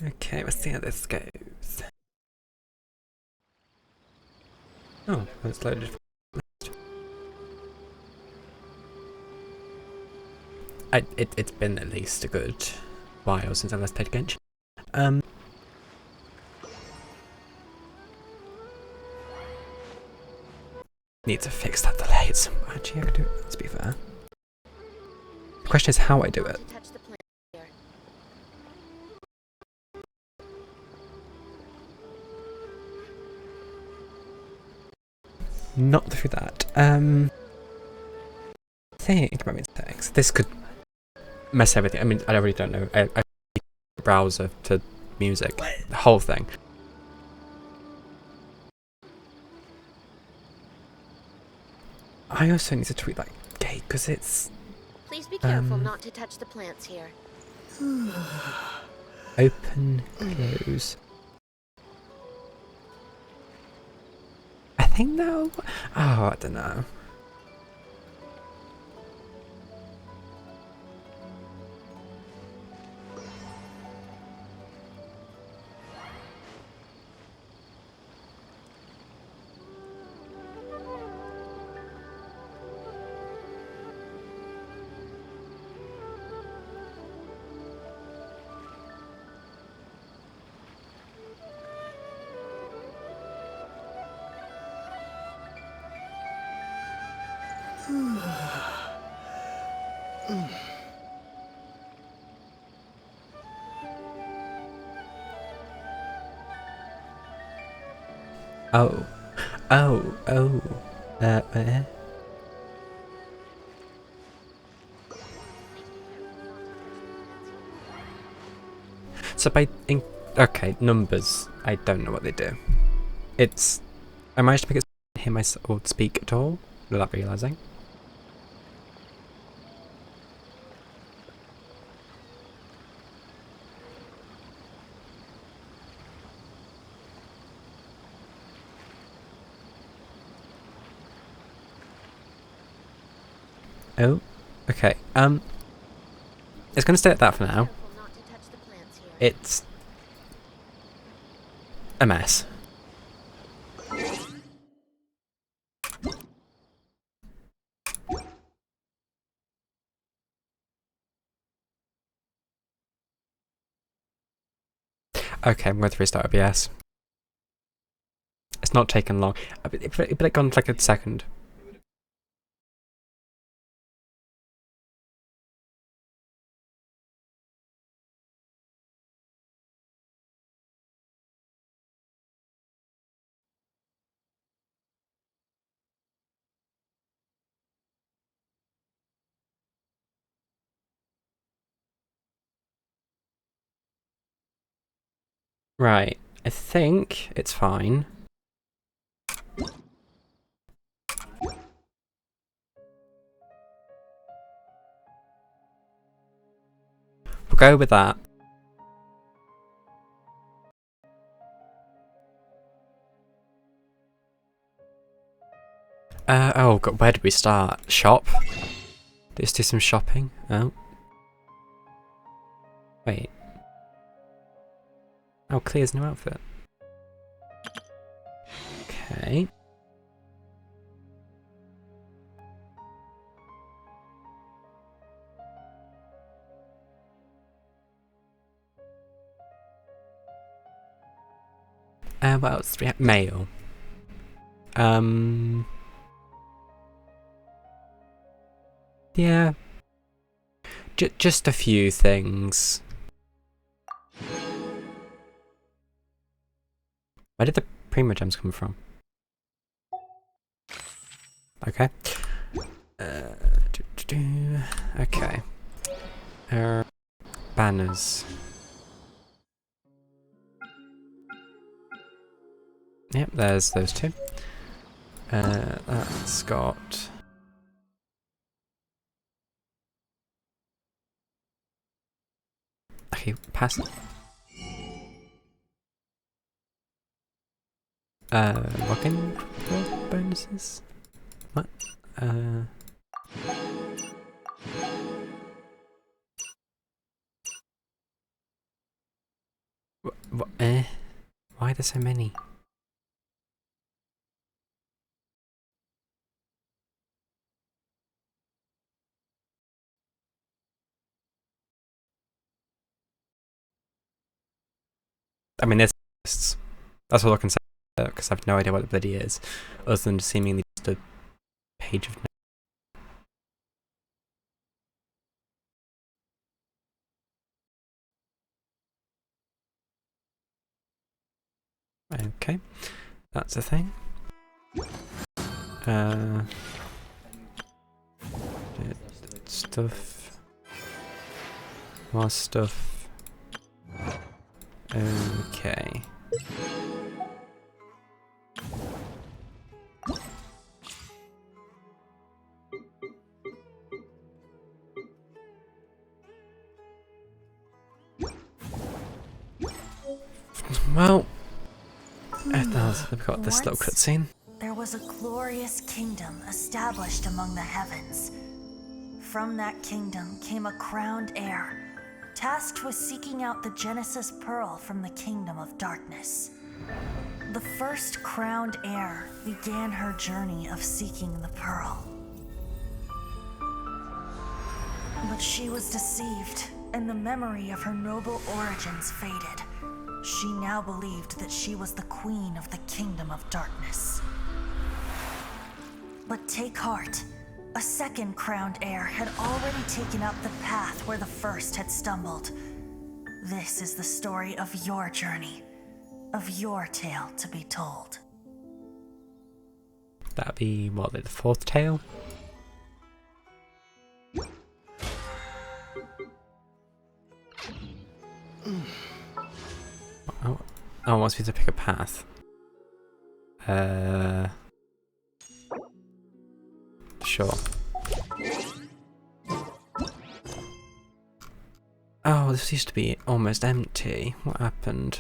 Okay, let's see how this goes. Oh, it's loaded. It's been at least a good while since I last played Genshin. Um, need to fix that delay. Actually, I can do it. Let's be fair. The question is how I do it. Not through that. Think about mistakes. This could mess everything. I mean, I really don't know. I browser to music, the whole thing. I also need to tweet like gate because it's. Please be careful not to touch the plants here. Open, close. I think though. Oh, I don't know. Oh. Oh. Oh. So okay, numbers. I don't know what they do. It's. I managed to make it hear myself or speak at all without realizing. Oh. Okay. It's gonna stay at that for now. It's a mess. Okay, I'm going to restart OBS. It's not taken long. It'd be like gone for like a second. Right. I think it's fine. We'll go with that. Oh god, where did we start? Shop? Let's do some shopping. Oh. Wait. Oh, Clear's new outfit. Okay. What else do we have? Mail. Yeah. Just a few things. Where did the Primo gems come from? Okay. Okay. Banners. Yep, there's those two. That's got. Okay, pass. Login bonuses? What? are there so many? I mean, there's lists. That's all I can say, because I have no idea what the bloody is, other than seemingly just a page of. Okay, that's a thing. Stuff. More stuff. Okay. Well, we've got this little cutscene. There was a glorious kingdom established among the heavens. From that kingdom came a crowned heir, tasked with seeking out the Genesis Pearl from the kingdom of darkness. The first crowned heir began her journey of seeking the pearl. But she was deceived, and the memory of her noble origins faded. She now believed that she was the queen of the kingdom of darkness. But take heart. A second crowned heir had already taken up the path where the first had stumbled. This is the story of your journey, of your tale to be told. That'd be, what, like the fourth tale? Oh, it wants me to pick a path. Sure. Oh, this used to be almost empty. What happened?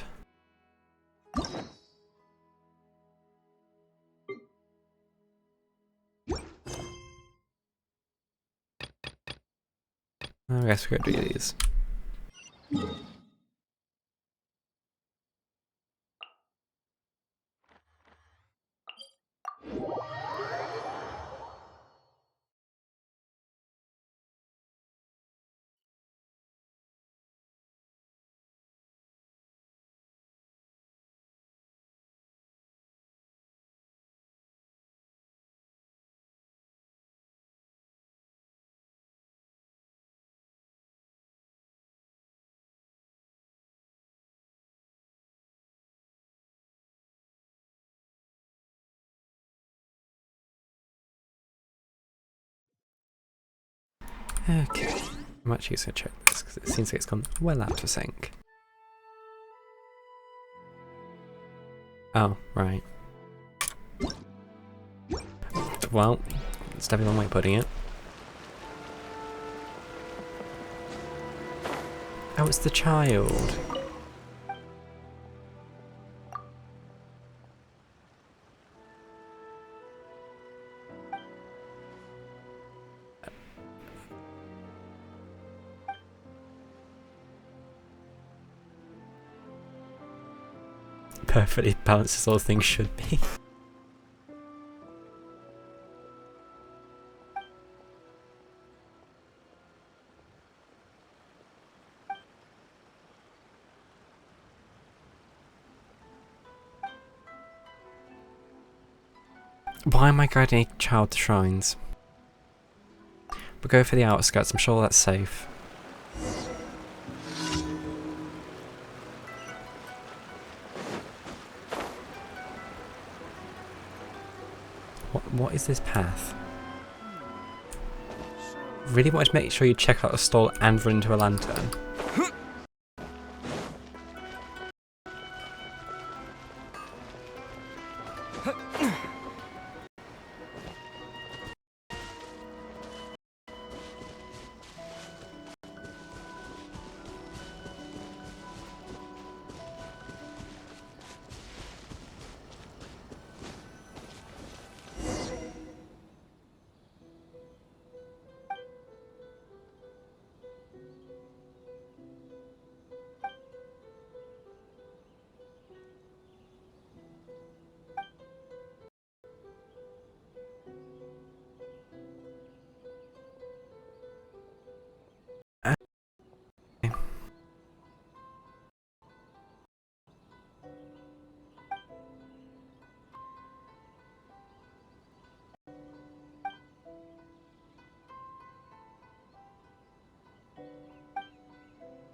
I guess we gotta do these. Okay. I'm actually just gonna check this because it seems like it's gone well out of sync. Oh, right. Well, it's definitely one way of putting it. Oh, it's the child. Perfectly balanced as all things should be. Why am I guiding a child to shrines? We'll go for the outskirts, I'm sure that's safe. What is this path? Really wanted to make sure you check out a stall and run into a lantern.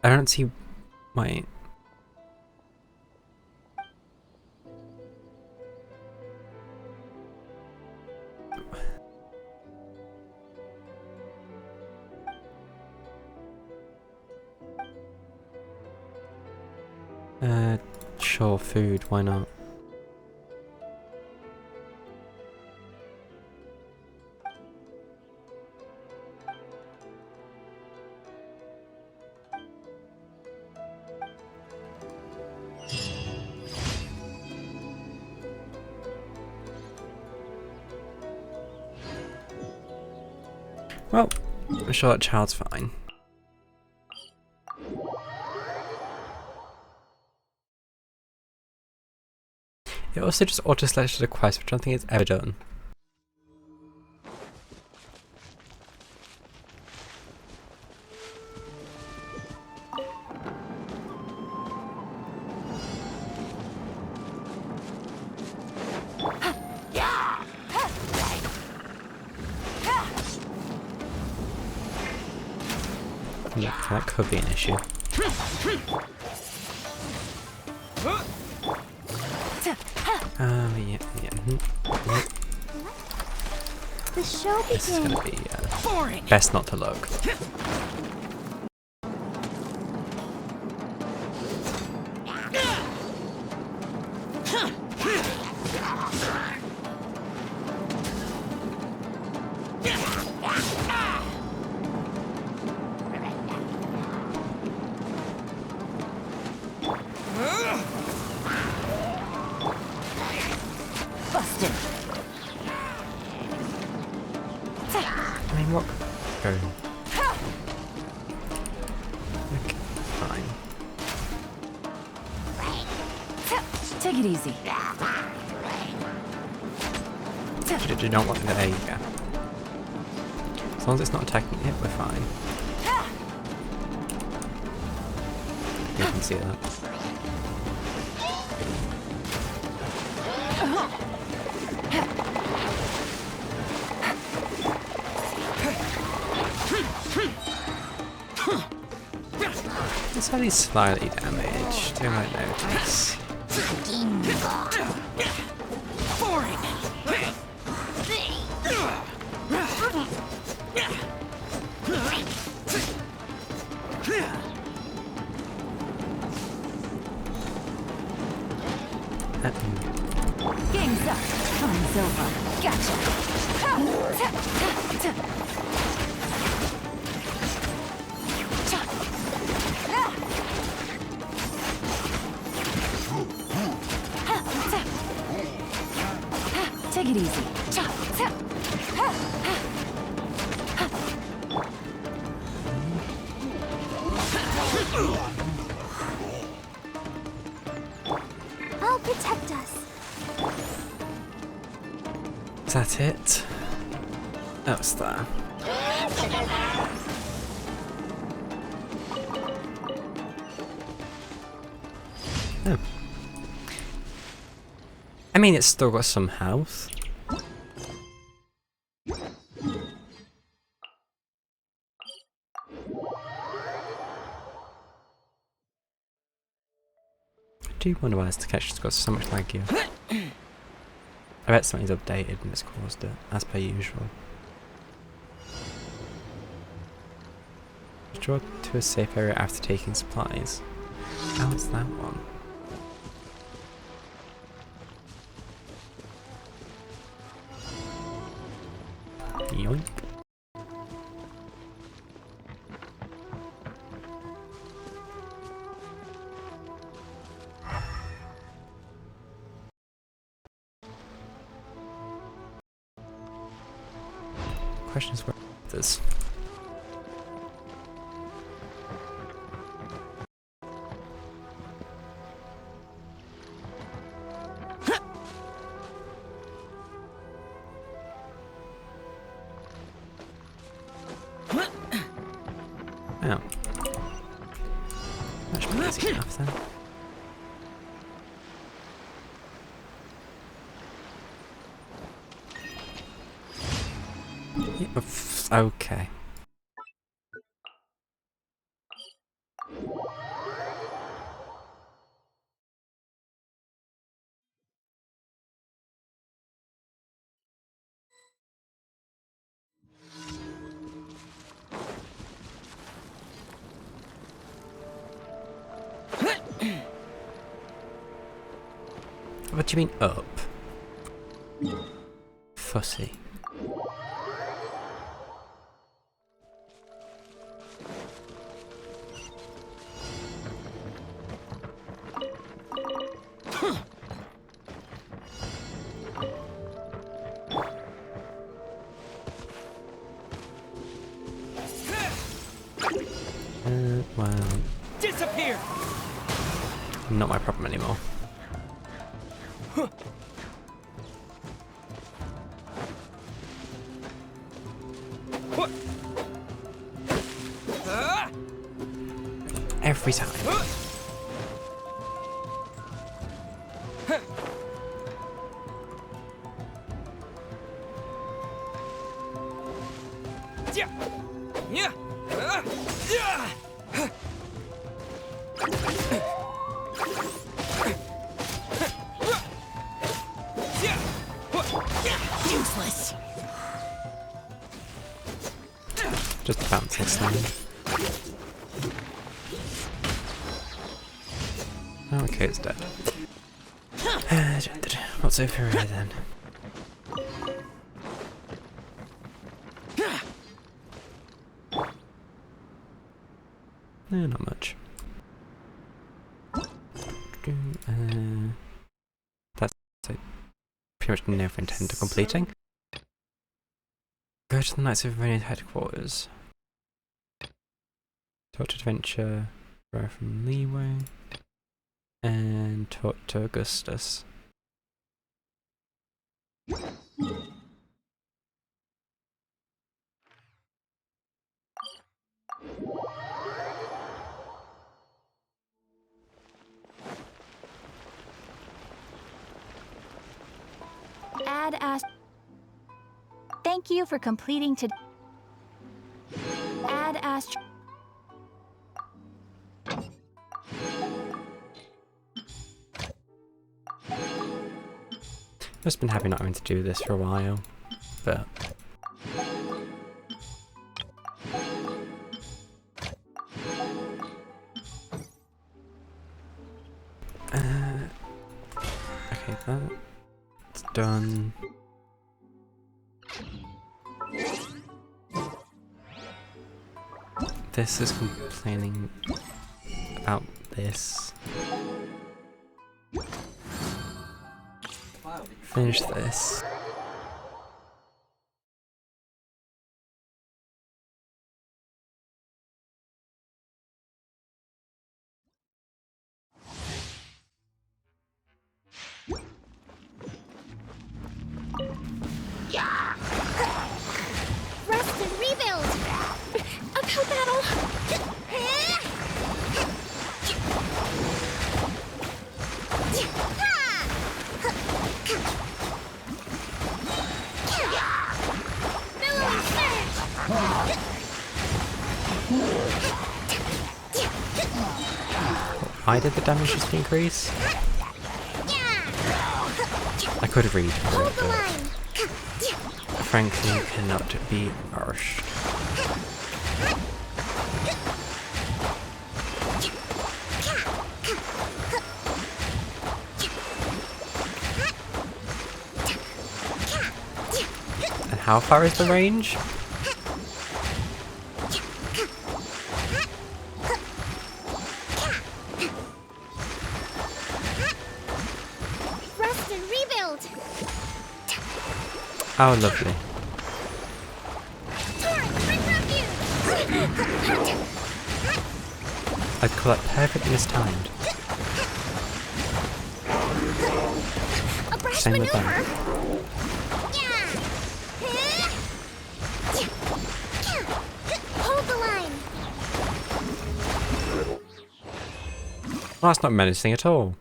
I don't see... Wait. Sure, food, why not? Well, I'm sure that child's fine. It also just auto-selected a quest, which I don't think it's ever done. Yeah, that could be an issue. Yeah. The show This is begins. gonna be best not to look. Busted. I mean, what? Go. Okay, fine. Take it easy. Do not want that. There you go. As long as it's not attacking it, we're fine. You can see that. It's only slightly damaged, you might notice. Game's up. Time's over. Gotcha. Take it easy. I'll protect us. Is that it? That was there. Oh. I mean, it's still got some health. I do wonder why this connection's got so much lag here. I bet something's updated and it's caused it, as per usual. Draw to a safe area after taking supplies. How's that one? Yoink. Question is where this. Oh. That should be easy enough then. Yeah, okay. do you mean up? Fussy. Well, Disappear. not my problem anymore. Every time. Useless. Just bouncing slide. Oh, okay, it's dead. What's over here then? No, not much. That's pretty much never intend to completing. Go to the Knights of Ravenia's headquarters. Talk to Adventure, borrow from Leeway, and talk to Augustus. Add Ast. Thank you for completing to. Add Ast. I've just been happy not having to do this for a while, but okay, that's done. This is complaining about this. Finish this. Rest and rebuild. Uphill battle. Billowing surge. Why did the damage just increase? I could read for Hold it, the but line. frankly cannot be arsed. And how far is the range? Rest and rebuild. Oh, lovely. I'd call that perfectly mistimed. A brash Same with maneuver. that. Hold the line. Well, that's not menacing at all.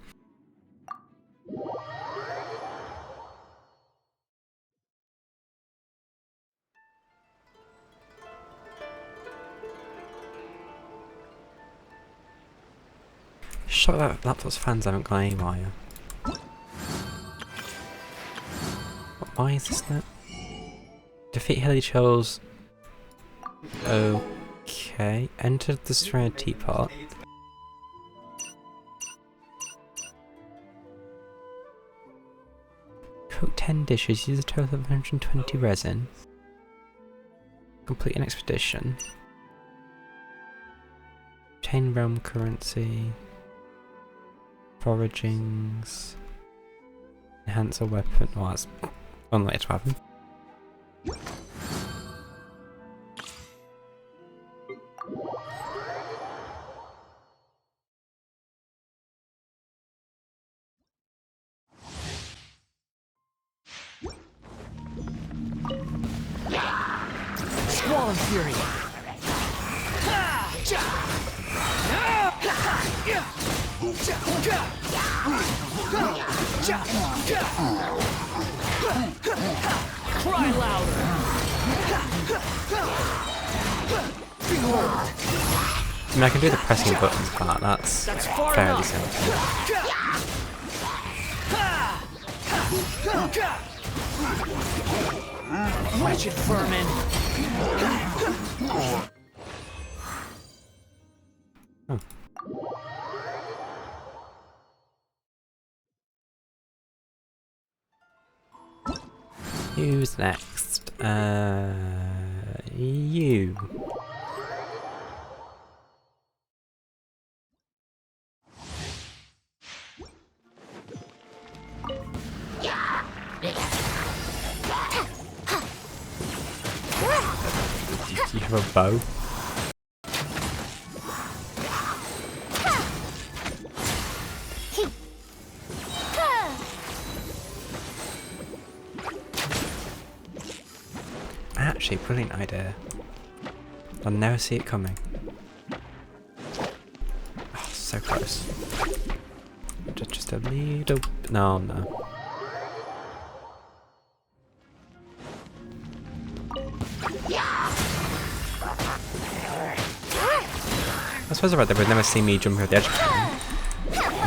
Shut that laptop's fans haven't gone anywhere. Why is this that? Defeat Hilly Chills. Okay. Enter the Surrounded Teapot. 10 dishes, use a total of 120 resin. Complete an expedition. Obtain realm currency. Foragings. Enhance a weapon. Oh, that's unlikely to happen. Squall and Fury. Cry louder. I mean, I can do the pressing buttons part, that's far fairly enough. simple. Wretched vermin. Oh. Who's next? You. Do you have a bow? Actually, brilliant idea. I'll never see it coming. Oh, so close. Just a little. No, no. I suppose about they would never see me jump over the edge of it.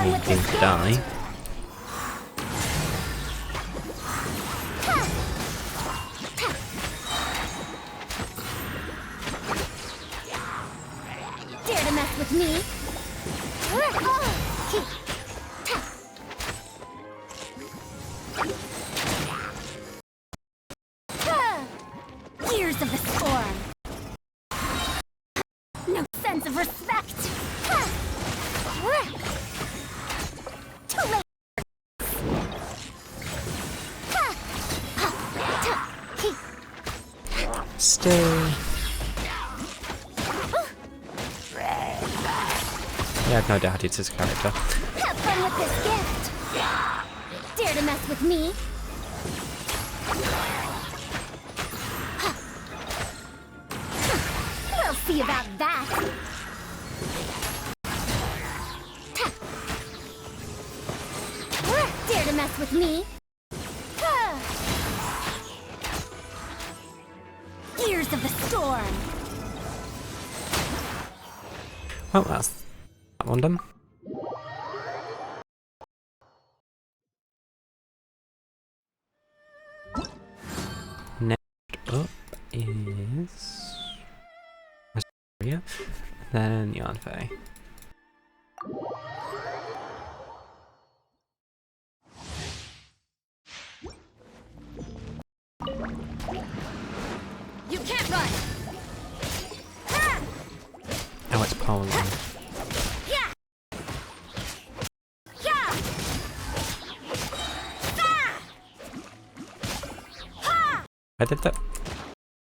Me being to die. Dare to mess with me? Years of the storm. No sense of respect. Too late. Still. Yeah, I have no idea how to use this character. Have fun with this gift. Dare to mess with me? We'll see about that. Dare to mess with me? Years of the storm. Well, that's that one done. Next up is Astoria, then Yanfei. You can't run. Oh, it's Poland. Yeah. Yeah. I did that.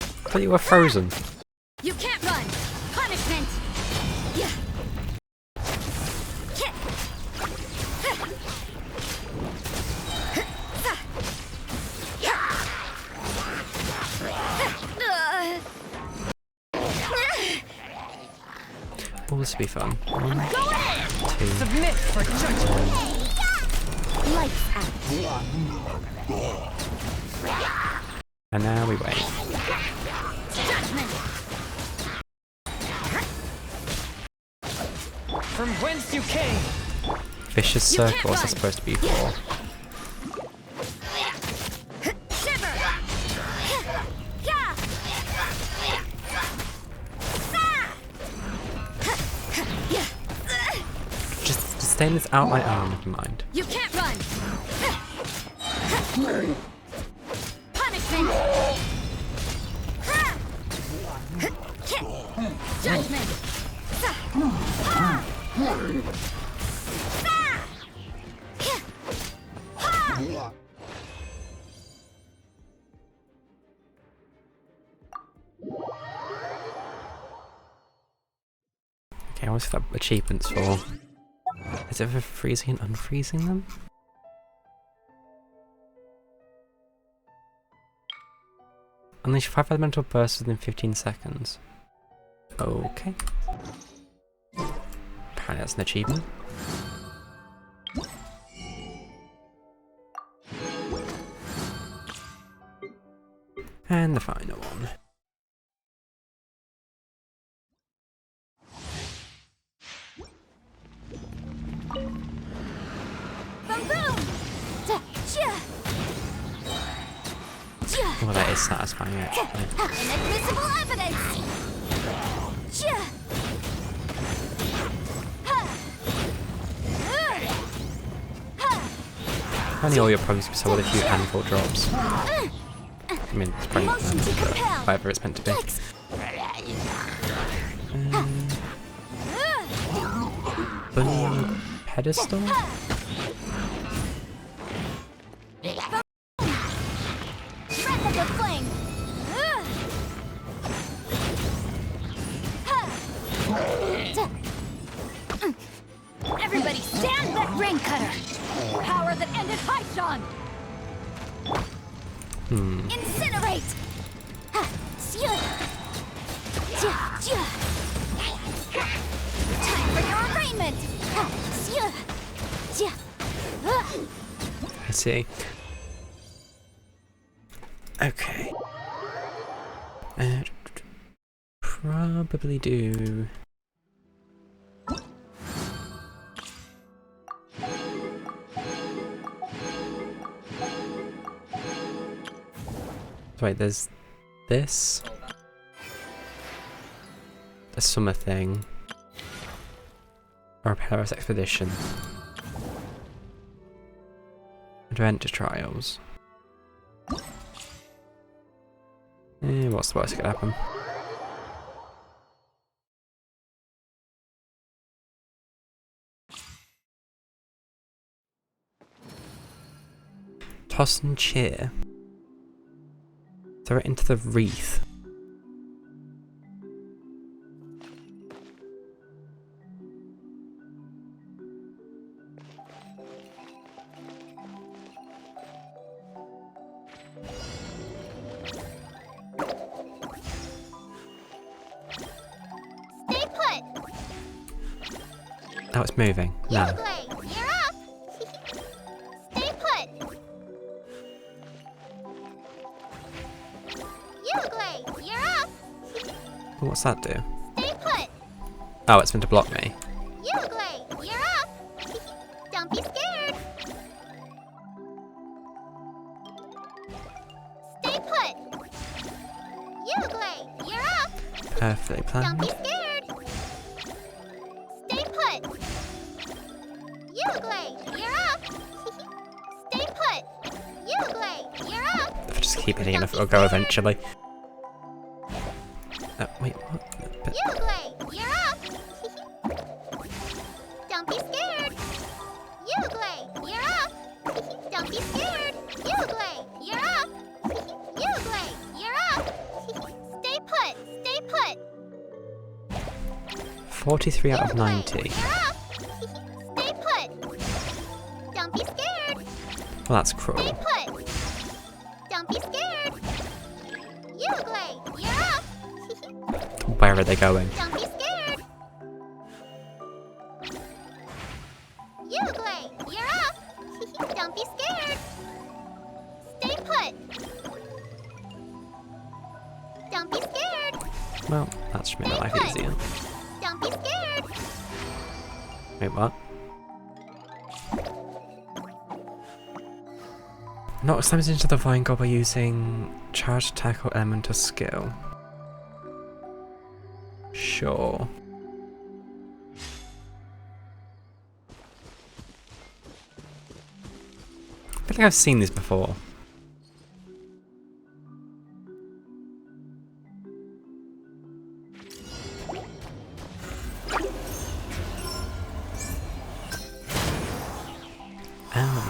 I thought you were frozen. You can't run. Punishment. Yeah. Kick. Oh, this will be fun. 1, 2. Submit for judgment. Lights out. And now we wait. Judgment. From whence you came. Vicious You can't circle, what's run. that supposed to be for? Shiver. Yeah. Just stay in this outline. Oh, never mind. You can't run. Judgment! Judgment! Okay, what's that achievements for? Is it for freezing and unfreezing them? Unleash 5 elemental bursts within 15 seconds. Okay. Apparently that's an achievement. And the final one. Boom boom! Well, that is satisfying actually. Inadmissible evidence! Apparently all your problems can be solved with a few handful drops. I mean, it's probably not Emotion to handful, but compel. whatever it's meant to be. Bunny pedestal? Breath of the flame! Everybody stand back! Rain cutter! Power that ended Haishan! Incinerate! Time for your arraignment! I see. Okay. Probably do. Wait, there's this. The summer thing. Or a Paris expedition. Adventure trials. What's the worst that could happen? Toss and cheer. Throw it into the wreath. Stay put! Oh, it's moving. No. Yoglay, you're up! Stay put! Yoglay, you're up! Oh, what's that do? Stay put! Oh, it's meant to block me. Yoglay, you're up! Don't be scared! Stay put! Yoglay, you're up! Perfectly Don't planned. be scared! Stay put! Yoglay, you're up! Stay put! Yoglay, you're up! If I just keep hitting it, it'll go eventually. Wait, what? But Yoglay, you're up! Don't be scared! Yoglay, you're up! Don't be scared! Yoglay, you're up! Yoglay, you're up! Stay put! Stay put! 43 out of Yoglay, 90. you're up! Stay put! Don't be scared! Well, that's Stay cruel. put! Don't be scared! Yoglay, you're up! Where are they going? Don't be scared! Yoglay, you're up! Don't be scared! Stay put! Don't be scared! Well, that should make my life easier. Don't be scared! Wait, what? Knocks damage into the vine god by using charge attack or elemental skill. Sure. I feel like I've seen these before.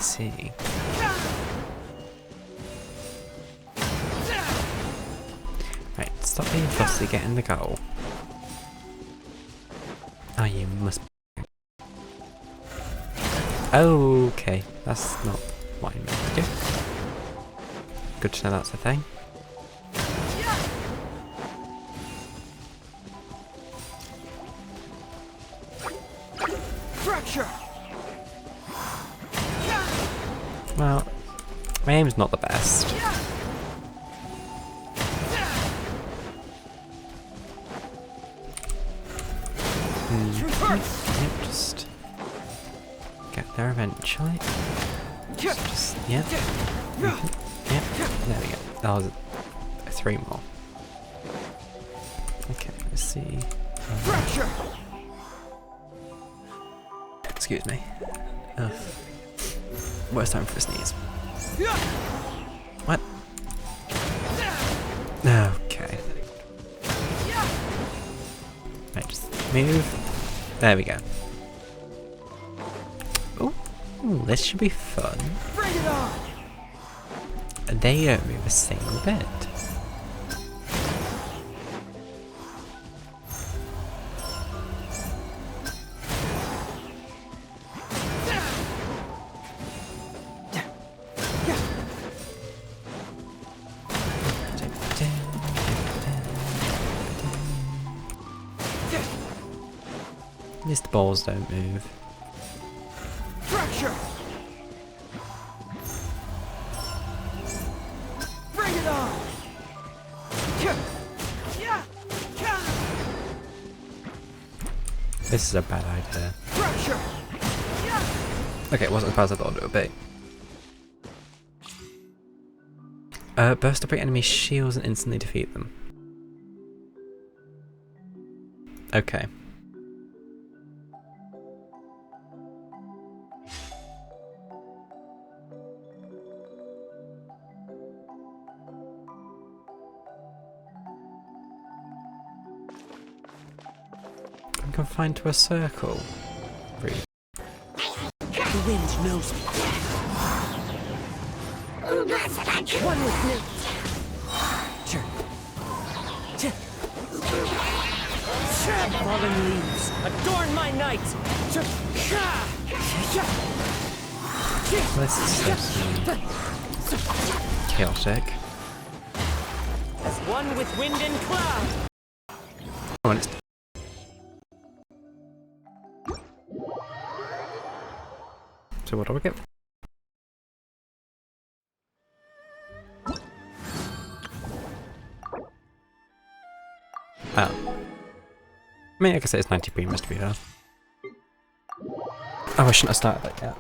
see. Right, stop being fussy, get in the goal. Oh, you must be. Okay, that's not what I meant to do. Good to know that's a thing. Fracture! Well, my aim's not the best. Yep, just get there eventually. Just, yep. Yep, there we go. That was 3 more. Okay, let's see. Excuse me. Ugh. Worst time for a sneeze. What? Okay. Right, just move. There we go. Oh, this should be fun. Bring it on! They don't move a single bit. At least the balls don't move. Fracture! Bring it on! This is a bad idea. Fracture! Okay, it wasn't as bad as I thought it would be. Burst up enemy shields and instantly defeat them. Okay. I'm confined to a circle. Really. The wind knows me. One with me. Fallen leaves, adorn my night. This is so chaotic. As one with wind and cloud. Oh, and it's so what do I get? Oh. I mean, I guess it is 90 premiums to be fair. Oh, I shouldn't have started that yet.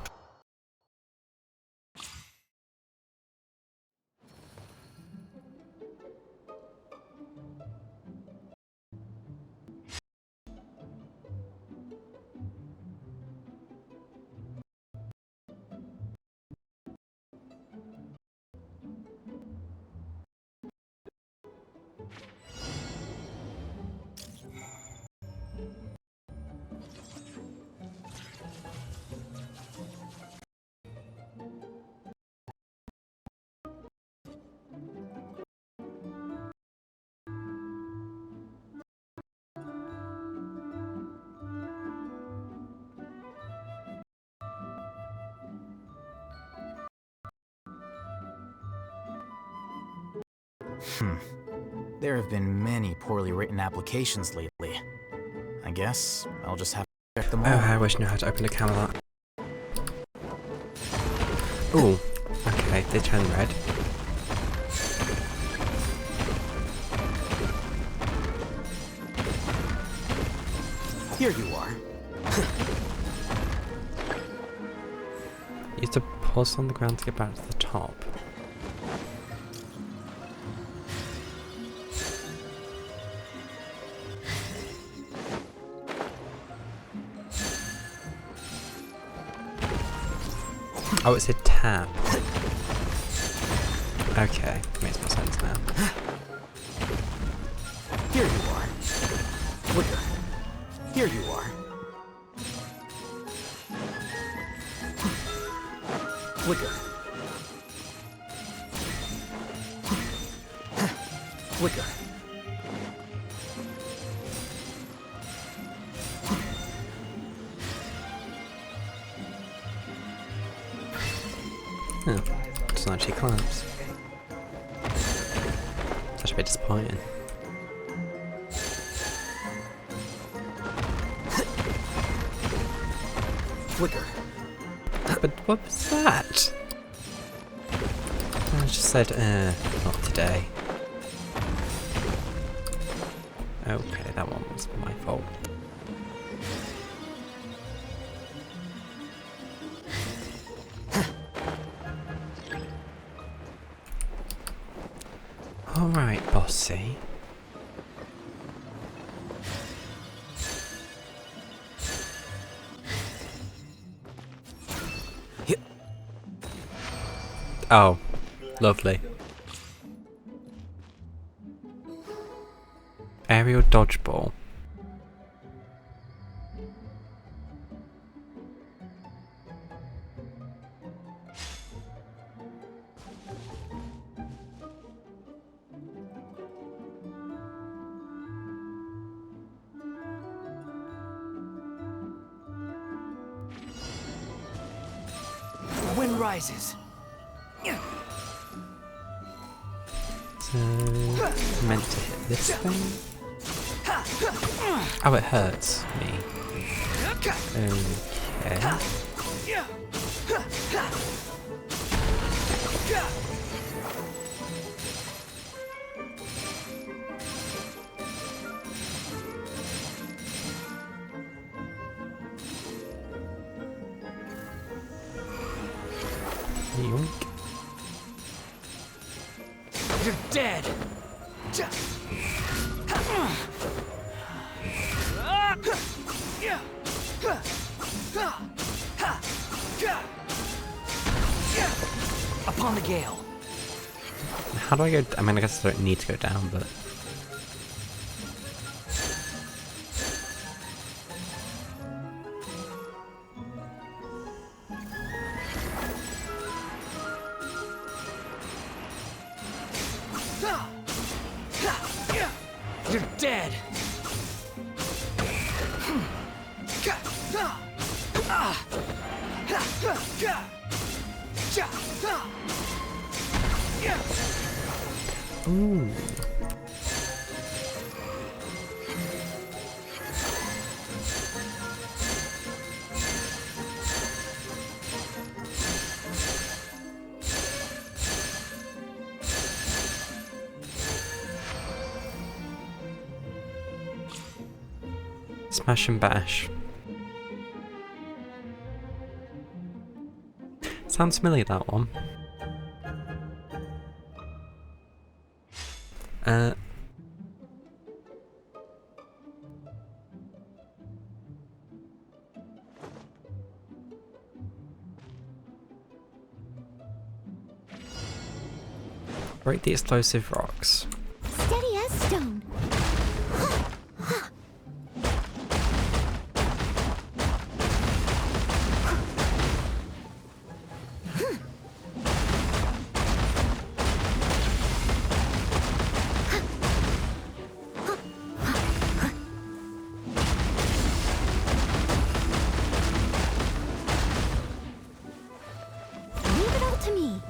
There have been many poorly written applications lately. I guess I'll just have to check them all. Oh, I wish I knew how to open a Camelot. Ooh, okay, they turn red. Here you are. You have to pause on the ground to get back to the top. Oh, it's a tab. Okay, makes more sense now. Here you are. Flicker. Here you are. Flicker. Flicker. Oh, doesn't actually collapse. It's actually a bit disappointing. Flicker. But what was that? I just said, not today. Okay, that one was my fault. Alright, bossy. Oh, lovely. Aerial dodgeball. The wind rises. So, meant to hit this thing? Oh, it hurts me. Okay. Yoink. You're dead. Upon the gale. How do I go? I mean, I guess I don't need to go down, but. You're dead. Ooh. Smash and bash. Sounds familiar, that one. Break the explosive rocks. Steady as stone. Leave it all to me.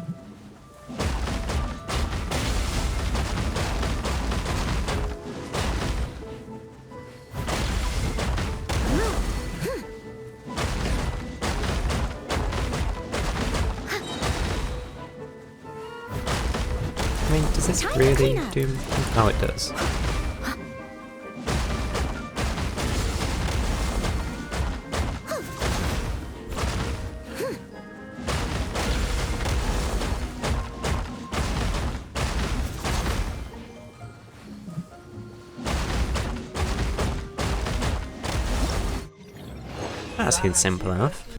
I mean, does this Time to really clean up. do? Oh, it does. That seems simple enough.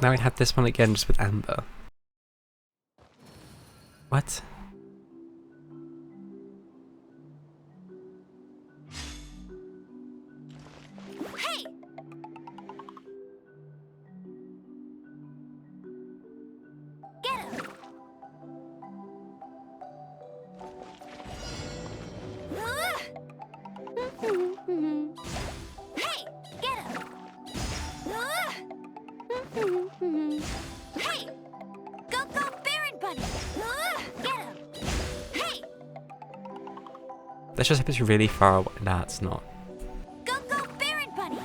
Now we have this one again just with Amber. What? Hey! Get him! Hey! Get him! Hey! Go, go, Baron Bunny! Get him! Hey! Let's just hope it's really far away. Nah, it's not. Go, go, Baron Bunny!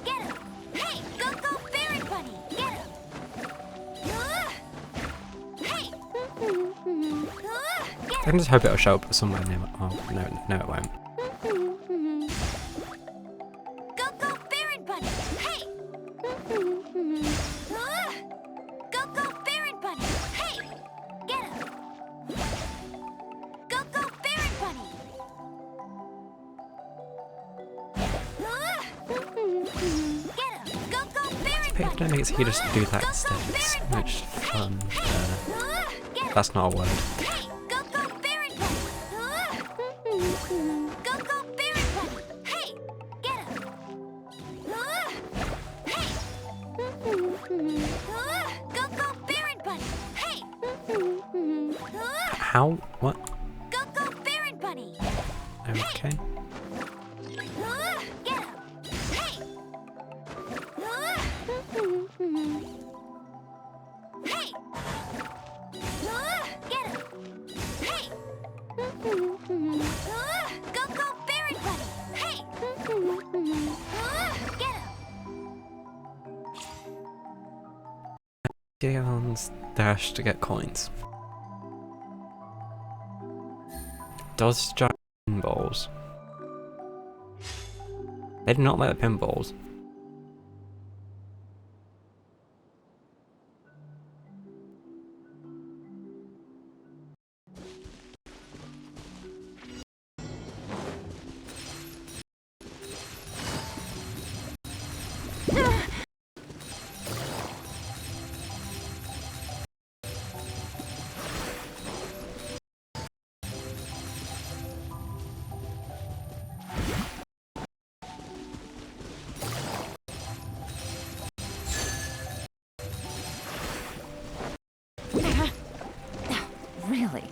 Get him! Hey! Go, go, Baron Bunny! Get him! Hey! I can just hope it'll show up somewhere near. Oh no, no, it won't. Go, go, Baron Bunny! Hey! Go, go, Baron Bunny! Hey! Get him! Go, go, Baron Bunny! Get him! Go, go, Baron But I Bunny! don't think it's here just to do that instead. It's so much fun. Get him! That's not a word. Hey! Go, go, Baron Bunny! Go, go, Baron Bunny! Hey! Get him! Hey! Go, go, Baron Bunny! Hey! How? What? Go, go, Baron Bunny! Okay. Get him! Hey! Hey! Get him! Hey! Go, go, Baron Bunny! Hey! Get him! Get on dash to get coins. Does giant pinballs? They do not like the pinballs. Really?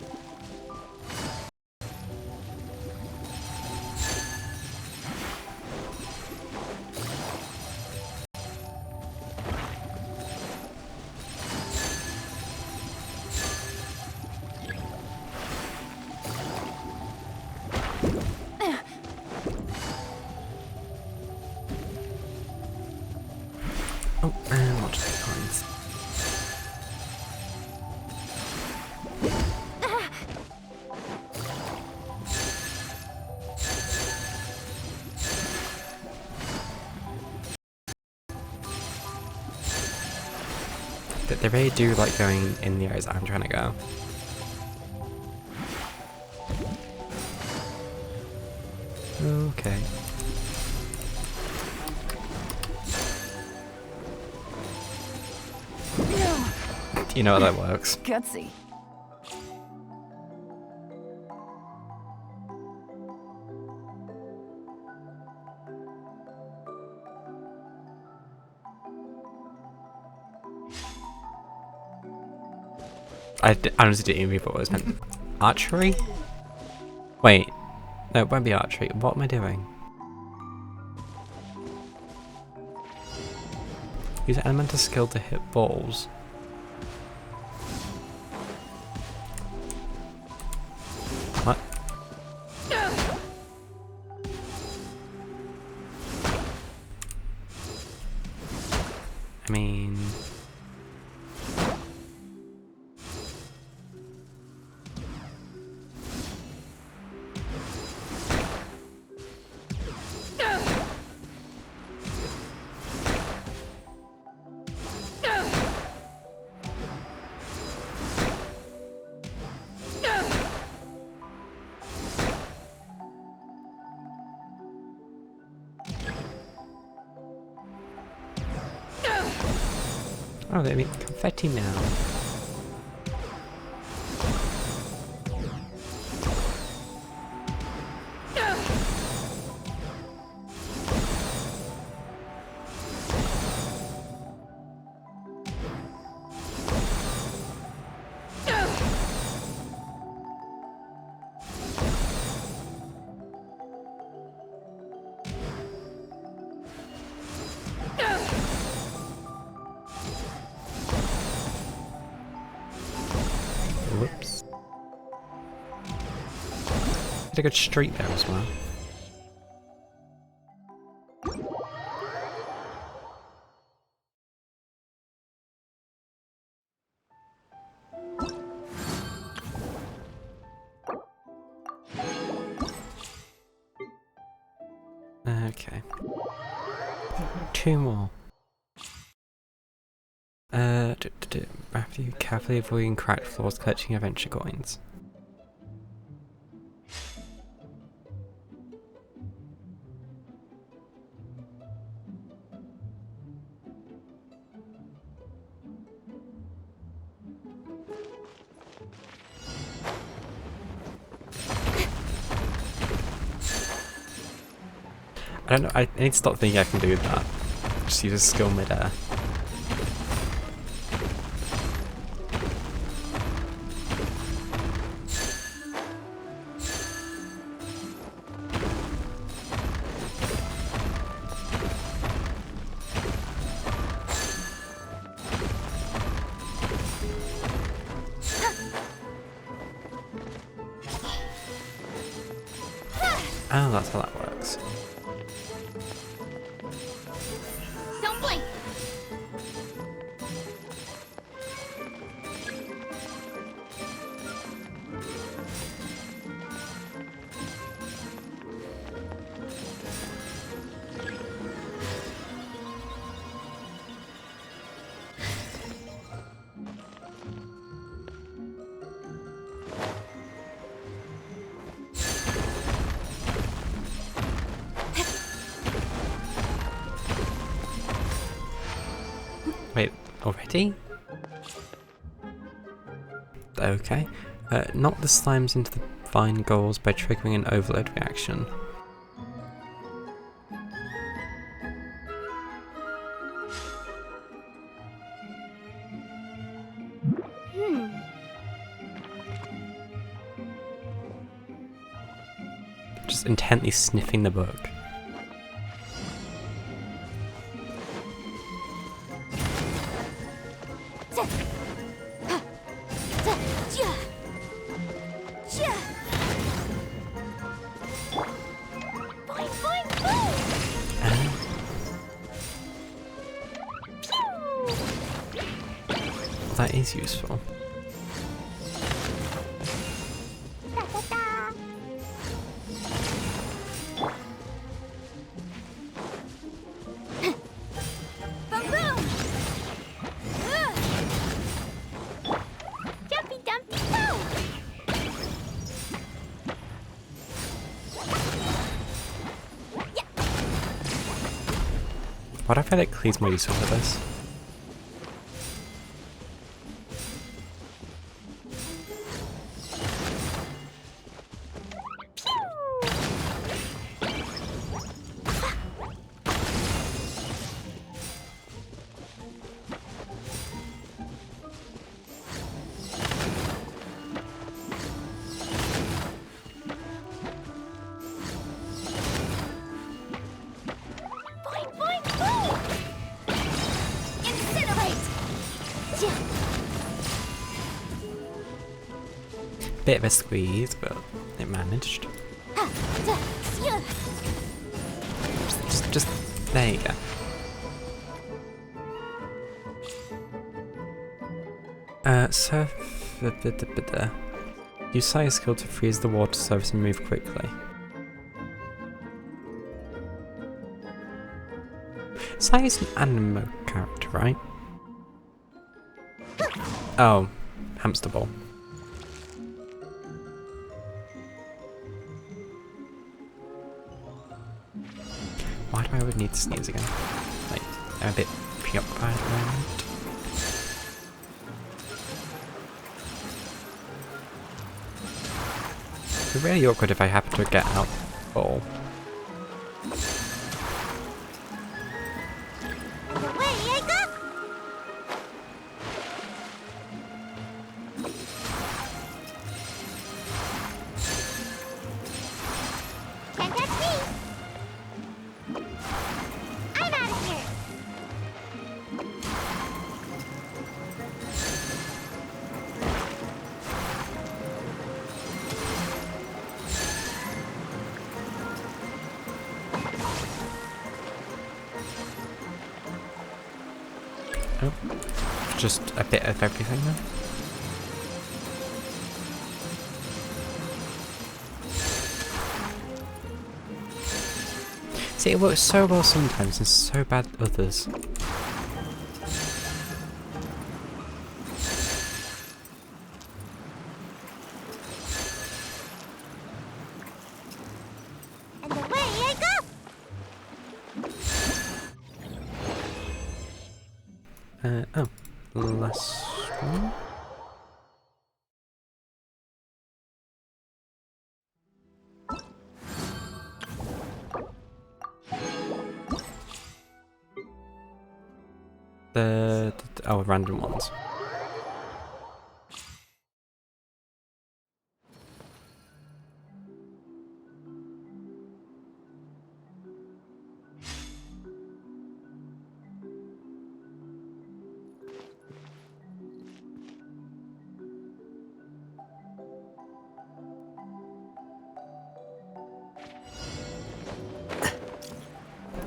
Oh, and watch the coins. They really do like going in the areas I'm trying to go. Okay. You know how that works. Gutsy. I honestly didn't even read what it was meant. Archery? Wait. No, it won't be archery. What am I doing? Use elemental skill to hit balls. What? I mean... Oh, they make confetti now. Did a good streak there as well. Okay. 2 more. Matthew carefully avoiding cracked floors, collecting adventure coins. I don't know, I need to stop thinking I can do that. Just use a skill mid-air. Oh, that's how that works. Don't blink. Wait, already? Okay. Knock the slimes into the vine goals by triggering an overload reaction. Just intently sniffing the book. Boing, boing, boing. That is useful. Da, da, da. Boom, boom. Jumpy, dumpy, go. Why do I feel like Clee's more useful for this? Boing, boing, boing. Incinerate. Bit of a squeeze, but it managed. Just there you go. Use Science skill to freeze the water surface and move quickly. Sai is an anime character, right? Oh, hamster ball. Why do I always need to sneeze again? Like, I'm a bit preoccupied at the moment. It'd be really awkward if I happen to get out the ball. Away I go. Can't touch me. I'm out of here. Oh, just a bit of everything then. See, it works so well sometimes and so bad others. And away I go! Oh, last one. Oh, random ones.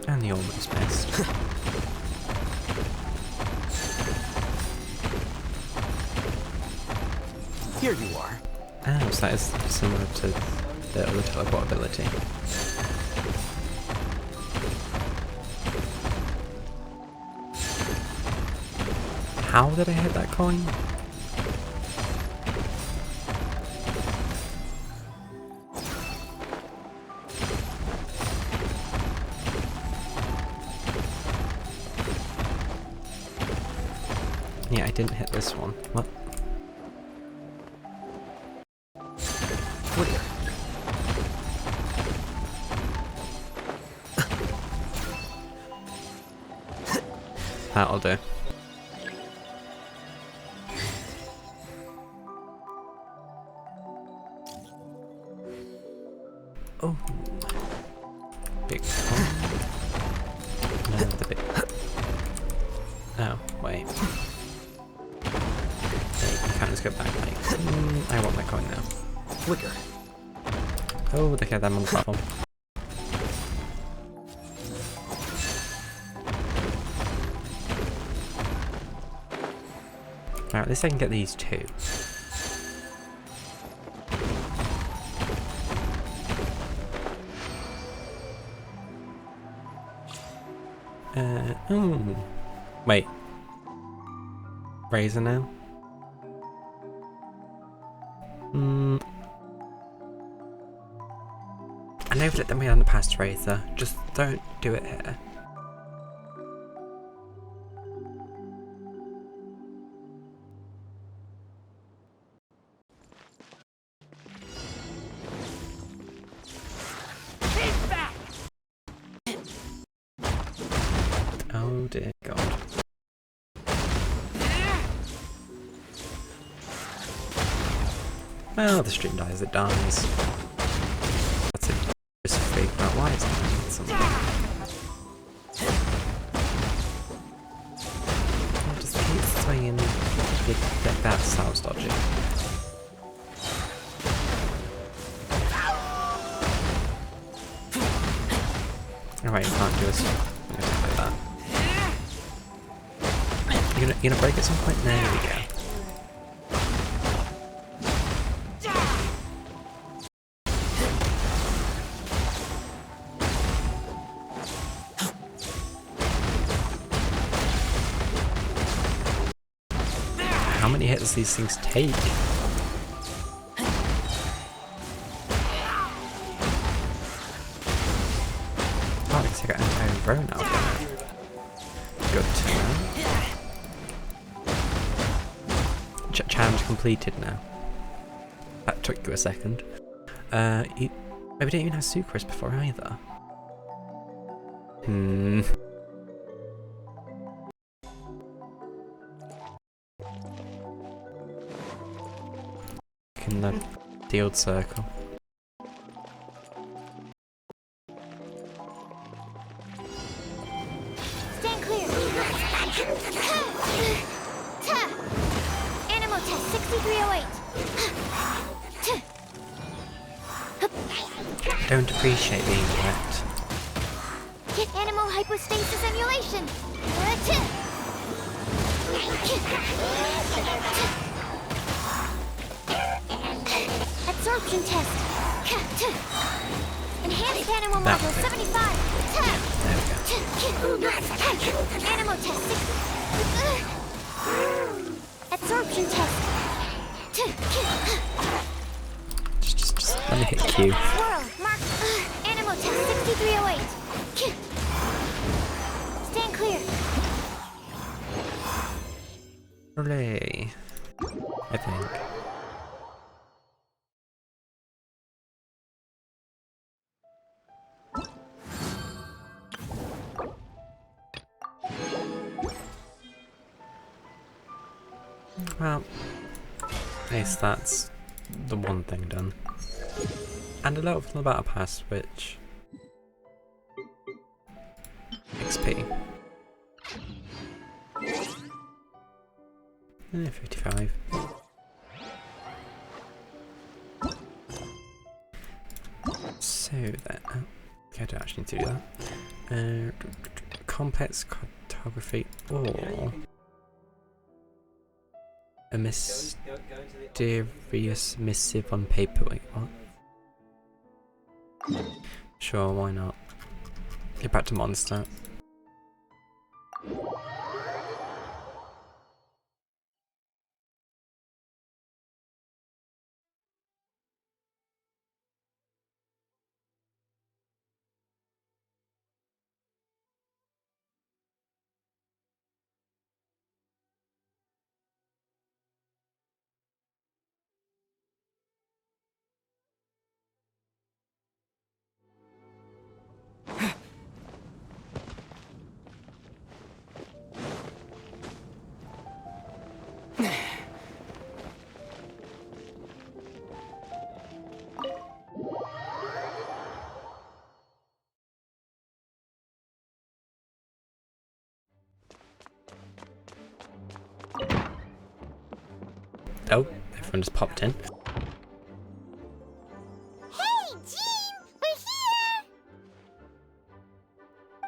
And the almost missed. Here you are. Oh, so that is similar to the other teleport ability. How did I hit that coin? Yeah, I didn't hit this one. What? Clear. That'll do. Oh. Big coin. No, the big... Oh, wait. You can't just go back like, I want my coin now. Flicker. Oh, they get them on the platform. Alright, at least I can get these two. Ooh. Wait. Razor now? I know we've let them be on the past Razor, just don't do it here. Oh dear God. Well, the stream dies, it dies. That's it. Just figure out why it's doing something. It just keeps swinging. That sounds dodgy. Alright, you can't do this. I'm gonna do like that. You're gonna break at some point? There we go. How many hits these things take? Oh, it's like an entire row now. Good to know. Challenge completed now. That took you a second. Maybe didn't even have Sucrose before either. In the old circle. Stand clear! Animal test 6308. Don't appreciate being correct. Get animal hypostasis emulation. Absorption test. Enhanced animal That module way. 75. There we go. Animal test 6. Absorption test. Just let me hit Q. Swirl. Mark. Animal test 6308. Stand clear. Hooray. I think. Well, at least that's the one thing done. And a little from the battle pass, which... XP. 55. So then... Oh, okay, I don't actually need to do that. Complex cartography or... A mysterious missive on paper. Wait, what? Sure, why not? Get back to Monster. Oh, everyone just popped in. Hey, Jean! We're here!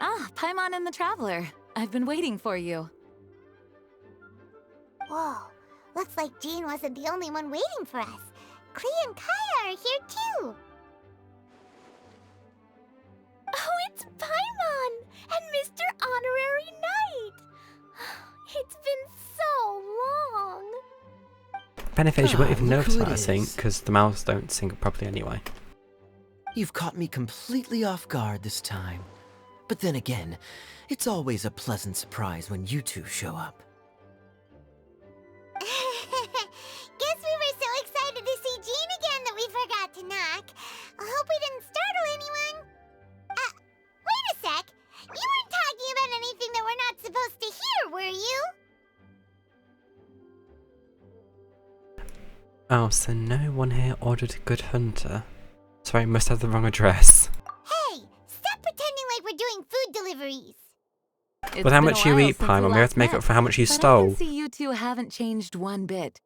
Ah, Paimon and the Traveler. I've been waiting for you. Whoa. Looks like Jean wasn't the only one waiting for us. Klee and Kaya are here too. Oh, it's Paimon and Mr. Honorary Knight. It's been so long. Benefit is you won't even look notice who that, it I think, is. because the mouse don't sync properly anyway. You've caught me completely off guard this time. But then again, it's always a pleasant surprise when you two show up. Guess we were so excited to see Jean again that we forgot to knock. I hope we didn't startle anyone. Wait a sec. You weren't talking about anything that we're not supposed to hear, were you? Oh, so no one here ordered a good hunter. Sorry, I must have the wrong address. Hey, stop pretending like we're doing food deliveries. It's With how been a much you while eat, since Paimon, we we have last to make met, up for how much you but I stole. can see you two haven't changed one bit.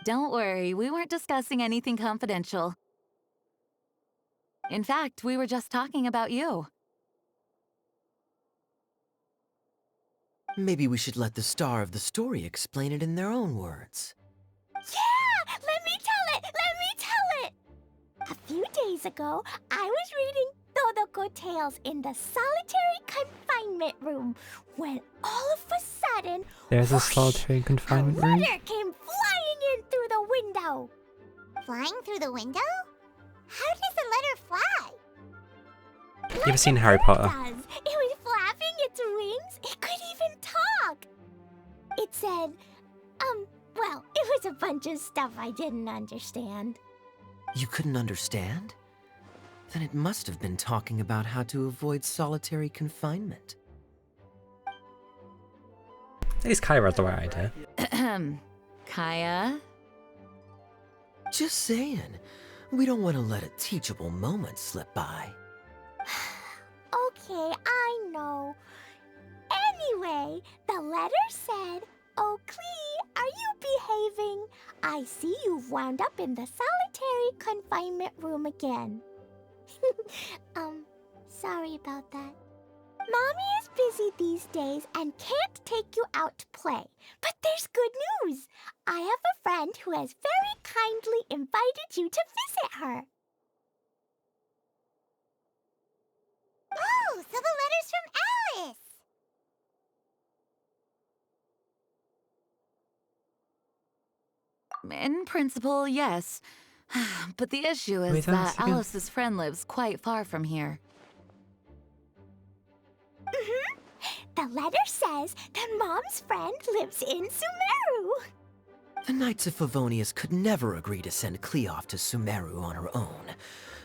Don't worry, we weren't discussing anything confidential. In fact, we were just talking about you. Maybe we should let the star of the story explain it in their own words. Yeah! Let me tell it! Let me tell it! A few days ago, I was reading Todoko Tales in the solitary confinement room when all of a sudden, There's a whoosh, solitary confinement a room. letter came flying in through the window. Flying through the window? How does a letter fly? You ever seen Harry Potter? Does. It was flapping its wings. It could even talk. It said, well, it was a bunch of stuff I didn't understand. You couldn't understand? Then it must have been talking about how to avoid solitary confinement. At least Kyra had the right idea. Kaya? Just saying. We don't want to let a teachable moment slip by. Okay, I know. Anyway, the letter said, "Oh, Klee, are you behaving? I see you've wound up in the solitary confinement room again." Sorry about that. Mommy is busy these days and can't take you out to play. But there's good news. I have a friend who has very kindly invited you to visit her. Oh, so the letter's from Alice. In principle, yes. But the issue is Wait, that's that again. Alice's friend lives quite far from here. The letter says that Mom's friend lives in Sumeru. The Knights of Favonius could never agree to send Klee off to Sumeru on her own,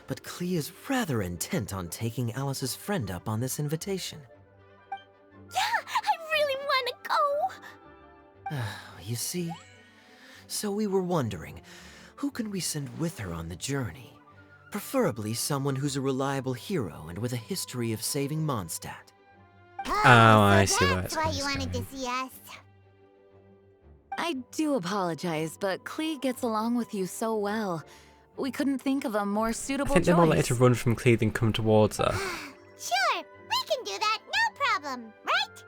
but Klee is rather intent on taking Alice's friend up on this invitation. Yeah, I really want to go. You see? So we were wondering, who can we send with her on the journey? Preferably someone who's a reliable hero and with a history of saving Mondstadt. I see where that's it's why going you to wanted go. to see us. I do apologize, but Klee gets along with you so well. We couldn't think of a more I suitable think they're more likely choice. to run from Clee than come towards her. Sure, we can do that, no problem, right?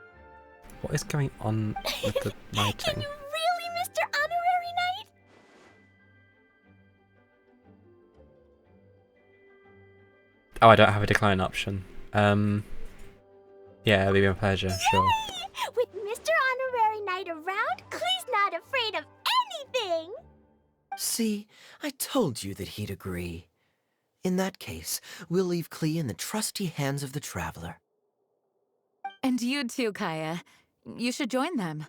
What is going on with the Can lighting? you really, Mr. Honorary Knight? Oh, I don't have a decline option. Yeah, it'll be my pleasure, sure. Yay! With Mr. Honorary Knight around, Klee's not afraid of anything. See, I told you that he'd agree. In that case, we'll leave Klee in the trusty hands of the Traveler. And you too, Kaya. You should join them.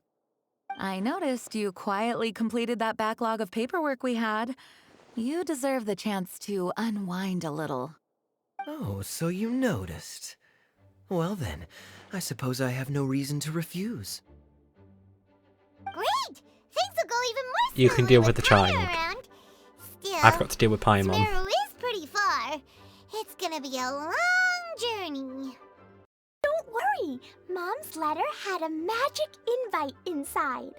I noticed you quietly completed that backlog of paperwork we had. You deserve the chance to unwind a little. Oh, so you noticed. Well then, I suppose I have no reason to refuse. Great! Things will go even more You can smoothly deal with the Kaya child. around. Still, I've got to deal with Paimon. Sumeru is pretty far. It's gonna be a long journey. Don't worry. Mom's letter had a magic invite inside.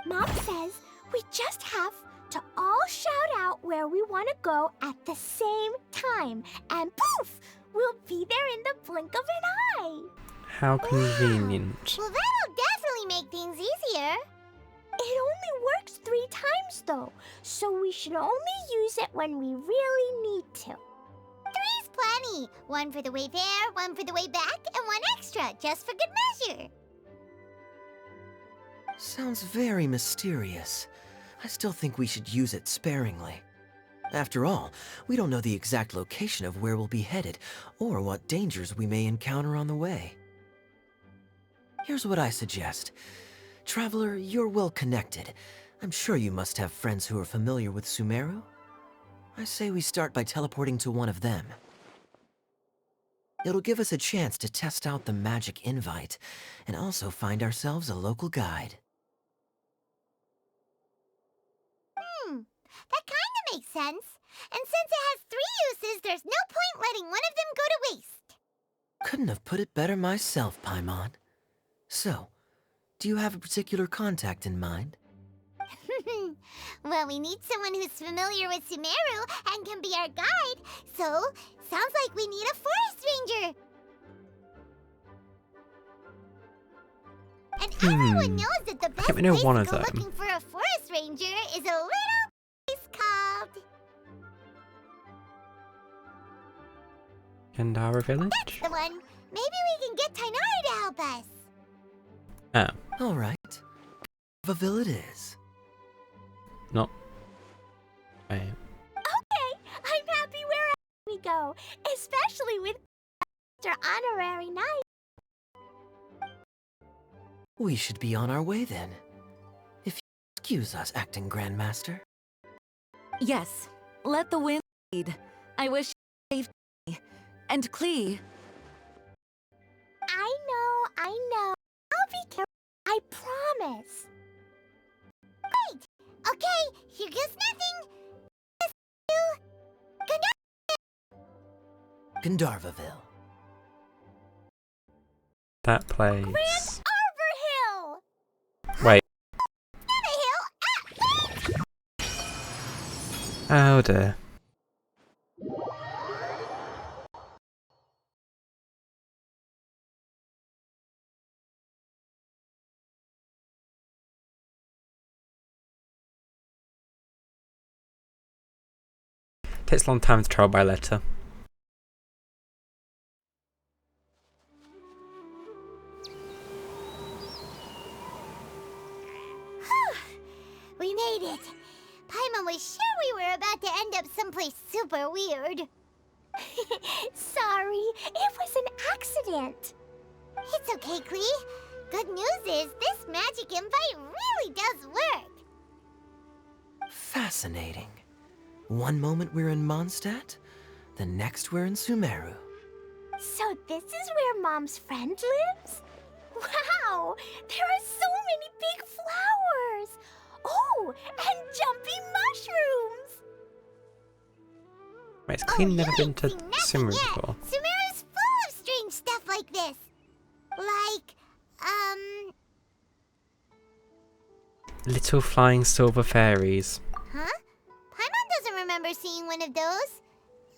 Mom says we just have to all shout out where we want to go at the same time. And poof! We'll be there in the blink of an eye. How convenient. Well, that'll definitely make things easier. It only works 3 times, though, so we should only use it when we really need to. 3's plenty. 1 for the way there, 1 for the way back, and 1 extra, just for good measure. Sounds very mysterious. I still think we should use it sparingly. After all, we don't know the exact location of where we'll be headed, or what dangers we may encounter on the way. Here's what I suggest. Traveler, you're well connected. I'm sure you must have friends who are familiar with Sumeru. I say we start by teleporting to one of them. It'll give us a chance to test out the magic invite, and also find ourselves a local guide. That kinda makes sense. And since it has 3 uses, there's no point letting one of them go to waste. Couldn't have put it better myself, Paimon. So, do you have a particular contact in mind? Well, we need someone who's familiar with Sumeru and can be our guide. So, sounds like we need a forest ranger. And everyone knows that the best we know place one to of go them. looking for a forest ranger is a little place called... Kendara Village? The one. Maybe we can get Tainari to help us. Oh, All right. Vaville it is. not. Wait. Okay, I'm happy wherever we go, especially with Mr. Honorary Knight. We should be on our way then. If you excuse us, acting Grandmaster. Yes, let the wind lead. I wish you safety. And Klee, I know. I'll be careful. I promise. Great. Okay, here goes nothing. Just you. Gandharvaville. That place. Grand Arbor Hill. Wait. Not a hill. Oh dear. Takes a long time to travel by letter. We made it. Paimon was sure we were about to end up someplace super weird. Sorry, it was an accident. It's okay, Klee. Good news is this magic invite really does work. Fascinating. One moment we're in Mondstadt, the next we're in Sumeru. So this is where Mom's friend lives? Wow! There are so many big flowers! Oh, and jumpy mushrooms! Wait, it's clean never been to Nothing Sumeru yet. before. Sumeru's full of strange stuff like this. Like, Little flying silver fairies. Huh? Paimon doesn't remember seeing one of those.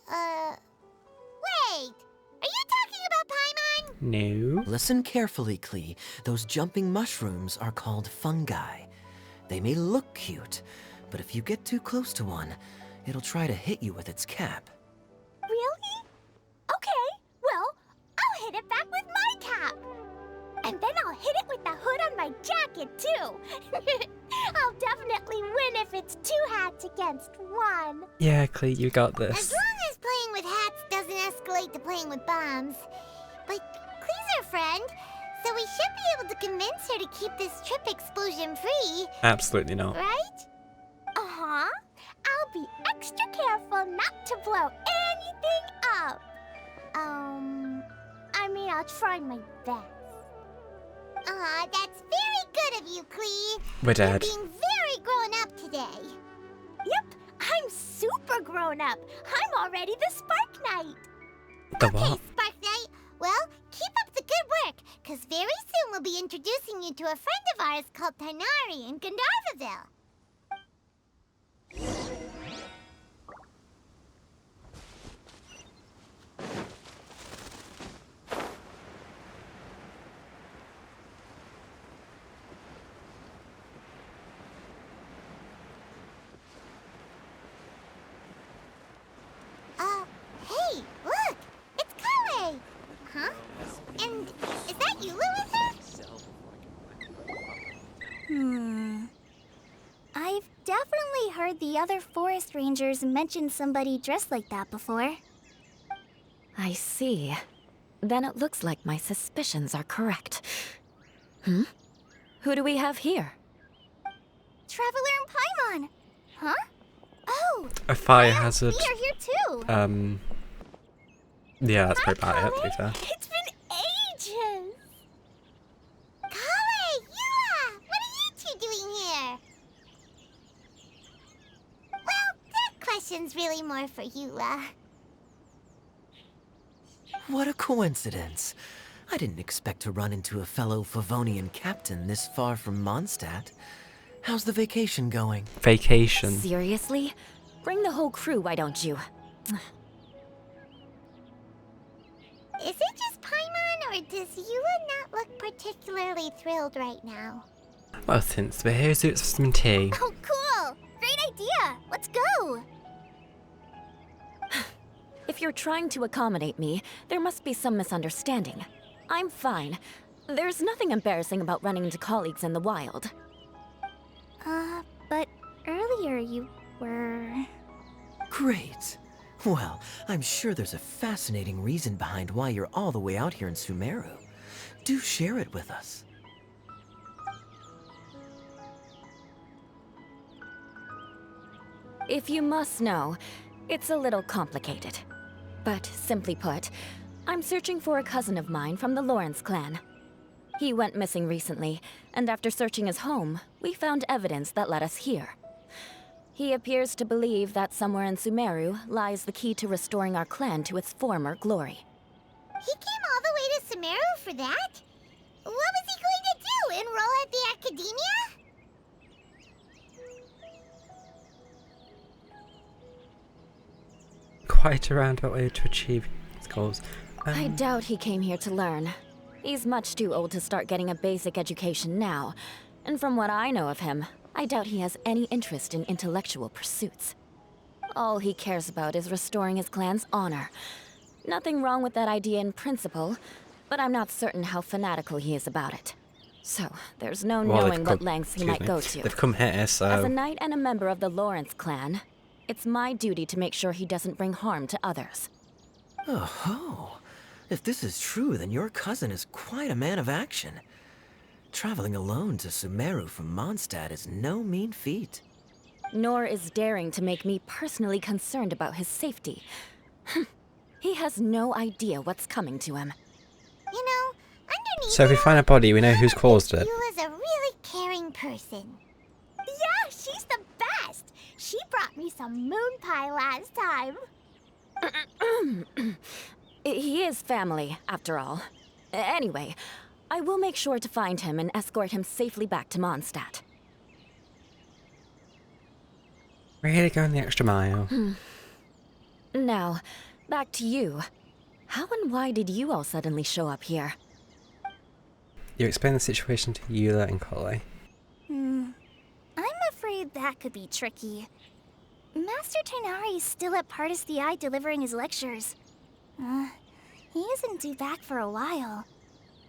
Wait! Are you talking about Paimon? No. Listen carefully, Klee. Those jumping mushrooms are called fungi. They may look cute, but if you get too close to one, it'll try to hit you with its cap. Really? Okay, well, I'll hit it back with my cap. And then I'll hit it with the hood on my jacket, too. I'll definitely win if it's 2 hats against 1. Yeah, Clee, you got As this. long as playing with hats doesn't escalate to playing with bombs. But Klee's our friend, so we should be able to convince her to keep this trip explosion-free, Absolutely not. right? Uh-huh. I'll be extra careful not to blow anything up. I mean, I'll try my best. Aw, that's very good of you, Klee. We're dead. You're being very grown up today. Yep, I'm super grown up. I'm already the Spark Knight. The Okay, what? Spark Knight. Well, keep up the good work, because very soon we'll be introducing you to a friend of ours called Tanari in Gandharvaville. Hey, look! It's Kale! Huh? And is that Yula with her? I've definitely heard the other forest rangers mention somebody dressed like that before. I see. Then it looks like my suspicions are correct. Hmm? Who do we have here? Traveler and Paimon! Huh? Oh! A fire yeah, hazard. We are here too! Yeah, that's Hi, probably about it, to be Kale. fair. It's been ages! Kale! Yula! What are you two doing here? Well, that question's really more for Yula. What a coincidence. I didn't expect to run into a fellow Favonian captain this far from Mondstadt. How's the vacation going? Vacation. Seriously? Bring the whole crew, why don't you? Is it just Paimon, or does Yula not look particularly thrilled right now? Well, since we're here, so it's some tea. Oh, cool! Great idea! Let's go! If you're trying to accommodate me, there must be some misunderstanding. I'm fine. There's nothing embarrassing about running into colleagues in the wild. But earlier you were... Great. Well, I'm sure there's a fascinating reason behind why you're all the way out here in Sumeru. Do share it with us. If you must know, it's a little complicated. But simply put, I'm searching for a cousin of mine from the Lawrence clan. He went missing recently, and after searching his home, we found evidence that led us here. He appears to believe that somewhere in Sumeru lies the key to restoring our clan to its former glory. He came all the way to Sumeru for that? What was he going to do? Enroll at the academia? Quite a roundabout way to achieve his goals. I doubt he came here to learn. He's much too old to start getting a basic education now. And from what I know of him, I doubt he has any interest in intellectual pursuits. all he cares about is restoring his clan's honor. Nothing wrong with that idea in principle, but I'm not certain how fanatical he is about it. So, there's no knowing what lengths he might go to. They've come here, so... As a knight and a member of the Lawrence clan, it's my duty to make sure he doesn't bring harm to others. Oh, if this is true, then your cousin is quite a man of action. Traveling alone to Sumeru from Mondstadt is no mean feat. Nor is daring to make me personally concerned about his safety. He has no idea what's coming to him. You know, underneath So if we find a body, we know who's caused it. Eula's a really caring person. Yeah, she's the best. She brought me some moon pie last time. He is family, after all. Anyway, I will make sure to find him and escort him safely back to Mondstadt. Really going the extra mile. Now, back to you. How and why did you all suddenly show up here? You explain the situation to Eula and Collei. I'm afraid that could be tricky. Master Tighnari is still at Partis the Eye delivering his lectures. He isn't due back for a while.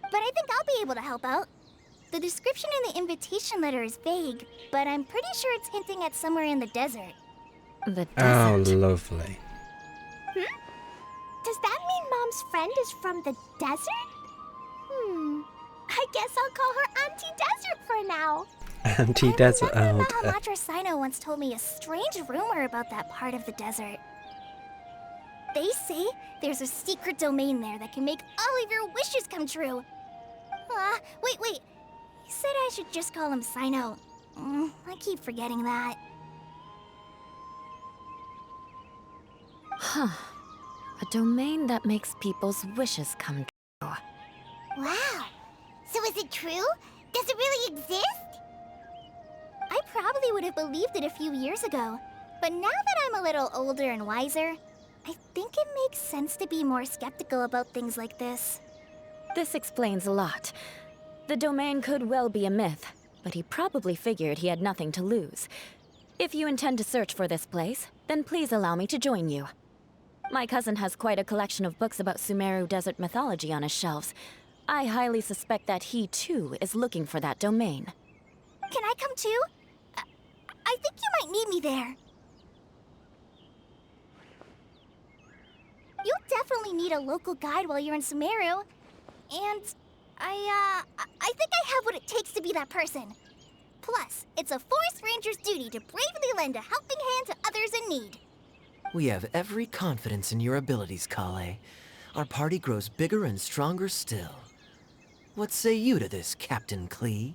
But I think I'll be able to help out. The description in the invitation letter is vague, but I'm pretty sure it's hinting at somewhere in the desert. The Oh, desert. lovely. Does that mean Mom's friend is from the desert? I guess I'll call her Auntie Desert for now. Anti-desert. I remember Oh, Mahamatra Sino once told me a strange rumor about that part of the desert. They say there's a secret domain there that can make all of your wishes come true. Wait. He said I should just call him Sino. I keep forgetting that. Huh. A domain that makes people's wishes come true. Wow. So is it true? Does it really exist? I probably would have believed it a few years ago. But now that I'm a little older and wiser, I think it makes sense to be more skeptical about things like this. This explains a lot. The domain could well be a myth, but he probably figured he had nothing to lose. If you intend to search for this place, then please allow me to join you. My cousin has quite a collection of books about Sumeru desert mythology on his shelves. I highly suspect that he, too, is looking for that domain. Can I come too? I think you might need me there. You'll definitely need a local guide while you're in Sumeru. And I think I have what it takes to be that person. Plus, it's a forest ranger's duty to bravely lend a helping hand to others in need. We have every confidence in your abilities, Collei. Our party grows bigger and stronger still. What say you to this, Captain Klee?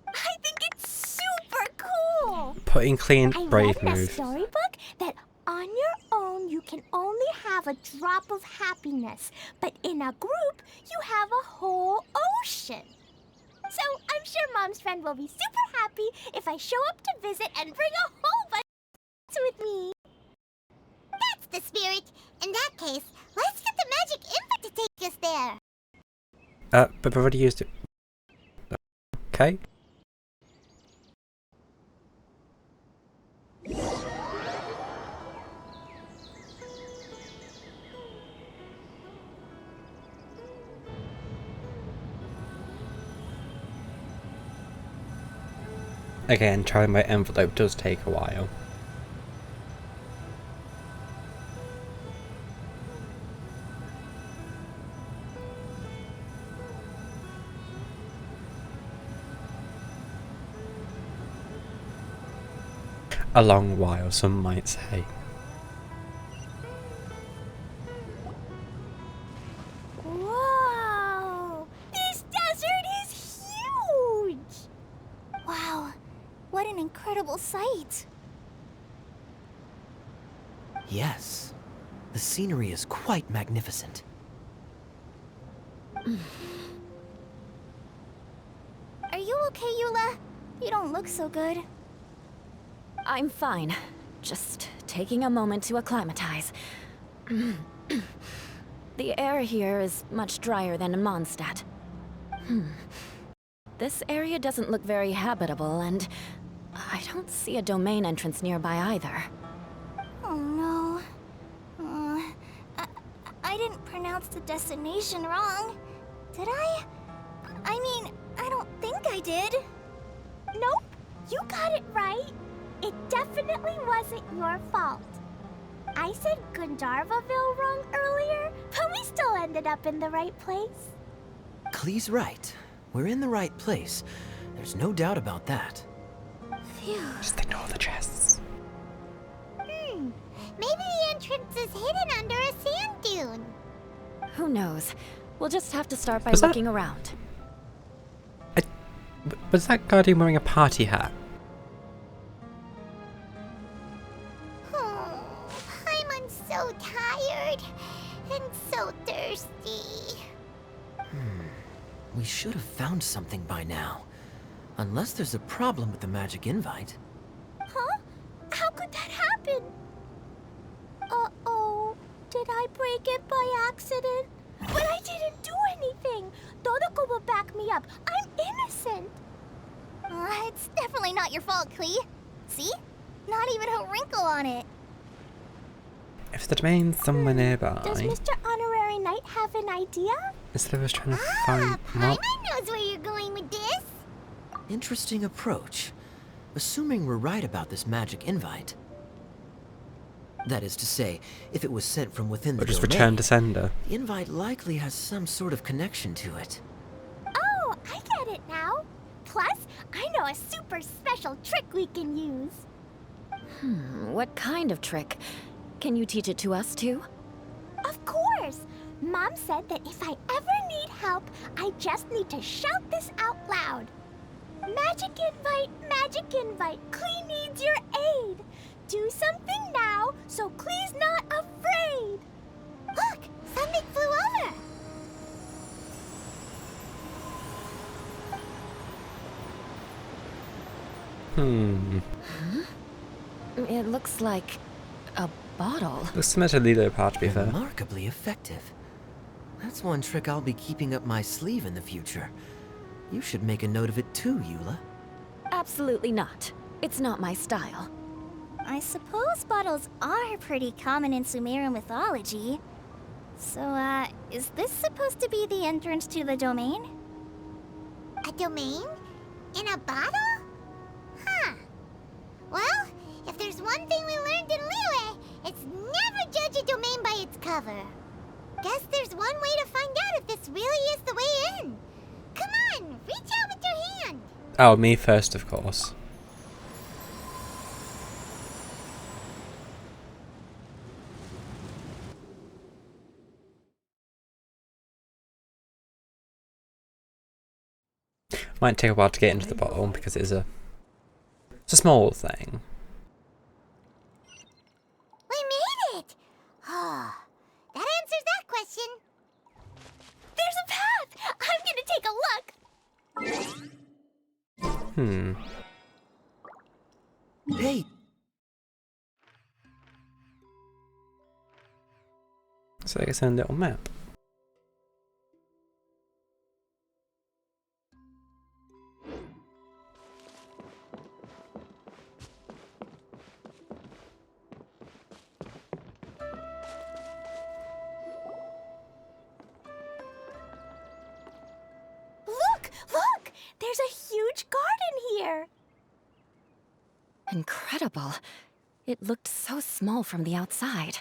I think it's super cool! putting clean I brave read in a move. storybook that on your own you can only have a drop of happiness, but in a group you have a whole ocean. So I'm sure Mom's friend will be super happy if I show up to visit and bring a whole bunch of with me. That's the spirit. In that case, let's get the magic input to take us there. But I've already used it. Okay. Again, trying my envelope does take a while. A long while, some might say. Whoa! This desert is huge! Wow, what an incredible sight. Yes, the scenery is quite magnificent. Are you okay, Eula? You don't look so good. I'm fine. Just taking a moment to acclimatize. The air here is much drier than in Mondstadt. This area doesn't look very habitable, and I don't see a domain entrance nearby either. Aw. pronounced the destination wrong. Did I? I mean, I don't think I did. Nope, you got it right. It definitely wasn't your fault. I said Gandharvaville wrong earlier, but we still ended up in the right place. Klee's right. We're in the right place. There's no doubt about that. Phew. Just ignore the chests. Maybe the entrance is hidden under a sand dune. Who knows? We'll just have to start by Was that- looking around. Was that guardian wearing a party hat? I'm so tired and so thirsty. We should have found something by now. Unless there's a problem with the magic invite. Huh? How could that happen? Uh-oh. Did I break it by accident? But I didn't do anything. Todoko will back me up. I'm innocent. It's definitely not your fault, Klee. See? Not even a wrinkle on it. If the domain's somewhere nearby, Does Mr. Honorary Knight have an idea? instead of us trying to find Paimon knows where you're going with this. Interesting approach. Assuming we're right about this magic invite. That is to say, if it was sent from within the or just domain, return to sender. the invite likely has some sort of connection to it. Oh, I get it now. Plus, I know a super special trick we can use. What kind of trick? Can you teach it to us too? Of course! Mom said that if I ever need help, I just need to shout this out loud. Magic invite, Klee needs your aid. Do something now so Klee's not afraid. Look, something flew over. It looks like a bottle. Looks similar to Lilo part, to be fair. Remarkably effective. That's one trick I'll be keeping up my sleeve in the future. You should make a note of it too, Eula. Absolutely not. It's not my style. I suppose bottles are pretty common in Sumerian mythology. So, is this supposed to be the entrance to the domain? A domain? In a bottle? Huh. Well, if there's one thing we learned in Liyue, it's never judge a domain by its cover. Guess there's one way to find out if this really is the way in. Come on, reach out with your hand. Oh, me first, of course. Might take a while to get into the bottle because it's a small thing. We made it! Oh, that answers that question. There's a path! I'm gonna take a look. Hey, So I guess a little map. Look! There's a huge garden here! Incredible. It looked so small from the outside.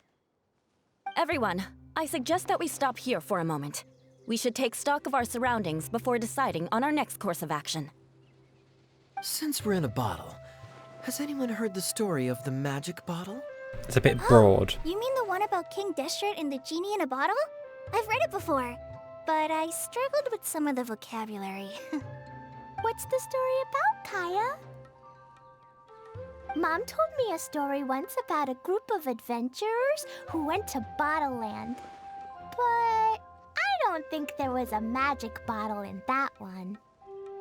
Everyone, I suggest that we stop here for a moment. We should take stock of our surroundings before deciding on our next course of action. since we're in a bottle, has anyone heard the story of the magic bottle? It's a bit broad. You mean the one about King Deshret and the genie in a bottle? I've read it before, but I struggled with some of the vocabulary. What's the story about, Kaya? Mom told me a story once about a group of adventurers who went to Bottle Land. But I don't think there was a magic bottle in that one.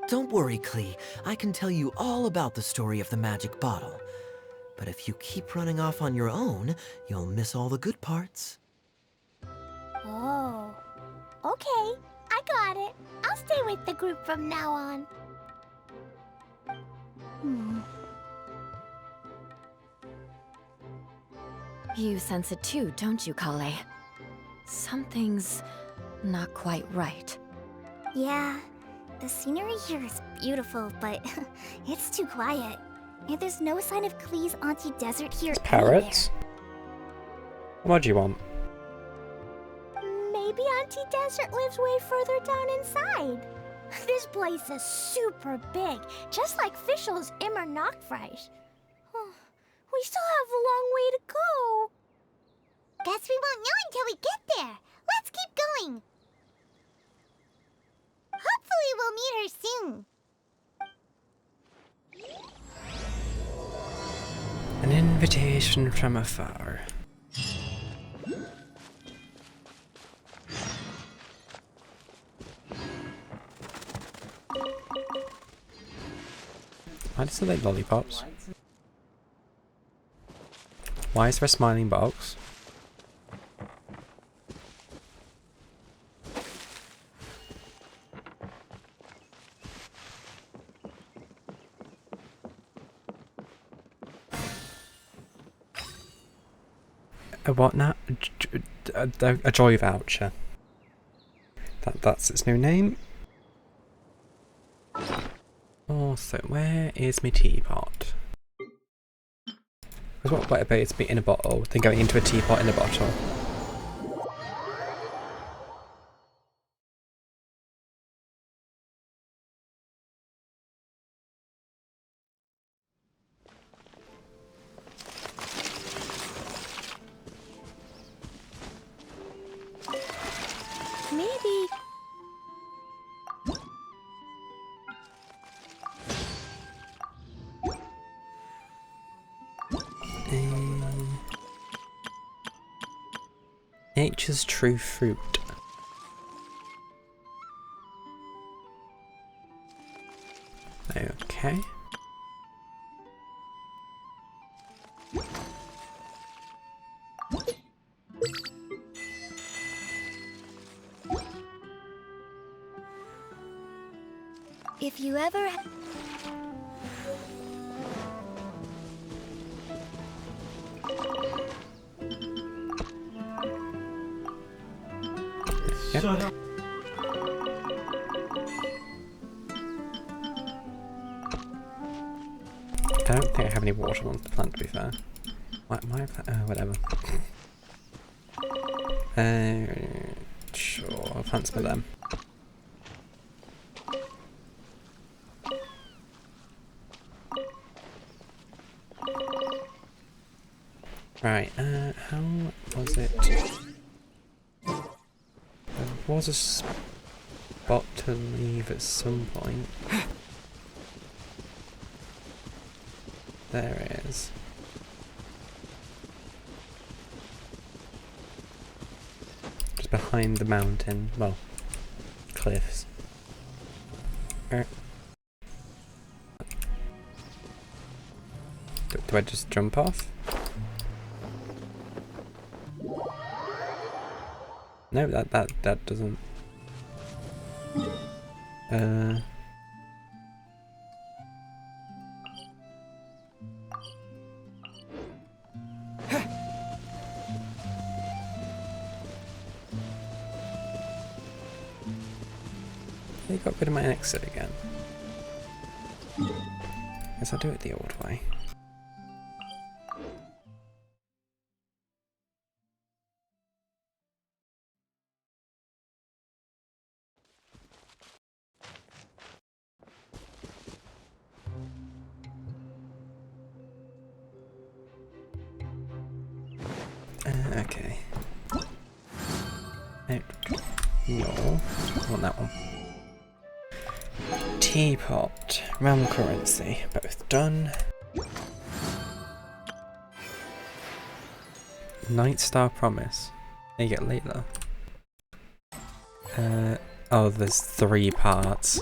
Don't worry, Klee. I can tell you all about the story of the magic bottle. But if you keep running off on your own, you'll miss all the good parts. Oh. Okay, I got it. I'll stay with the group from now on. You sense it too, don't you, Kale? Something's not quite right. Yeah, the scenery here is beautiful, but it's too quiet. And there's no sign of Klee's Auntie Desert here Parrots? What do you want? anywhere. Maybe Auntie Desert lives way further down inside. This place is super big, just like Fischl's Immer Nachtreich. We still have a long way to go. Guess we won't know until we get there. Let's keep going. Hopefully we'll meet her soon. An invitation from afar. Why does it like lollipops? Why is there a smiling box? A what now? A joy voucher. That's its new name. Also, where is my teapot? Because what better it's be in a bottle than going into a teapot in a bottle? Maybe. Nature's true fruit. Okay. If you ever... Yep. I don't think I have any water on the plant, to be fair. Why whatever. Sure, I'll plant some of them. Right, how was it? There was a spot to leave at some point. There it is. Just behind the mountain. Well, cliffs. Do I just jump off? No, that doesn't. They got rid of my exit again. Guess I'll do it the old way. Okay. No, I want that one. Teapot, realm currency, both done. Night Star Promise. You get later. Oh, there's 3 parts.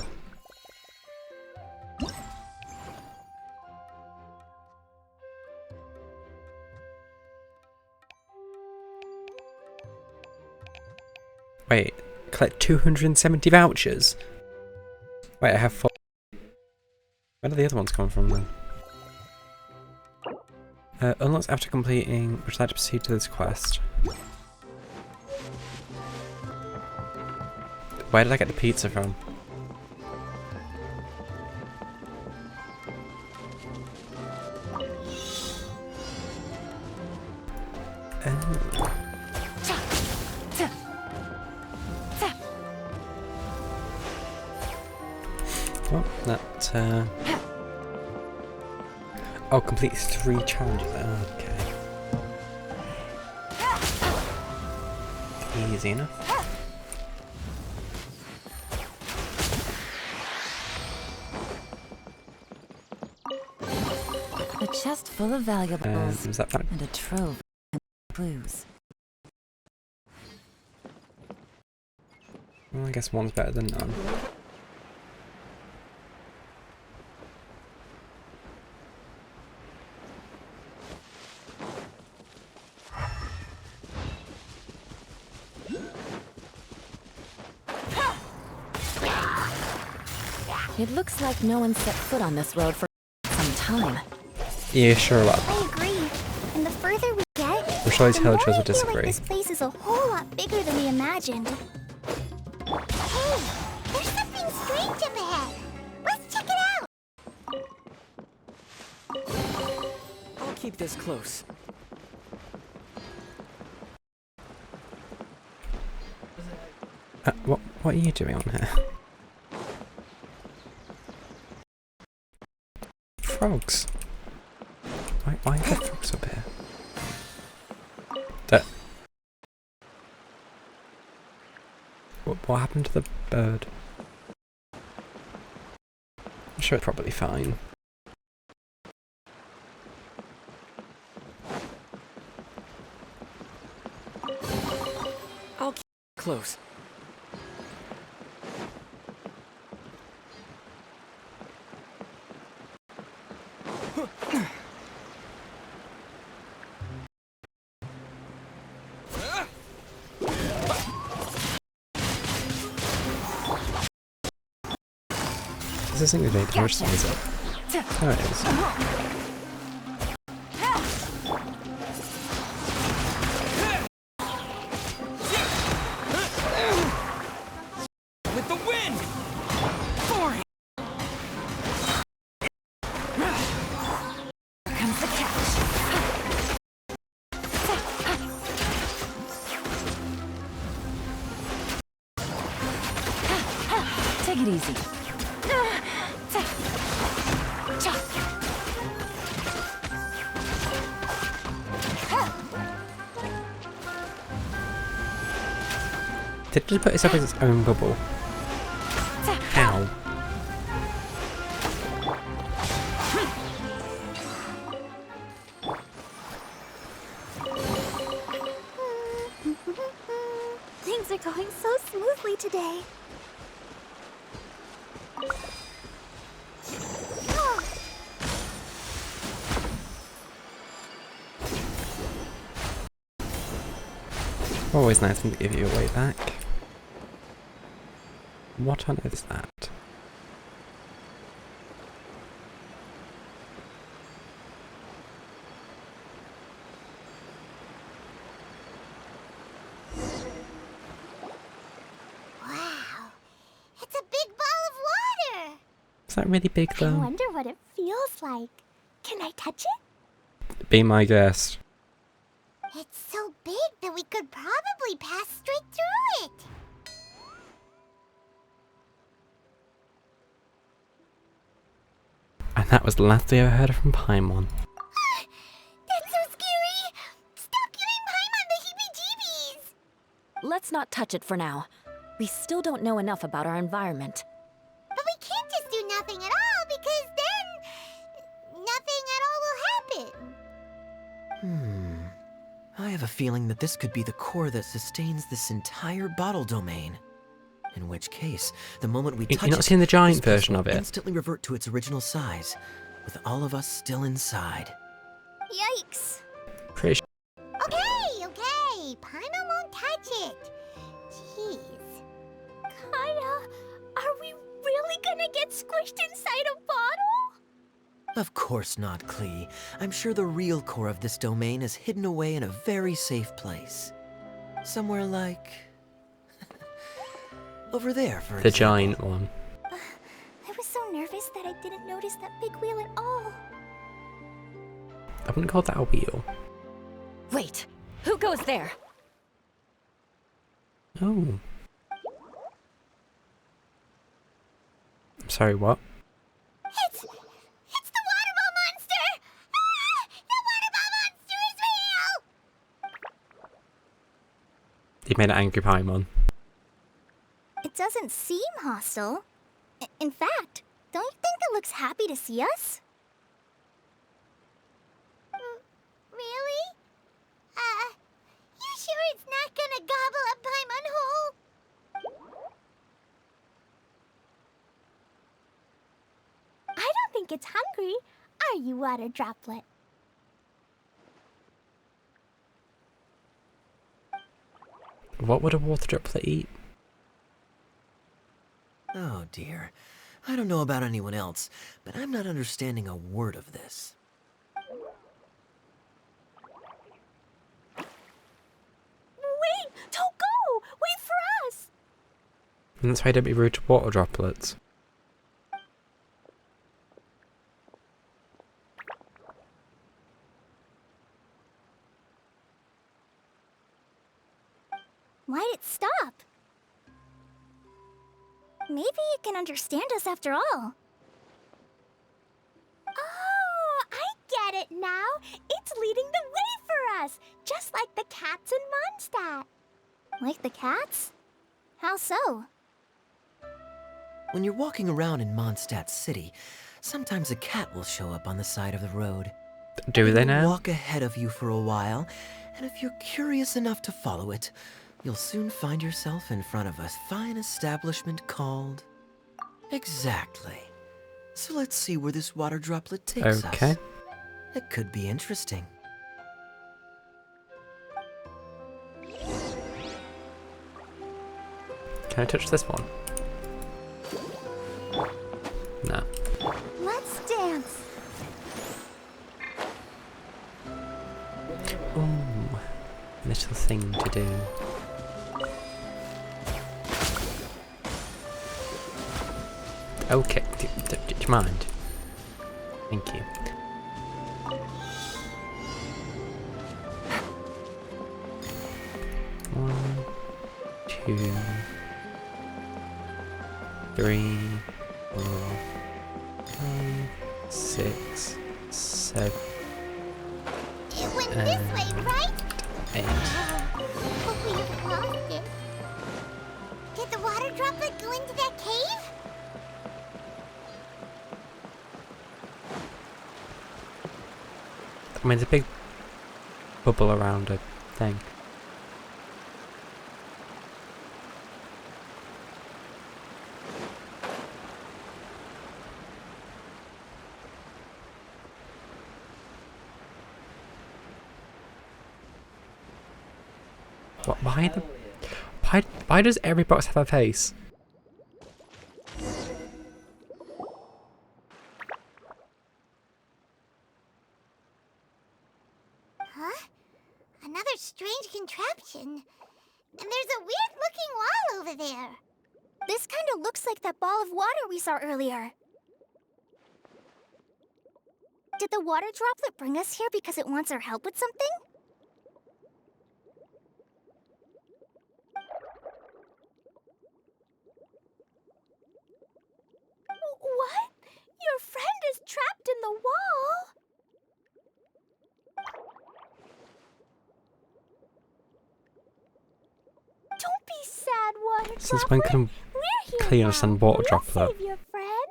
Wait, collect 270 vouchers? Wait, I have 4. Where do the other ones come from then? Unlocks after completing, would you like to proceed to this quest? Where did I get the pizza from? Oh, that, oh, complete 3 challenges. Okay. Easy enough. A chest full of valuables Is that fine? and a trove of clues. Well, I guess one's better than none. It looks like no one set foot on this road for some time. Yeah, sure about that. I agree. And the further we get, I'm sure these the more villagers I will feel like disagree. this place is a whole lot bigger than we imagined. Hey, there's something strange up ahead. Let's check it out. I'll keep this close. What are you doing on here? Frogs. Why are there frogs up here? What happened to the bird? I'm sure it's probably fine. I'll keep it close. Is this thing really damage to is it? Oh, it is. With the wind! Comes the catch. Take it easy. Did it put itself in its own bubble? How? Things are going so smoothly today. Oh, Always nice to give you a way back. What on earth is that? wow. It's a big ball of water. Is that really big I though? wonder what it feels like. Can I touch it? Be my guest. It's so big that we could probably pass straight through it. And that was the last we ever heard from Paimon. That's so scary. Stop giving Paimon the heebie-jeebies. Let's not touch it for now. We still don't know enough about our environment. But we can't just do nothing at all because then nothing at all will happen. I have a feeling that this could be the core that sustains this entire bottle domain. In which case, the moment we touch You're not it, seeing the giant this place version will of it. instantly revert to its original size, with all of us still inside. Yikes. Pretty sure. Okay. Paimon won't touch it. Jeez. Kaya, are we really gonna get squished inside a bottle? Of course not, Klee. I'm sure the real core of this domain is hidden away in a very safe place. Somewhere like... Over there, for The example. giant one. I was so nervous that I didn't notice that big wheel at all. I wouldn't call that a wheel. Wait, who goes there? Oh. I'm sorry, what? It's the waterball monster! Ah! The waterball monster is real! You made an angry Paimon. It doesn't seem hostile. In fact, don't you think it looks happy to see us? Really? You sure it's not gonna gobble up Paimon whole? I don't think it's hungry. Are you, Water Droplet? What would a water droplet eat? Oh dear. I don't know about anyone else, but I'm not understanding a word of this. Wait! Don't go! Wait for us! And that's why don't be rude to water droplets. Why'd it stop? Maybe it can understand us after all. Oh, I get it now. It's leading the way for us, just like the cats in Mondstadt. Like the cats? How so? When you're walking around in Mondstadt City, sometimes a cat will show up on the side of the road. Do they It will now? walk ahead of you for a while, and if you're curious enough to follow it, you'll soon find yourself in front of a fine establishment called... Exactly. So let's see where this water droplet takes Okay. us. It could be interesting. Can I touch this one? No. Let's dance. Ooh. Little thing to do. Okay. Do you mind? Thank you. One, two, 3, 4, 5, 6, 7, It went this way, right? 8. But we've lost it. Did the water droplet go into that cave? I mean, there's a big bubble around a thing. Why does every box have a face? Huh? Another strange contraption. And there's a weird-looking wall over there. This kind of looks like that ball of water we saw earlier. Did the water droplet bring us here because it wants our help with something? What? Your friend is trapped in the wall? Don't be sad, water Since when droplet. can We're here clearly now. understand water Let's droplet? save your friend.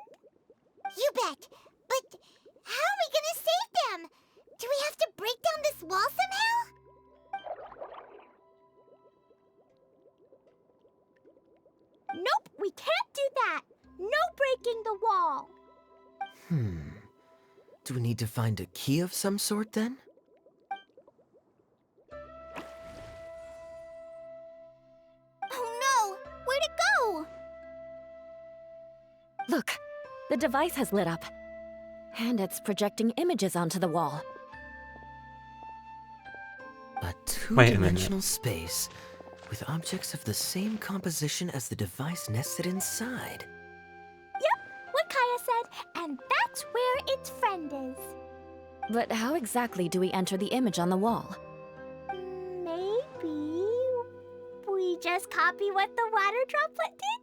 You bet. But how are we gonna save them? Do we have to break down this wall somehow? Nope, we can't do that. No breaking the wall. Do we need to find a key of some sort then? Oh no! Where'd it go? Look, the device has lit up. And it's projecting images onto the wall. A Wait a minute. two-dimensional space with objects of the same composition as the device nested inside. Yep, what Kaya said, and that's where its friend is. But how exactly do we enter the image on the wall? Maybe we just copy what the water droplet did?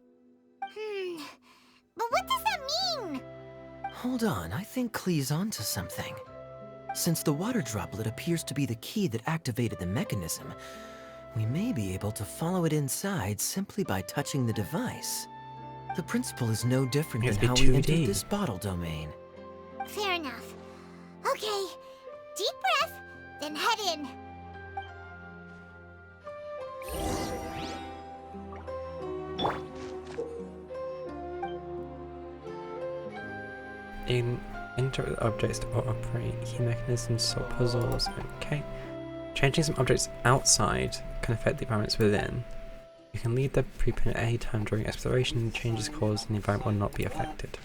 But what does that mean? Hold on, I think Klee's onto something. Since the water droplet appears to be the key that activated the mechanism, we may be able to follow it inside simply by touching the device. The principle is no different It than has how to be we 2D. entered this bottle domain. Fair enough. Okay, deep breath, then head in. Interact with objects to operate key mechanisms, solve puzzles. Okay. Changing some objects outside can affect the environments within. You can leave the preprint at any time during exploration. Changes caused and the environment will not be affected.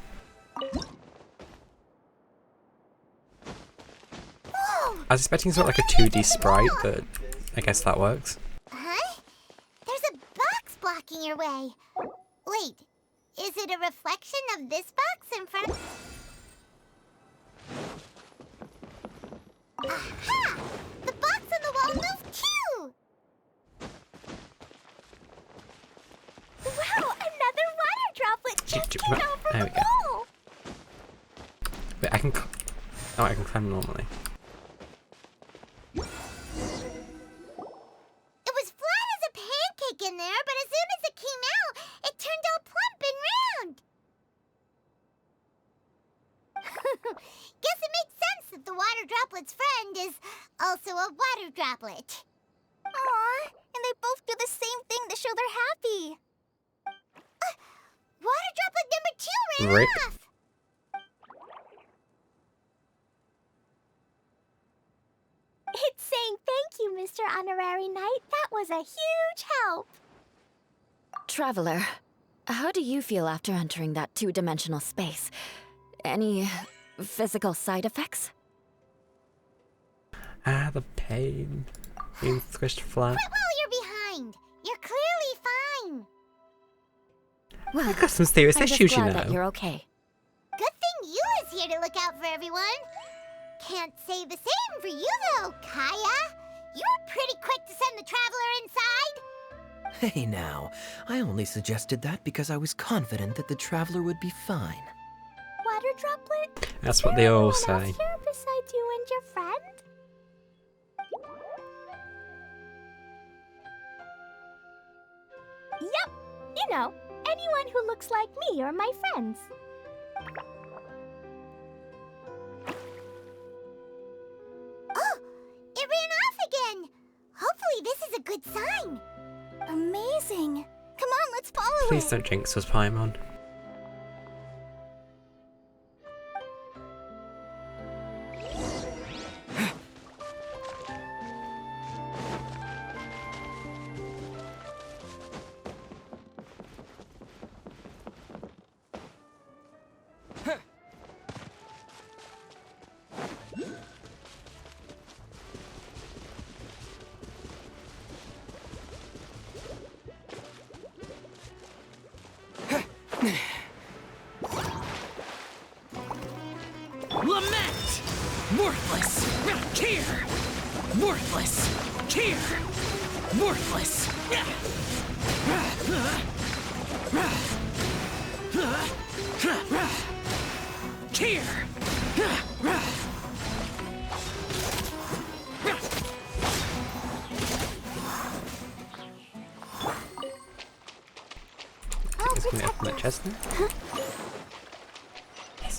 Whoa! I was expecting sort of like a 2D sprite, but I guess that works. Huh? There's a box blocking your way. Wait, is it a reflection of this box in front? Aha! The box on the wall moved too! Wow, another water droplet just came out from There the we go. wall! Wait, I can. Oh, I can climb normally. It was flat as a pancake in there, but as soon as it came out, it turned all plump and round. Guess it makes sense that the water droplet's friend is also a water droplet. Aw, and they both do the same thing to show they're happy. Water droplet number 2 ran Rip. off. It's saying thank you, Mr. Honorary Knight. That was a huge help. Traveler, how do you feel after entering that two-dimensional space? Any physical side effects? Ah, the pain. Being squished flat. Quit while you're behind. You're clearly fine. Well, I've got some serious I'm just issues, you glad know. that you're okay. Good thing you is here to look out for everyone. Can't say the same for you, though, Kaya. You were pretty quick to send the traveler inside. Hey now, I only suggested that because I was confident that the traveler would be fine. Water droplet? That's what they all Is there say. anyone else here besides you and your friend? Yep. You know, anyone who looks like me or my friends. Oh, it ran off again. Hopefully this is a good sign. Amazing. Come on, let's follow Please it. don't jinx us, Paimon. Lament! Worthless! Here! Worthless! Here! Worthless! Here! It's gonna open that chest now. Yes.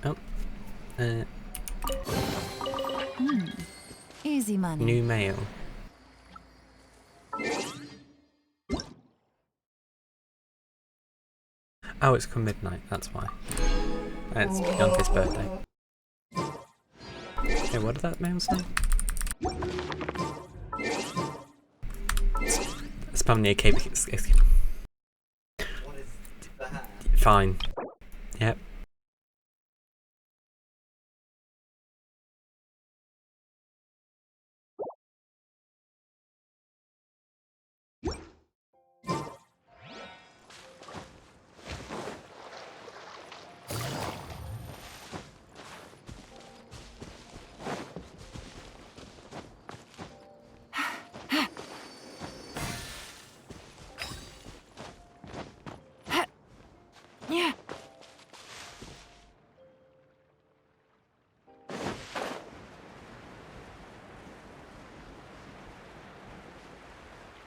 Oh. Easy money. New mail. Oh, it's come midnight, that's why. And it's Bianca's birthday. Okay, what did that mail say? Spam near KB. Fine. Yep.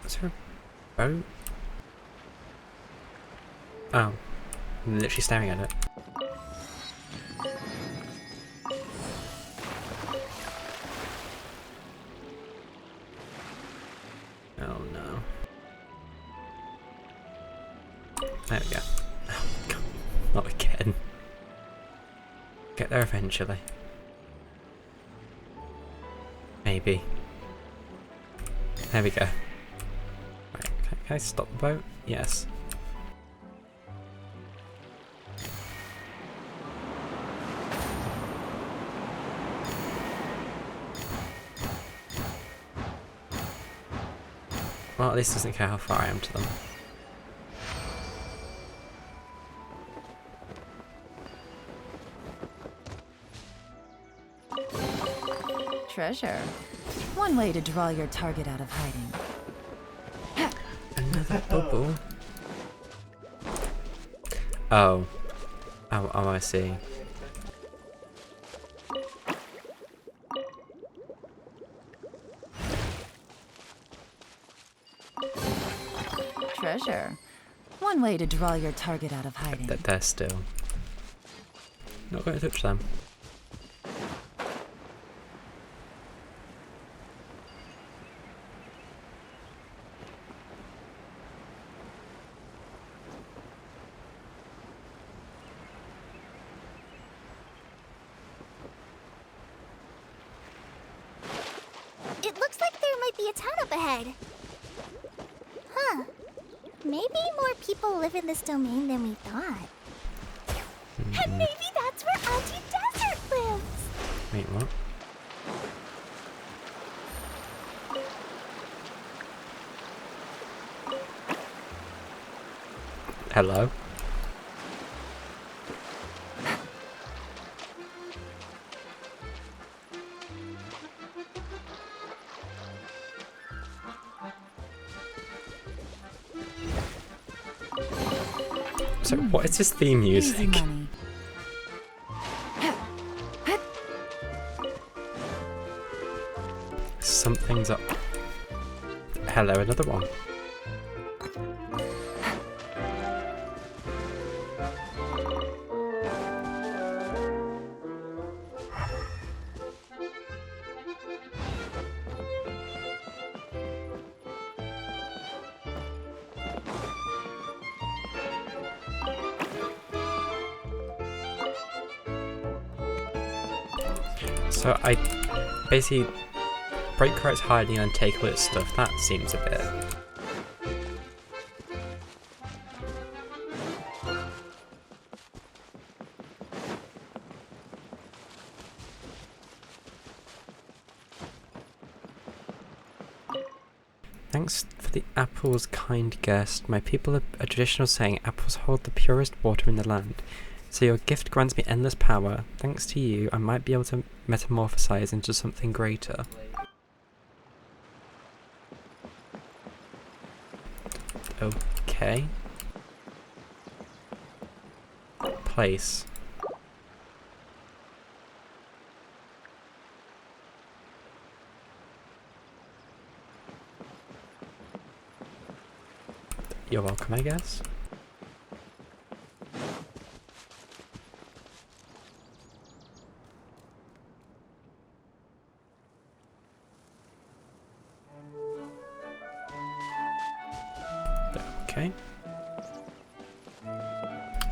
Is there a boat? Oh. I'm literally staring at it. Oh no. There we go. Oh god. Not again. Get there eventually. Maybe. There we go. Right, can I stop the boat? Yes. Well, at least it doesn't care how far I am to them. Treasure. One way to draw your target out of hiding. Another bubble. Oh. Oh, I see. Treasure. One way to draw your target out of hiding. They're still. Not going to touch them. It looks like there might be a town up ahead. Huh. Maybe more people live in this domain than we thought. And maybe that's where Auntie Desert lives! Wait, what? Hello? So, what is this theme Easy music? money. Something's up. Hello, another one. So I basically break Carrot's hiding and take all its stuff. That seems a bit. Thanks for the apples, kind guest. My people are a traditional saying apples hold the purest water in the land. So your gift grants me endless power. Thanks to you, I might be able to metamorphosize into something greater. Okay. Place. You're welcome, I guess. Okay.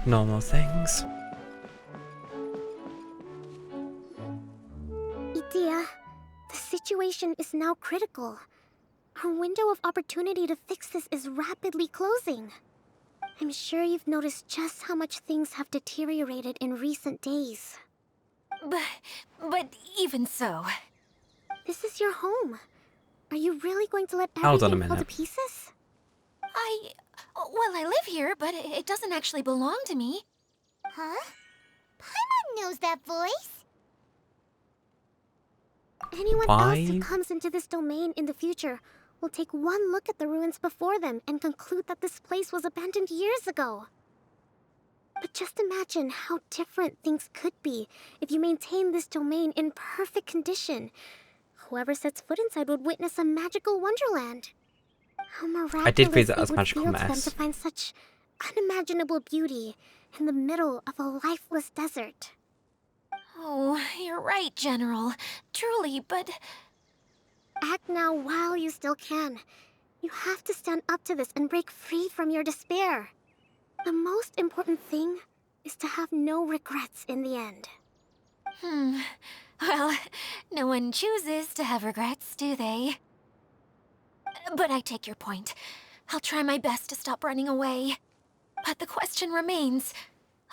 Normal things. Itia, the situation is now critical. Our window of opportunity to fix this is rapidly closing. I'm sure you've noticed just how much things have deteriorated in recent days. But even so, This is your home. Are you really going to let Hold on a everything fall to minute. pieces? well, I live here, but it doesn't actually belong to me. Huh? Paimon knows that voice. Anyone else who Why? comes into this domain in the future will take one look at the ruins before them and conclude that this place was abandoned years ago. But just imagine how different things could be if you maintain this domain in perfect condition. Whoever sets foot inside would witness a magical wonderland. How miraculous I did read that it as would magical feel to them mess. to find such unimaginable beauty in the middle of a lifeless desert. Oh, you're right, General. Truly, but... Act now while you still can. You have to stand up to this and break free from your despair. The most important thing is to have no regrets in the end. Well, no one chooses to have regrets, do they? But I take your point. I'll try my best to stop running away. But the question remains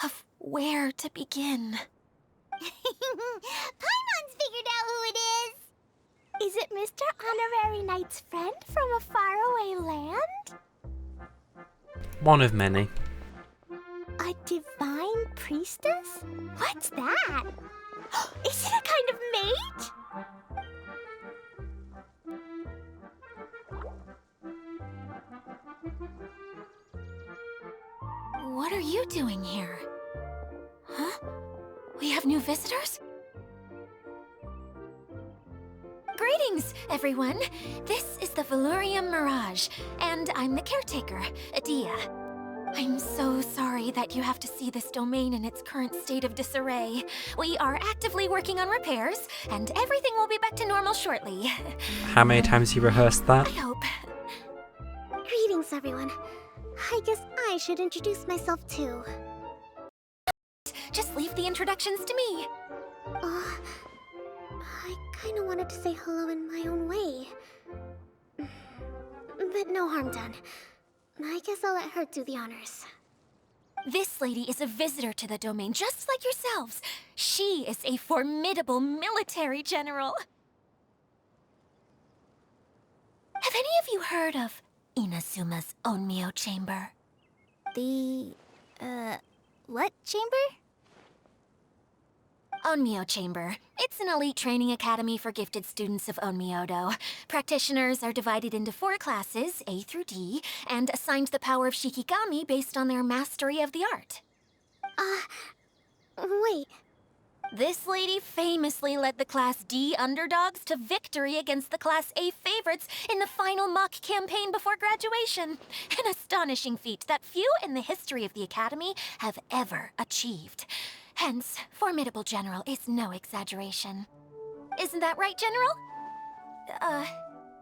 of where to begin. Paimon's figured out who it is! Is it Mr. Honorary Knight's friend from a faraway land? One of many. A divine priestess? What's that? Is it a kind of mage? What are you doing here? Huh? We have new visitors? Greetings, everyone. This is the Valurium Mirage, and I'm the caretaker, Adia. I'm so sorry that you have to see this domain in its current state of disarray. We are actively working on repairs, and everything will be back to normal shortly. How many times you rehearsed that? I hope. Greetings, everyone. I guess I should introduce myself too. Just leave the introductions to me. I kinda wanted to say hello in my own way. But no harm done. I guess I'll let her do the honors. This lady is a visitor to the domain, just like yourselves. She is a formidable military general. Have any of you heard of Inazuma's Onmyo Chamber? The... what chamber? Onmyo Chamber. It's an elite training academy for gifted students of Onmyodo. Practitioners are divided into 4 classes, A through D, and assigned the power of Shikigami based on their mastery of the art. Wait. This lady famously led the Class D underdogs to victory against the Class A favorites in the final mock campaign before graduation. An astonishing feat that few in the history of the Academy have ever achieved. Hence, formidable general is no exaggeration. Isn't that right, General?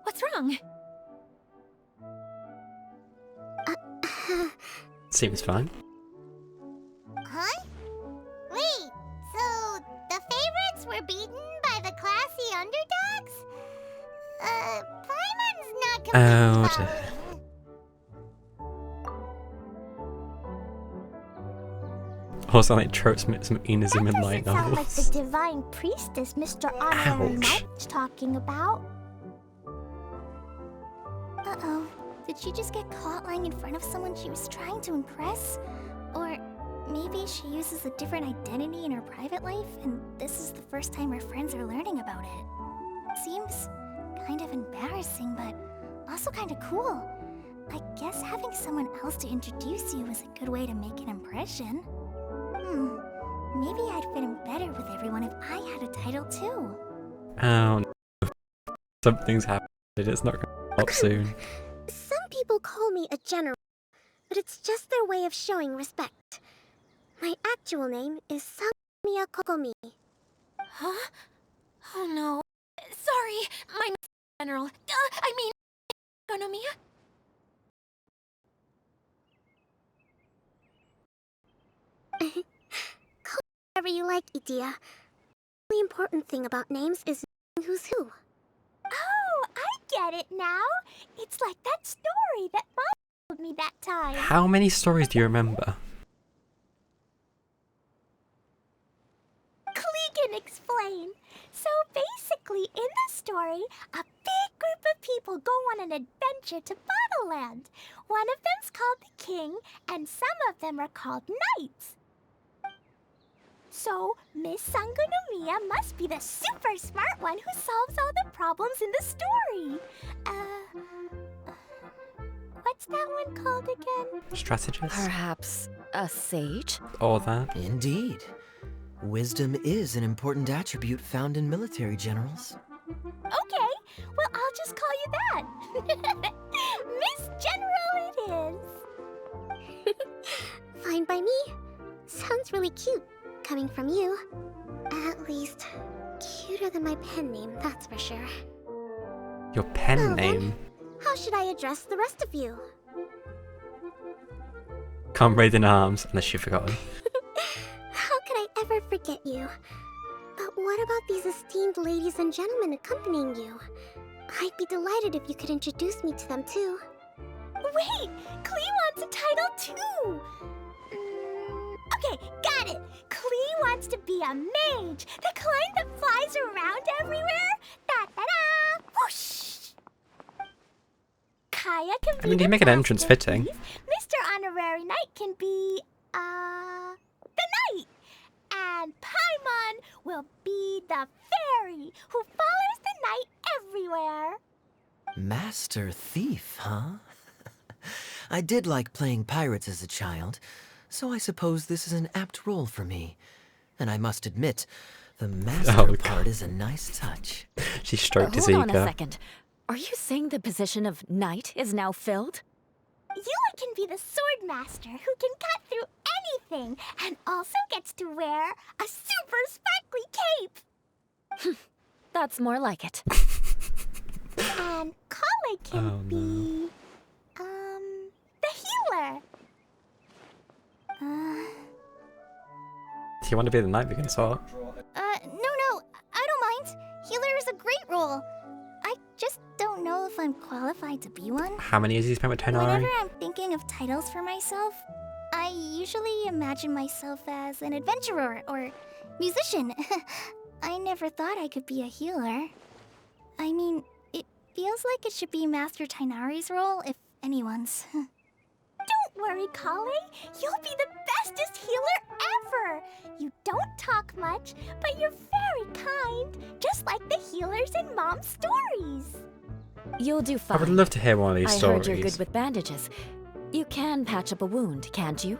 What's wrong? Seems fine. Huh? Wait, so the favorites were beaten by the classy underdogs? Paimon's not completely Oh, following. dear. Also, like tropes some Inazuma That light doesn't sound like the novels. divine priestess Mr. Honorary Ouch. Knight's talking about. Uh-oh. Did she just get caught lying in front of someone she was trying to impress? Or maybe she uses a different identity in her private life, and this is the first time her friends are learning about it. Seems kind of embarrassing, but also kind of cool. I guess having someone else to introduce you is a good way to make an impression. Maybe I'd fit in better with everyone if I had a title too. Oh, no. Something's happened. It's not going to stop soon. Some people call me a general, but it's just their way of showing respect. My actual name is Sangomiya Kokomi. Huh? Oh no. Sorry, my name is General. I mean, Gonomiya? Call me whatever you like, Idia. The important thing about names is knowing who's who. Oh, I get it now. It's like that story that Mom told me that time. How many stories do you remember? Clegan explain. So basically, in the story, a big group of people go on an adventure to Bottleland. One of them's called the King, and some of them are called Knights. So, Miss Sangonomiya must be the super smart one who solves all the problems in the story. What's that one called again? Strategist? Perhaps a sage? Or that? Indeed. Wisdom is an important attribute found in military generals. Okay, well, I'll just call you that. That's really cute, coming from you. At least, cuter than my pen name, that's for sure. Your pen Well then, name? how should I address the rest of you? Comrade in arms, unless you've forgotten. How could I ever forget you? But what about these esteemed ladies and gentlemen accompanying you? I'd be delighted if you could introduce me to them too. Wait! Klee wants a title too! Okay, got it! Klee wants to be a mage! The kind that flies around everywhere! Da-da-da! Whoosh! Kaya can be I mean, you make an entrance fitting. Mr. Honorary Knight can be, the knight! And Paimon will be the fairy who follows the knight everywhere. Master Thief, huh? I did like playing pirates as a child, so I suppose this is an apt role for me. And I must admit, the master part is a nice touch. She stroked his Hold on a ego. second. Are you saying the position of knight is now filled? Eula can be the sword master who can cut through anything and also gets to wear a super sparkly cape. That's more like it. And Kale can be, the healer. Do you want to be the knight we can sort? No, I don't mind. Healer is a great role. I just don't know if I'm qualified to be one. How many years have you spent with Tonari? Whenever I'm thinking of titles for myself, I usually imagine myself as an adventurer or musician. I never thought I could be a healer. I mean, it feels like it should be Master Tainari's role, if anyone's. Don't worry, Kale. You'll be the bestest healer ever! You don't talk much, but you're very kind, just like the healers in Mom's stories. You'll do fine. I would love to hear one of these I stories. heard you're good with bandages. You can patch up a wound, can't you?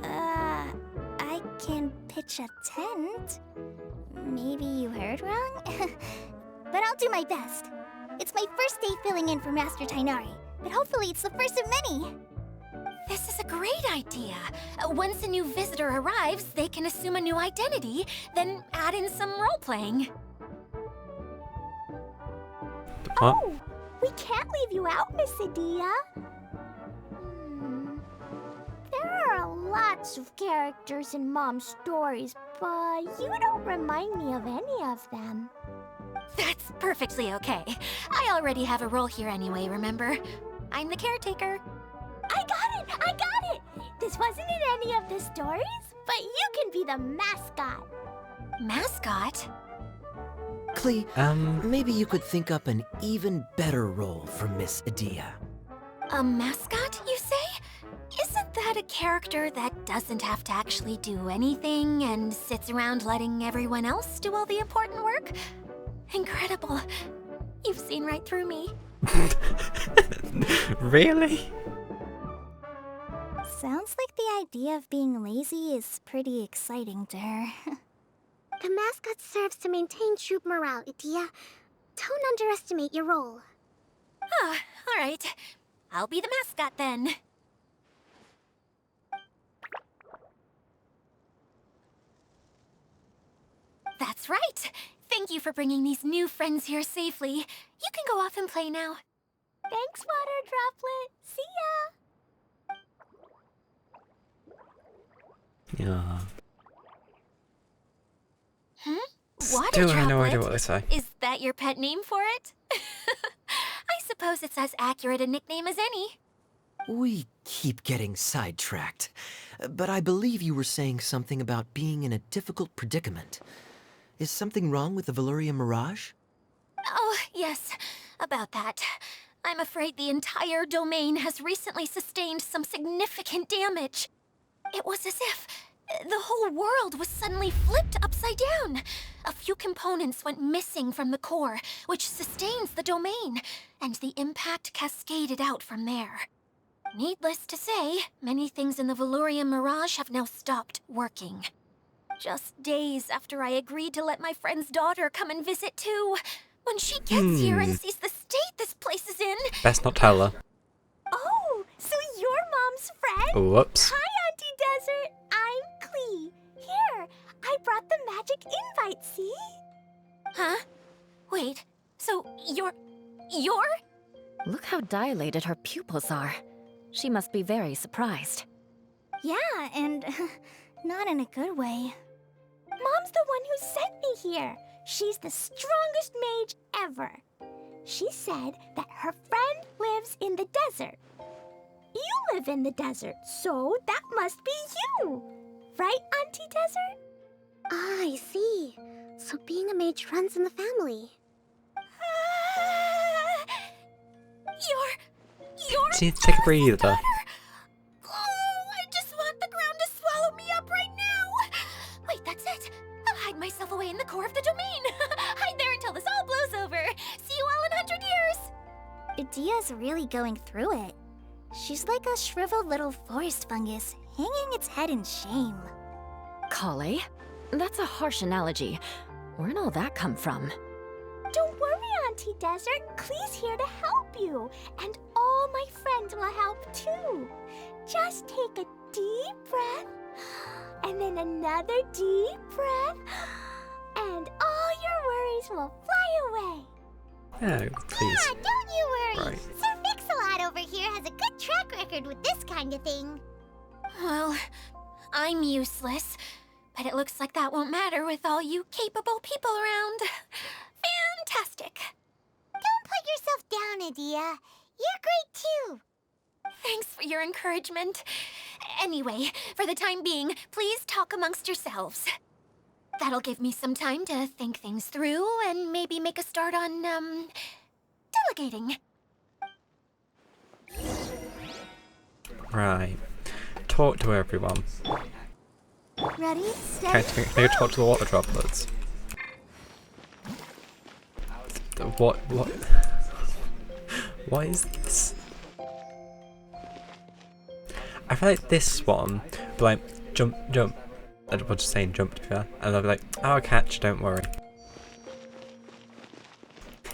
I can pitch a tent. Maybe you heard wrong? But I'll do my best. It's my first day filling in for Master Tainari, but hopefully it's the first of many. This is a great idea. Once a new visitor arrives, they can assume a new identity, then add in some role-playing. What? Oh, we can't leave you out, Miss Adia. There are lots of characters in Mom's stories, but you don't remind me of any of them. That's perfectly okay. I already have a role here anyway, remember? I'm the caretaker. I got it! This wasn't in any of the stories, but you can be the mascot. Mascot? Klee, maybe you could think up an even better role for Miss Adia. A mascot, you say? Isn't that a character that doesn't have to actually do anything and sits around letting everyone else do all the important work? Incredible. You've seen right through me. Really? Sounds like the idea of being lazy is pretty exciting to her. The mascot serves to maintain troop morale, Adia. Don't underestimate your role. Ah, all right. I'll be the mascot then. That's right. Thank you for bringing these new friends here safely. You can go off and play now. Thanks, Water Droplet. See ya. Yeah. Water Still have no Droplet? idea what they say. Is that your pet name for it? I suppose it's as accurate a nickname as any. We keep getting sidetracked, but I believe you were saying something about being in a difficult predicament. Is something wrong with the Valyria Mirage? Oh, yes, about that. I'm afraid the entire domain has recently sustained some significant damage. It was as if the whole world was suddenly flipped upside down. A few components went missing from the core, which sustains the domain, and the impact cascaded out from there. Needless to say, many things in the Valyria Mirage have now stopped working. Just days after I agreed to let my friend's daughter come and visit too. When she gets here and sees the state this place is in... Best not tell her. Oh, so you're Mom's friend? Whoops. Kaya You're? Look how dilated her pupils are. She must be very surprised. Yeah, and not in a good way. Mom's the one who sent me here. She's the strongest mage ever. She said that her friend lives in the desert. You live in the desert, so that must be you. Right, Auntie Desert? Ah, I see. So being a mage runs in the family. You're See, take a breather. Oh, I just want the ground to swallow me up right now. Wait, that's it. I'll hide myself away in the core of the domain. Hide there until this all blows over. See you all in 100 years. Idia's really going through it. She's like a shriveled little forest fungus, hanging its head in shame. Kale? That's a harsh analogy. Where'd all that come from? Don't worry, Auntie Desert. Klee's here to help you. And all my friends will help too. Just take a deep breath, and then another deep breath, and all your worries will fly away. Yeah, please. Ah, don't you worry. Right. Sir Mix-a-Lot over here has a good track record with this kind of thing. Well, I'm useless, but it looks like that won't matter with all you capable people around. Fantastic. Don't put yourself down, Idia. You're great too. Thanks for your encouragement. Anyway, for the time being, please talk amongst yourselves. That'll give me some time to think things through and maybe make a start on, delegating. Right. Talk to everyone. Ready, Okay, steady, maybe talk to the water droplets. What? What is this? I feel like this one, like, jump. I was just saying jump to be fair. And I'll be like, I'll catch, don't worry.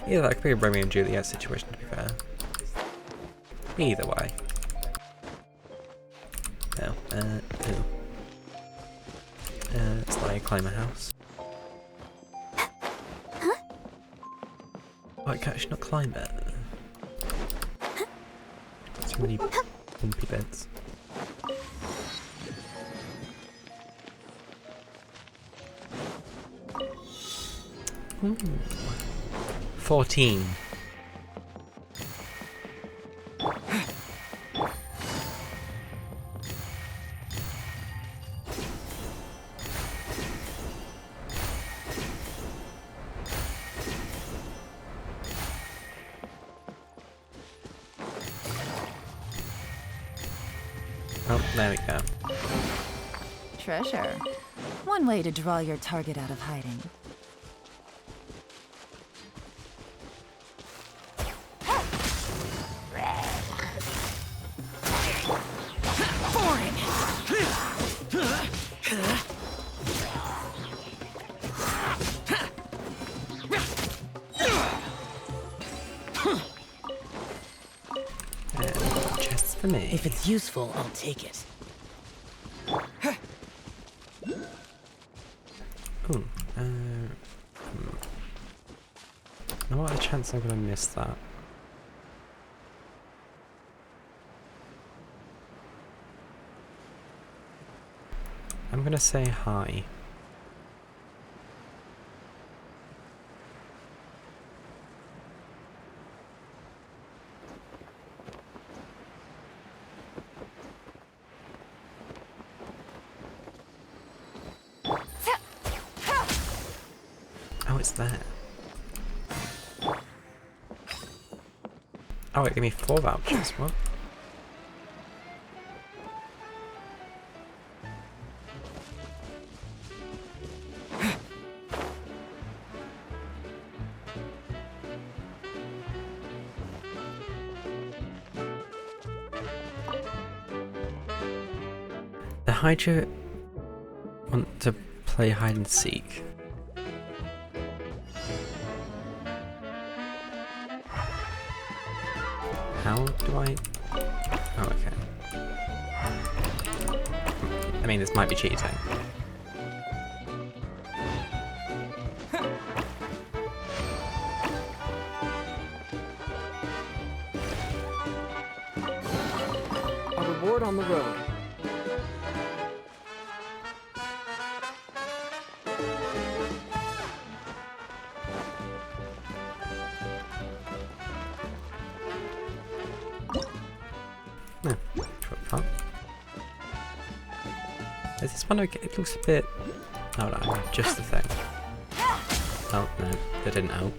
Yeah, that could be a Romeo and Juliet situation to be fair. Either way. No, ooh. It's like climb a house. Why can't I not climb it? So many bumpy bits. Ooh. 14. Oh, there we go. Treasure. One way to draw your target out of hiding. Chests for me. If it's useful, I'll take it. Ooh, what a chance I'm gonna miss that. I'm gonna say hi. Oh, it's there. Oh, it gave me 4 vouchers. What? The Hydra want to play hide and seek. How do I? Oh, okay. I mean, this might be cheating. word on the road. No, short part. Is this one okay? It looks a bit... Oh no, just the thing. Oh no, they didn't help.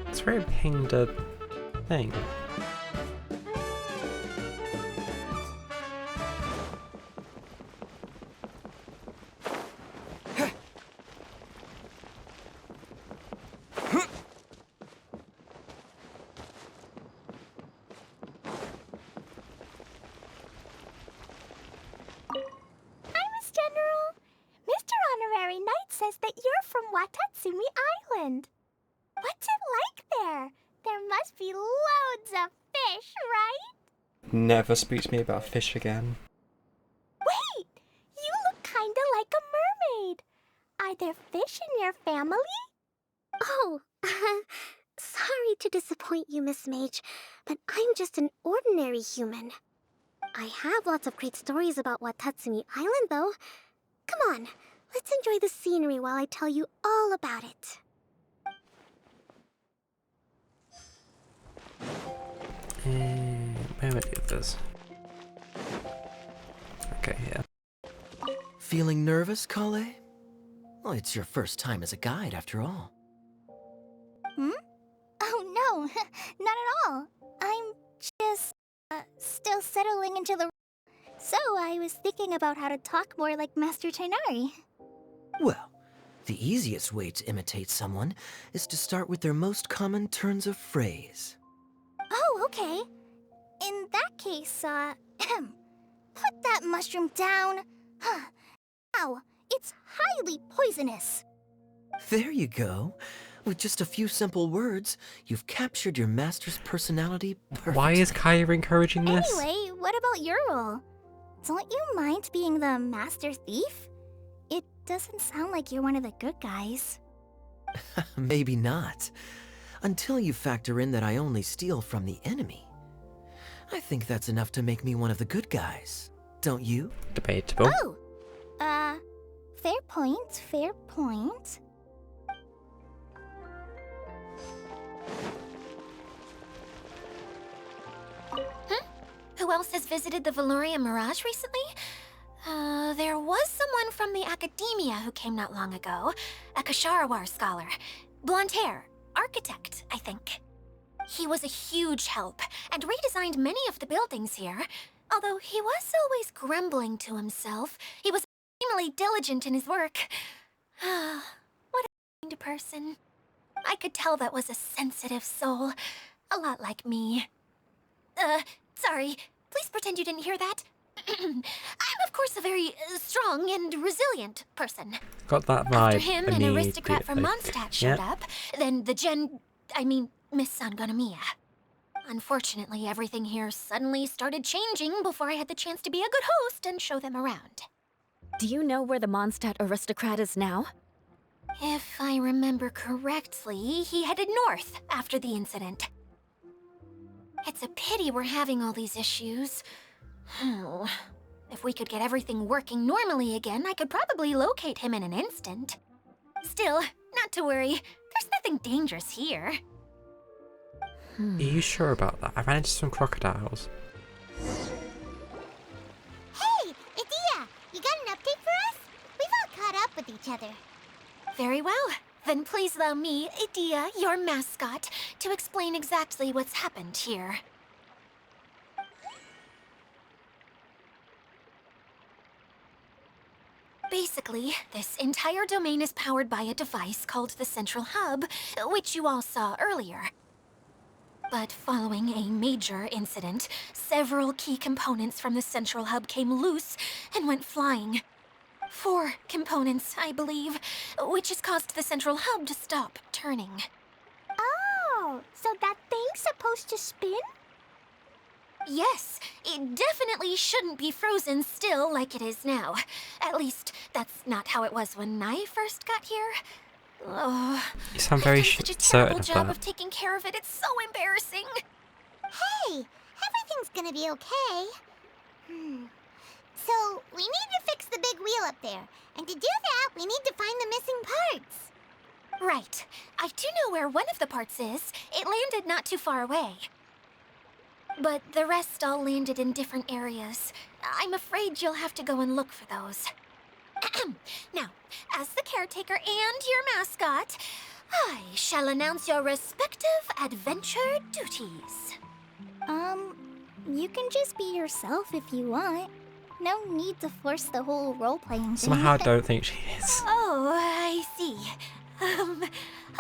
It's very pinged a thing. General. Mr. Honorary Knight says that you're from Watatsumi Island. What's it like there? There must be loads of fish, right? Never speak to me about fish again. Wait! You look kinda like a mermaid. Are there fish in your family? Oh, sorry to disappoint you, Miss Mage, but I'm just an ordinary human. I have lots of great stories about Watatsumi Island, though. Come on, let's enjoy the scenery while I tell you all about it. Where would I do this? Okay, yeah. Feeling nervous, Kale? Well, it's your first time as a guide, after all. Hmm? Oh, no, not at all. I'm just, still settling into the... So I was thinking about how to talk more like Master Tainari. Well, the easiest way to imitate someone is to start with their most common turns of phrase. Oh, okay. In that case, put that mushroom down. Ow, it's highly poisonous. There you go. With just a few simple words, you've captured your master's personality perfectly. Why is Kaya encouraging this? Anyway, what about your role? Don't you mind being the master thief? It doesn't sound like you're one of the good guys. Maybe not. Until you factor in that I only steal from the enemy. I think that's enough to make me one of the good guys. Don't you? Debatable. Oh! Fair point, fair point. Who else has visited the Veloria Mirage recently? There was someone from the academia who came not long ago. A Kasharawar scholar. Blonde hair. Architect, I think. He was a huge help, and redesigned many of the buildings here. Although he was always grumbling to himself, he was extremely diligent in his work. What a kind person. I could tell that was a sensitive soul. A lot like me. Sorry. Please pretend you didn't hear that. I'm, of course, a very strong and resilient person. Got that vibe. After him, an aristocrat from Mondstadt showed up, then Miss Sangonomiya. Unfortunately, everything here suddenly started changing before I had the chance to be a good host and show them around. Do you know where the Mondstadt aristocrat is now? If I remember correctly, he headed north after the incident. It's a pity we're having all these issues. If we could get everything working normally again, I could probably locate him in an instant. Still, not to worry. There's nothing dangerous here. Are you sure about that? I ran into some crocodiles. Hey, Idia! You got an update for us? We've all caught up with each other. Very well. Then please allow me, Idia, your mascot, to explain exactly what's happened here. Basically, this entire domain is powered by a device called the Central Hub, which you all saw earlier. But following a major incident, several key components from the Central Hub came loose and went flying. 4 components, I believe, which has caused the Central Hub to stop turning. Oh, so that thing's supposed to spin? Yes, It definitely shouldn't be frozen still like it is now. At least, that's not how it was when I first got here. Oh, You sound very I've done such a certain terrible of job that. of taking care of it. It's so embarrassing. Hey, everything's gonna be okay. So, we need to fix the big wheel up there. And to do that, we need to find the missing parts. Right. I do know where one of the parts is. It landed not too far away. But the rest all landed in different areas. I'm afraid you'll have to go and look for those. Now, as the caretaker and your mascot, I shall announce your respective adventure duties. You can just be yourself if you want. No need to force the whole role-playing thing. Somehow I don't think she is. Oh, I see.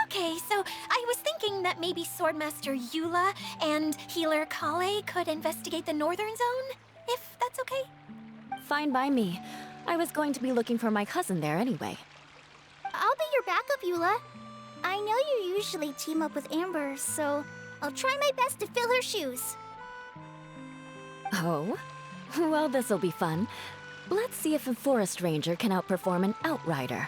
Okay, so I was thinking that maybe Swordmaster Eula and Healer Kale could investigate the Northern Zone, if that's okay? Fine by me. I was going to be looking for my cousin there anyway. I'll be your backup, Eula. I know you usually team up with Amber, so I'll try my best to fill her shoes. Oh? Well, this'll be fun. Let's see if a forest ranger can outperform an outrider.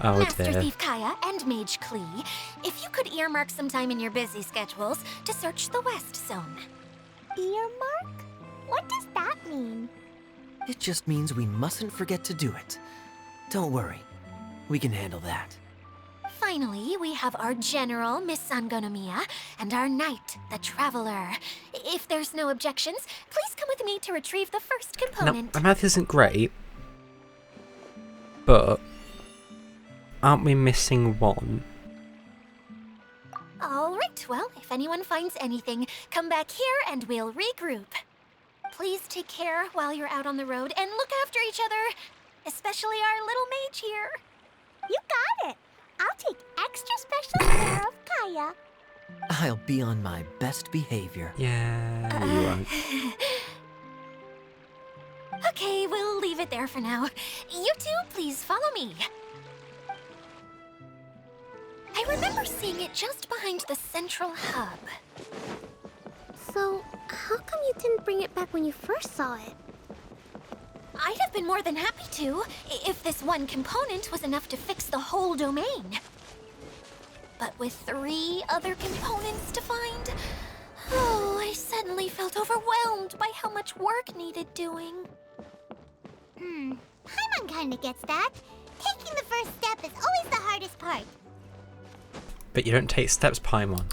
Oh Master dear. Thief Kaya and Mage Klee, if you could earmark some time in your busy schedules to search the West Zone. Earmark? What does that mean? It just means we mustn't forget to do it. Don't worry. We can handle that. Finally, we have our General, Miss Sangonomiya, and our Knight, the Traveler. If there's no objections, please come with me to retrieve the first Now, component. my math isn't great, but aren't we missing one? All right, well, if anyone finds anything, come back here and we'll regroup. Please take care while you're out on the road and look after each other, especially our little mage here. You got it. I'll take extra special care of Kaya. I'll be on my best behavior. Yeah, you won't. Okay, we'll leave it there for now. You two, please follow me. I remember seeing it just behind the central hub. So, how come you didn't bring it back when you first saw it? I'd have been more than happy to, if this one component was enough to fix the whole domain. But with 3 other components to find, oh, I suddenly felt overwhelmed by how much work needed doing. Paimon kinda gets that. Taking the first step is always the hardest part. But you don't take steps, Paimon.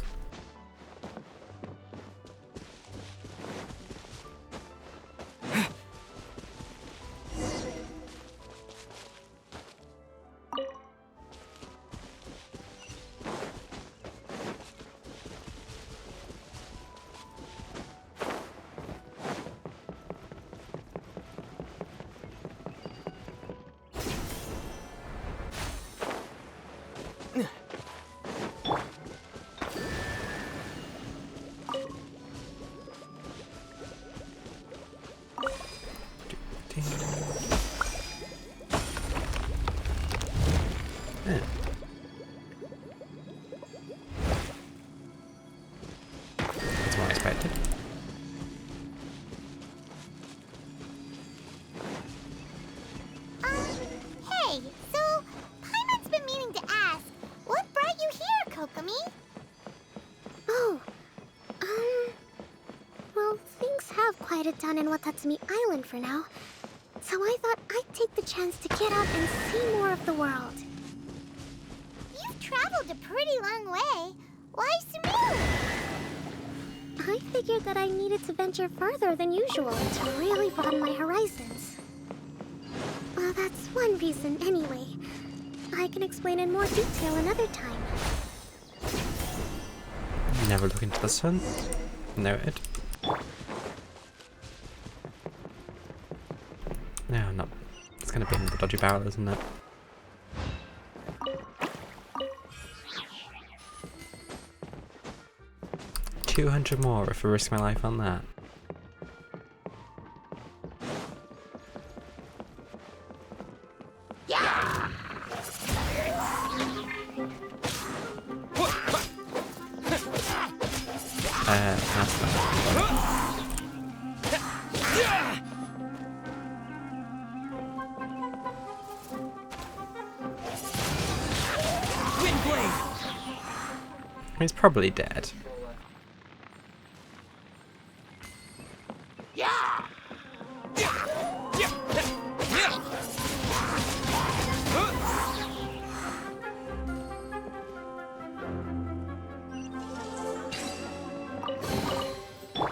Yeah. That's what I expected. Hey, so Paimon's been meaning to ask, what brought you here, Kokomi? Oh, well, things have quieted down in Watatsumi Island for now. So I thought I'd take the chance to get out and see more of the world. You've traveled a pretty long way. Why Sumeru? I figured that I needed to venture further than usual to really broaden my horizons. Well, that's one reason anyway. I can explain in more detail another time. Never look into the sun. Noted. No, I'm not. It's gonna be another dodgy barrel, isn't it? $200 more if I risk my life on that. Pass that. He's probably dead.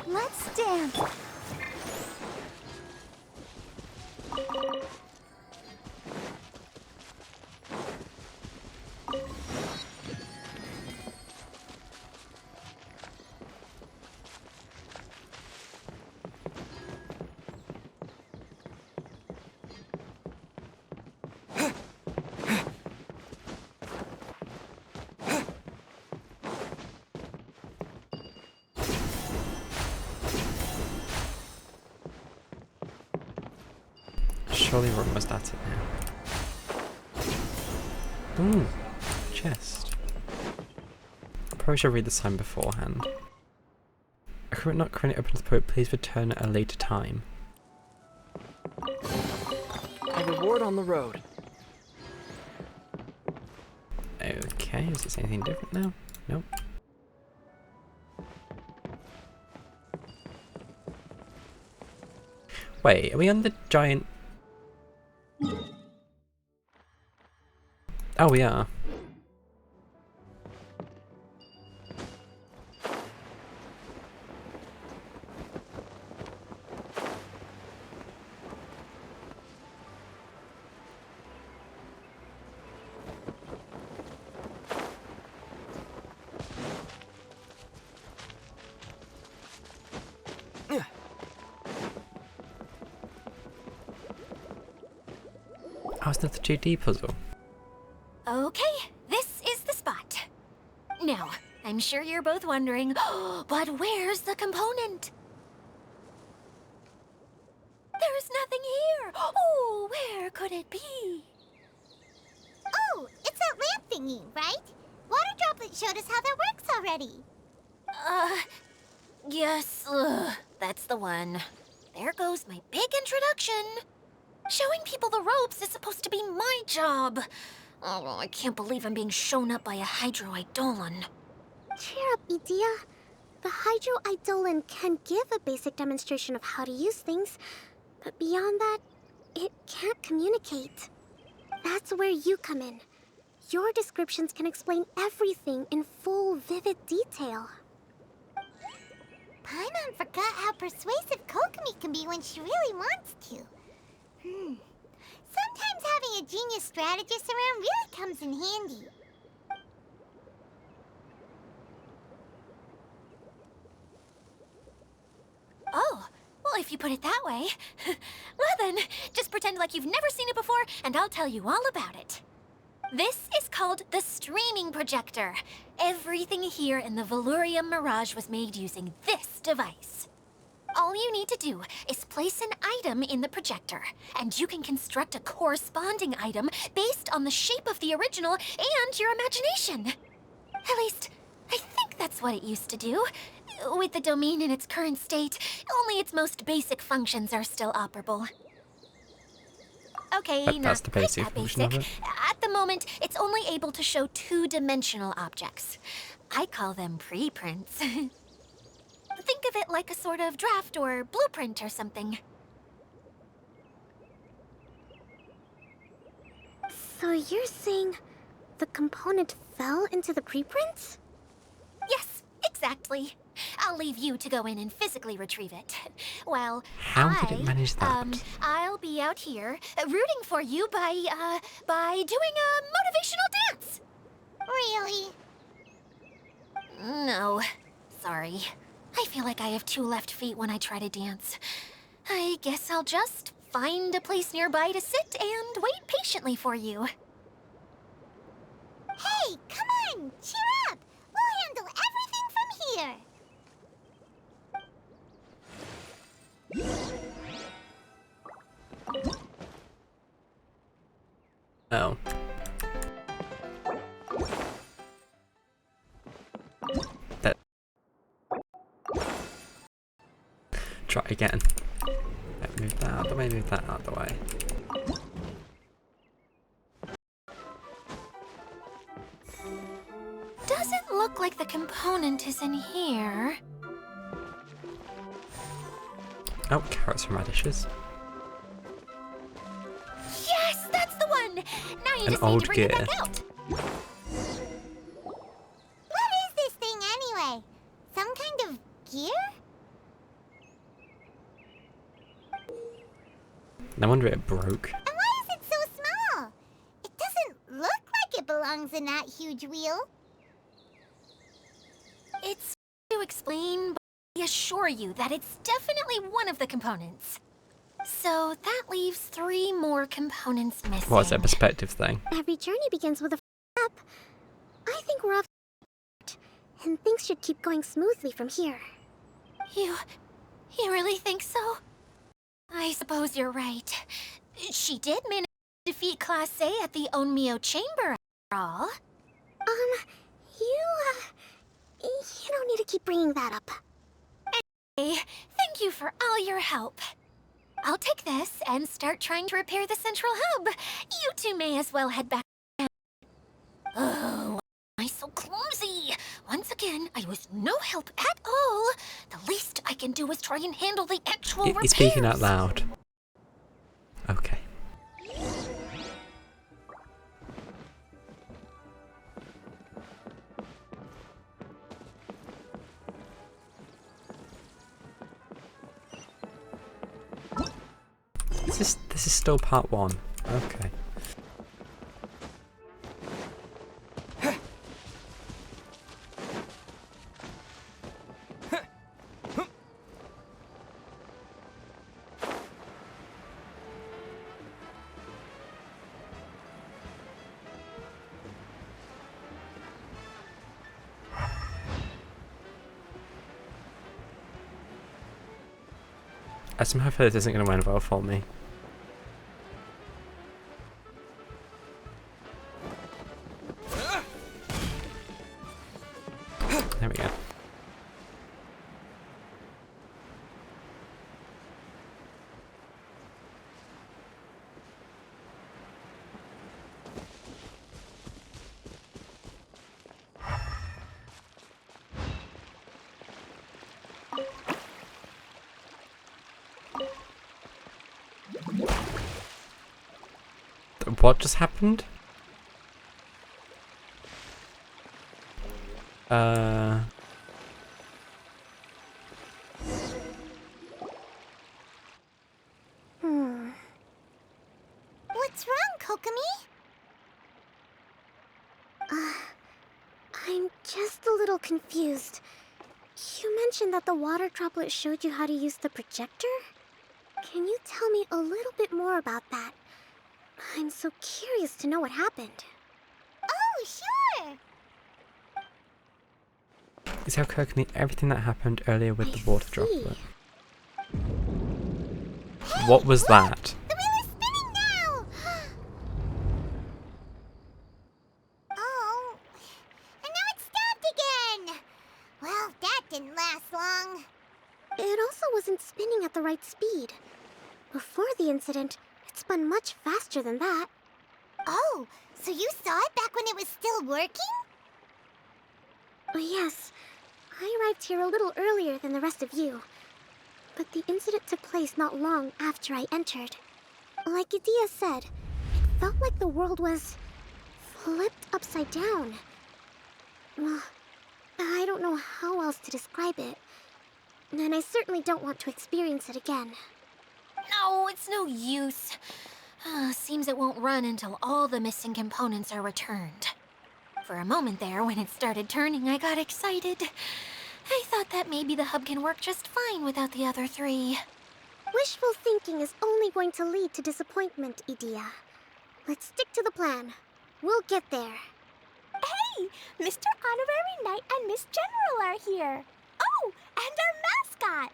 Let's dance. Surely we're almost at it now. Ooh, chest. I probably should read the sign beforehand. Not currently open to the poet, please return at a later time. A reward on the road. Okay, does it say anything different now? Nope. Wait, are we on the giant... Oh, we are. Oh, it's not the 2D puzzle. Okay, this is the spot. Now, I'm sure you're both wondering, but where's the component? There's nothing here. Oh, where could it be? Oh, it's that lamp thingy, right? Water Droplet showed us how that works already. Yes, that's the one. There goes my big introduction. Showing people the ropes is supposed to be my job. Oh, I can't believe I'm being shown up by a Hydro Eidolon. Cheer up, Edea. The Hydro Eidolon can give a basic demonstration of how to use things, but beyond that, it can't communicate. That's where you come in. Your descriptions can explain everything in full, vivid detail. Paimon forgot how persuasive Kokomi can be when she really wants to. Sometimes having a genius strategist around really comes in handy. Oh, well, if you put it that way. Well then, just pretend like you've never seen it before, and I'll tell you all about it. This is called the streaming projector. Everything here in the Valurium Mirage was made using this device. All you need to do is place an item in the projector, and you can construct a corresponding item based on the shape of the original and your imagination. At least, I think that's what it used to do. With the domain in its current state, only its most basic functions are still operable. Okay, That's not the quite basic that function of basic. At the moment, it's only able to show two-dimensional objects. I call them preprints. Think of it like a sort of draft or blueprint or something. So you're saying the component fell into the preprints? Yes, exactly. I'll leave you to go in and physically retrieve it. Well, How did it manage that? I'll be out here rooting for you by doing a motivational dance. Really? No, sorry. I feel like I have two left feet when I try to dance. I guess I'll just find a place nearby to sit and wait patiently for you. Hey, come on! Cheer up! We'll handle everything from here! Oh. That. Try again. Move that out of the way, move that out of the way. Doesn't look look like the component is in here. Oh, carrots and radishes. Yes, that's the one! Now you An just need old to bring it gear. back out. What is this thing anyway? Some kind of gear? No wonder it broke. And why is it so small? It doesn't look like it belongs in that huge wheel. It's hard to explain, but I assure you that it's definitely one of the components. So that leaves 3 more components missing. What's that perspective thing? Every journey begins with a step. I think we're off, and things should keep going smoothly from here. You really think so? I suppose you're right. She did manage to defeat Class A at the Onmyo Chamber, after all. You don't need to keep bringing that up. Hey, thank you for all your help. I'll take this and start trying to repair the central hub. You two may as well head back. Oh, why am I so clumsy? Once again, I was no help at all. The least I can do is try and handle the actual repairs. He's speaking out loud. Okay. This is still part 1. Okay. I somehow feel this isn't going to end well for me. There we go. What just happened? What's wrong, Kokomi? I'm just a little confused. You mentioned that the water droplet showed you how to use the projector? Can you tell me a little bit more about that? I'm so curious to know what happened. Oh, sure! Is how Kokomi everything that happened earlier with the water droplet. What was that? The wheel is spinning now! Oh, and now it's stopped again! Well, that didn't last long. It also wasn't spinning at the right speed. Before the incident, it spun much faster than that. Oh, so you saw it back when it was still working? Yes. I arrived here a little earlier than the rest of you. But the incident took place not long after I entered. Like Idia said, it felt like the world was flipped upside down. Well, I don't know how else to describe it. And I certainly don't want to experience it again. No, it's no use. Seems it won't run until all the missing components are returned. For a moment there, when it started turning, I got excited. I thought that maybe the hub can work just fine without the other 3. Wishful thinking is only going to lead to disappointment, Idia. Let's stick to the plan. We'll get there. Hey! Mr. Honorary Knight and Miss General are here. Oh, and our mascot!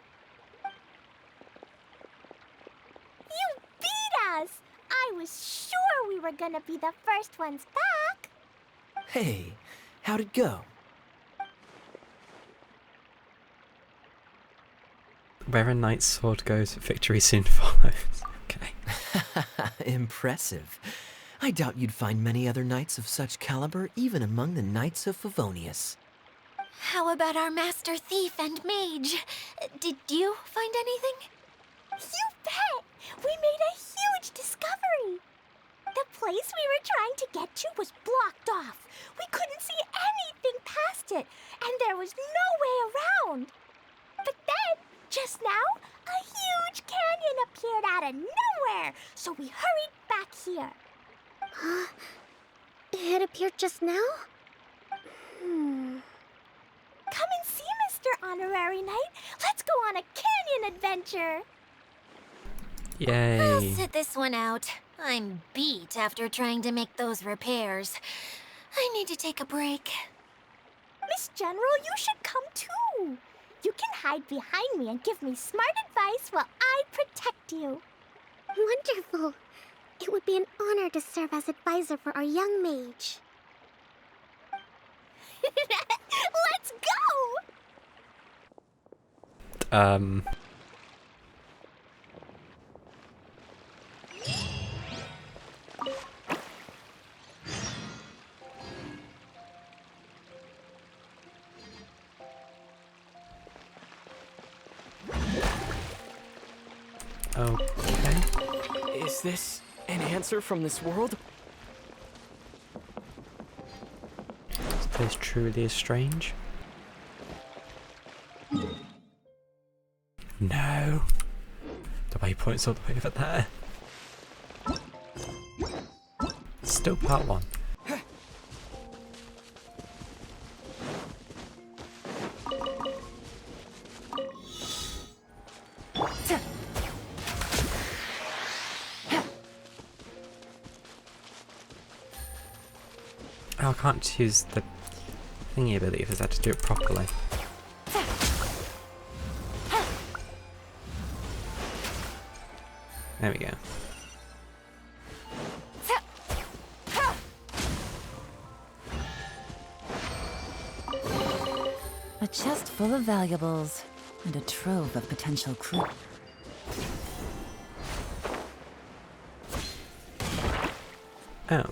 You beat us! I was sure we were gonna be the first ones back. Hey, how'd it go? Where a knight's sword goes, victory soon follows. Okay. Impressive. I doubt you'd find many other knights of such caliber even among the Knights of Favonius. How about our master thief and mage? Did you find anything? You bet! We made a huge discovery! The place we were trying to get to was blocked off. We couldn't see anything past it, and there was no way around. But then, just now, a huge canyon appeared out of nowhere, so we hurried back here. Huh? It appeared just now? Come and see, Mr. Honorary Knight. Let's go on a canyon adventure. I'll Yay. sit this one out. I'm beat after trying to make those repairs. I need to take a break. Miss General, you should come too. You can hide behind me and give me smart advice while I protect you. Wonderful. It would be an honor to serve as advisor for our young mage. Let's go! Okay. Is this an answer from this world? Is this truly strange? No. The waypoint's all the way over there. Still part 1. Oh, I can't choose the thingy ability because I had to do it properly. There we go. A chest full of valuables and a trove of potential clues. Oh.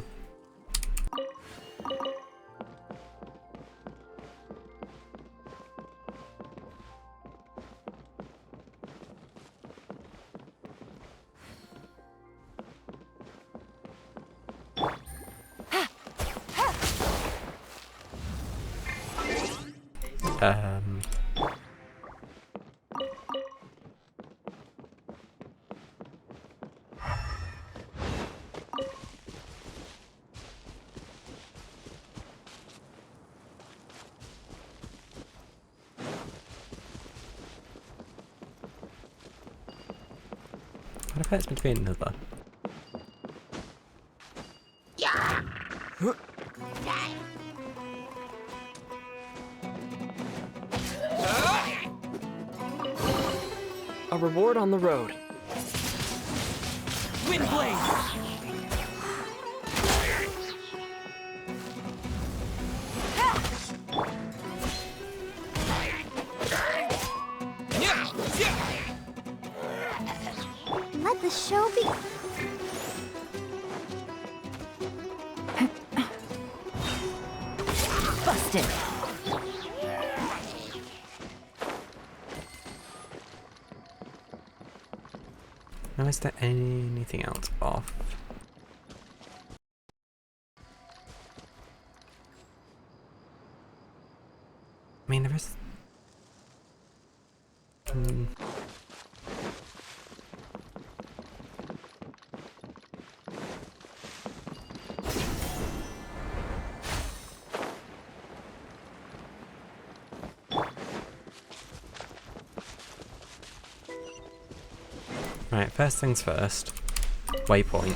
What if it's meant to be another? A reward on the road. Windblade! Let the show be. Busted! Now is there anything else off? I mean, there is... Right, first things first. Waypoint.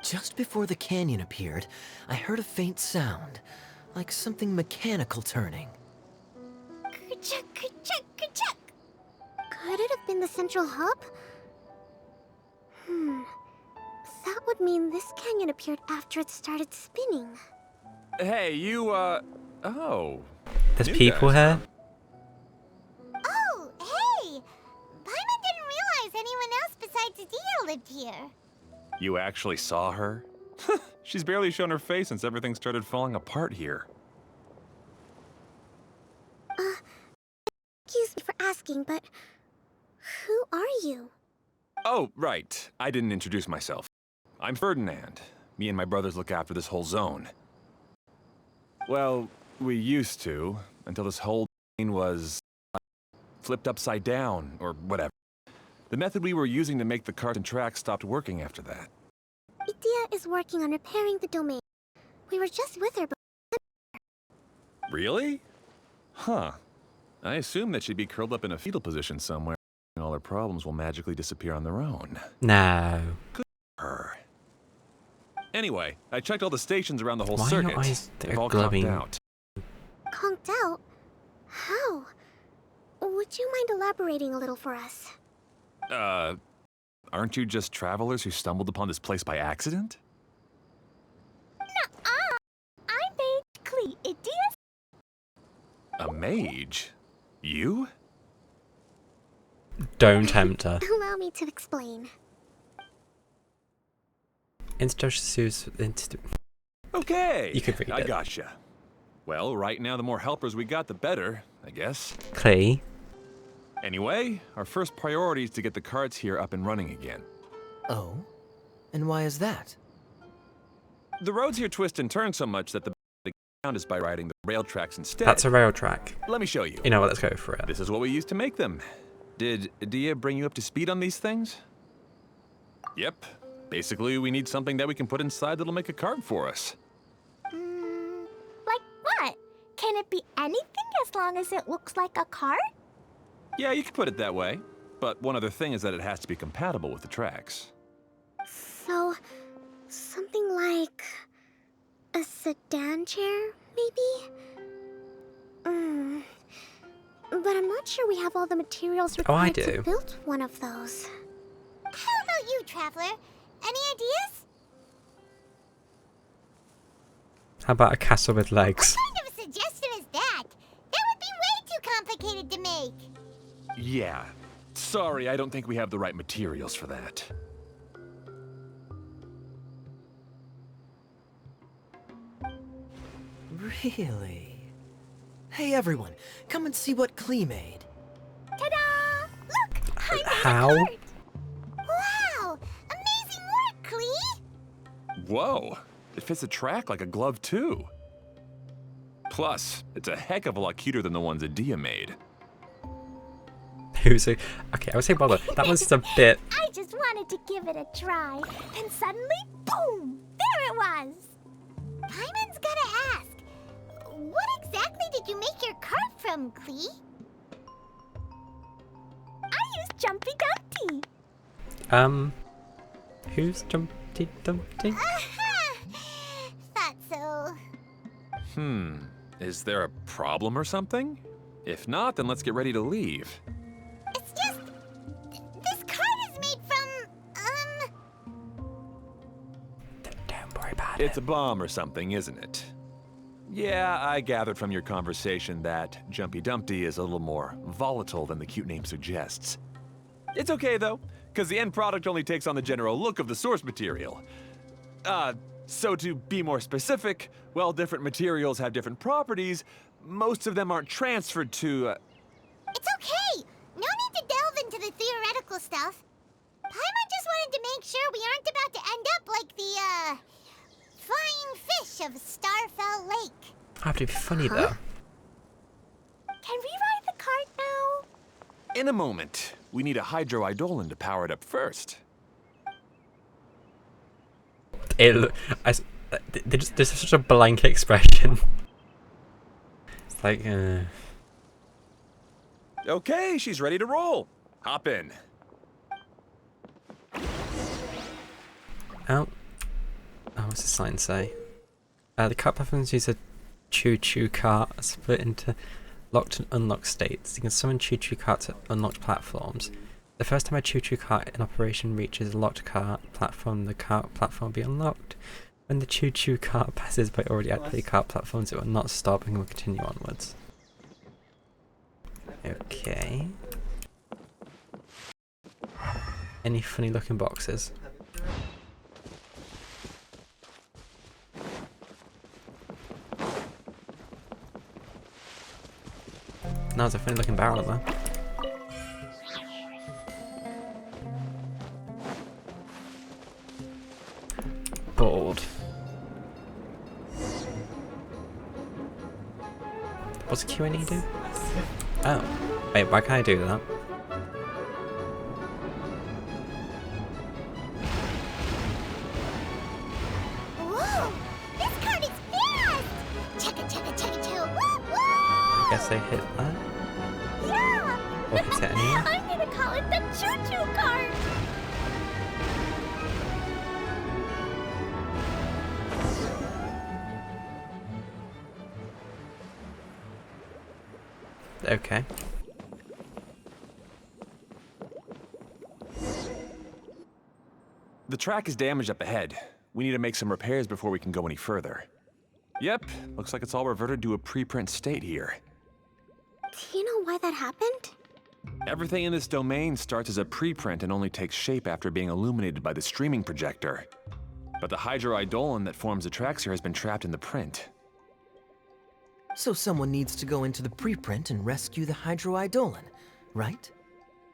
Just before the canyon appeared, I heard a faint sound, like something mechanical turning. Ka-chuck, ka-chuck, ka-chuck. Could it have been the central hub? That would mean this canyon appeared after it started spinning. Hey, you, oh. There's New people guys, here. Oh, hey! Paimon didn't realize anyone else besides Adia lived here. You actually saw her? She's barely shown her face since everything started falling apart here. Excuse me for asking, but who are you? Oh, right. I didn't introduce myself. I'm Ferdinand. Me and my brothers look after this whole zone. Well, we used to, until this whole thing was flipped upside down, or whatever. The method we were using to make the carts and tracks stopped working after that. Idia is working on repairing the domain. We were just with her, but Really? Huh. I assume that she'd be curled up in a fetal position somewhere, and all her problems will magically disappear on their own. No. Her. Anyway, I checked all the stations around the whole Why are circuit. your eyes They've all conked glowing? out. conked out? How? Would you mind elaborating a little for us? Aren't you just travelers who stumbled upon this place by accident? Nuh-uh! I'm basically Idia's. A mage? You? Don't tempt her. Allow me to explain. Okay, You could read I it. gotcha. Well, right now the more helpers we got, the better, I guess. Clee. Anyway, our first priority is to get the carts here up and running again. Oh? And why is that? The roads here twist and turn so much that the ground is by riding the rail tracks instead. That's a rail track. Let me show you. You know what, let's go for it. This is what we used to make them. Did Adia bring you up to speed on these things? Yep. Basically, we need something that we can put inside that'll make a cart for us. Like what? Can it be anything as long as it looks like a cart? Yeah, you could put it that way. But one other thing is that it has to be compatible with the tracks. So, something like a sedan chair, maybe? But I'm not sure we have all the materials Oh, I required do. to build one of those. How about you, Traveler? Any ideas? How about a castle with legs? What kind of a suggestion is that? That would be way too complicated to make. Yeah. Sorry, I don't think we have the right materials for that. Really? Hey everyone, come and see what Klee made. Ta-da! Look! I made How? a cart! Wow! Amazing work, Klee! Whoa. It fits a track like a glove, too. Plus, it's a heck of a lot cuter than the ones Adia made. Who's a... Okay, I would say bother. That one's just a bit... I just wanted to give it a try, and suddenly, boom! There it was! Paimon's gotta ask, what exactly did you make your cart from, Klee? I used Jumpy Dumpty! Who's Dumpty Dumpty? Thought so. Is there a problem or something? If not, then let's get ready to leave. It's just... this cart is made from, Don't worry about It's it. a bomb or something, isn't it? Yeah, I gathered from your conversation that Jumpy Dumpty is a little more volatile than the cute name suggests. It's okay, though, because the end product only takes on the general look of the source material. So to be more specific, while different materials have different properties, most of them aren't transferred to, It's okay! No need to delve into the theoretical stuff. Paimon just wanted to make sure we aren't about to end up like the, flying fish of Starfell Lake. I have to be funny, though. Can we ride the cart now? In a moment. We need a hydroidolin to power it up first. There's such a blank expression. It's like, Okay, she's ready to roll. Hop in. Oh. what's the sign say? The cart platforms use a choo-choo cart split into locked and unlocked states. You can summon choo-choo carts at unlocked platforms. The first time a choo-choo cart in operation reaches a locked cart platform, the cart platform will be unlocked. When the choo-choo cart passes by already activated cart platforms, it will not stop and will continue onwards. Okay. Any funny looking boxes? No, there's a funny looking barrel up there. Bored. What's a Q&A do? Oh. Wait, why can't I do that? Whoa! This cart is fast! Chugga chugga chugga choo! Woo woo! I guess I hit that. Yeah! Or hit it anyway. I'm gonna call it the choo-choo cart! Okay. The track is damaged up ahead. We need to make some repairs before we can go any further. Yep, looks like it's all reverted to a preprint state here. Do you know why that happened? Everything in this domain starts as a preprint and only takes shape after being illuminated by the streaming projector. But the hydroidolin that forms the tracks here has been trapped in the print. So someone needs to go into the preprint and rescue the hydroidolin, right?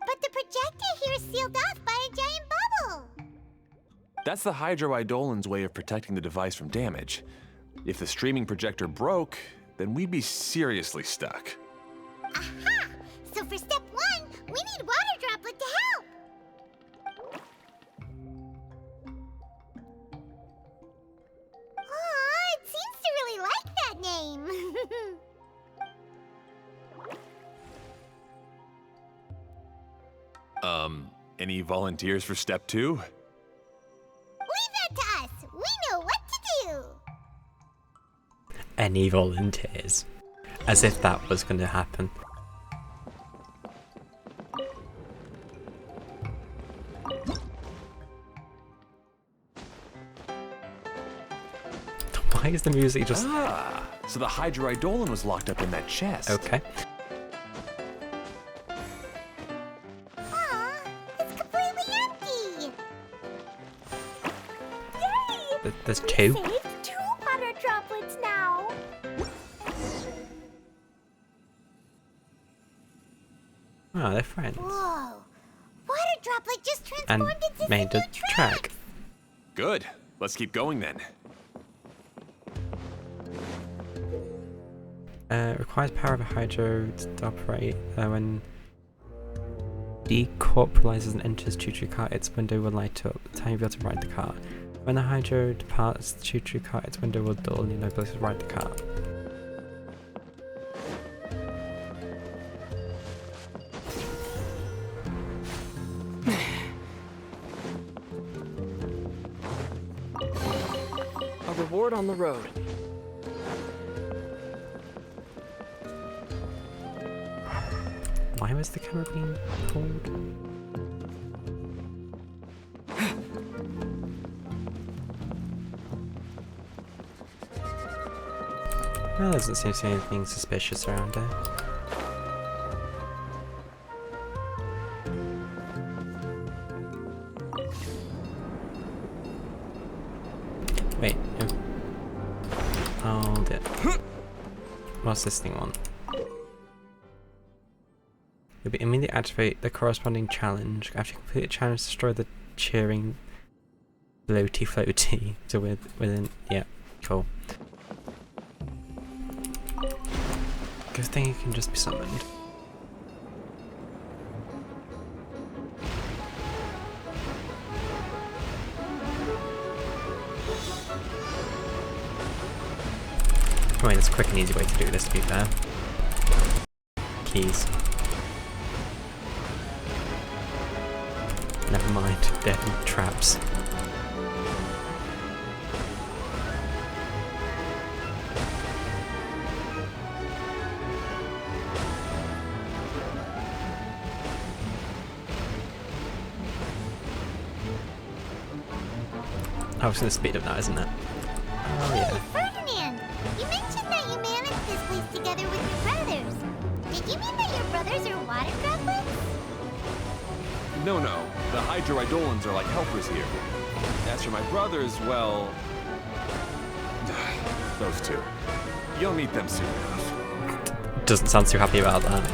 But the projector here is sealed off by a giant bubble! That's the hydroidolin's way of protecting the device from damage. If the streaming projector broke, then we'd be seriously stuck. Aha! So for step 1, we need water droplet to help! Aw, it seems to really like that name! Any volunteers for step 2? Leave that to us! We know what to do! Any volunteers? As if that was going to happen. Why is the music just... Ah, so the hydroidolin was locked up in that chest. Okay. Aw, it's completely empty! Yay! There's two? Saved 2 water droplets now! Oh, they're friends. Whoa! Water droplet just And transformed into made some a new track. Good. Let's keep going then. Requires power of a hydro to operate. When decorporalizes and enters choo-choo cart, its window will light up. The time you'll be able to ride the cart. When the hydro departs the choo-choo cart, its window will dull and you'll not be able to ride the cart. A reward on the road. Why was the camera being pulled? Well, there doesn't seem to be anything suspicious around here. Wait, no. Hold it. What's this thing on? You'll be immediately activate the corresponding challenge. After you complete the challenge, destroy the cheering floaty to within. Yeah, cool. Good thing you can just be summoned. I mean, it's a quick and easy way to do this, to be fair. Keys. Never mind, they're traps. I was gonna speed up now, isn't it? Oh Hey, yeah. Ferdinand! You mentioned that you managed this place together with your brothers. Did you mean that your brothers are water droplets? No, the hydroidolans are like helpers here. As for my brothers, well... those two. You'll meet them soon enough. Doesn't sound too happy about that.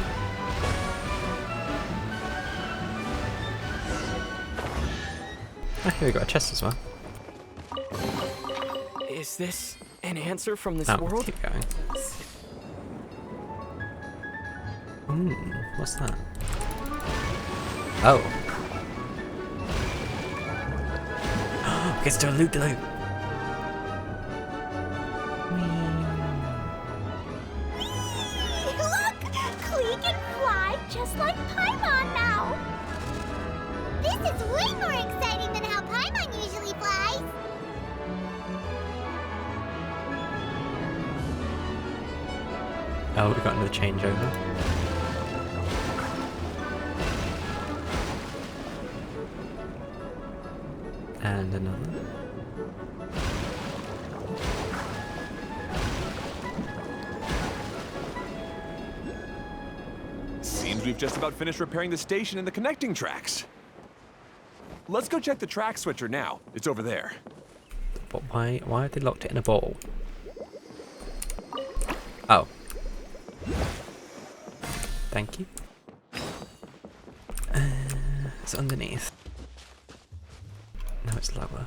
Oh, here we got a chest as well. Is this an answer from this Oh, world? keep going. What's that? Oh. Gets to a loop de loop. Look! Klee can fly just like Paimon now! This is way more exciting than how Paimon usually flies! Oh, we got another changeover. And another. Seems we've just about finished repairing the station and the connecting tracks. Let's go check the track switcher now. It's over there. But why have they locked it in a ball? Oh. Thank you. It's underneath. No, it's lower.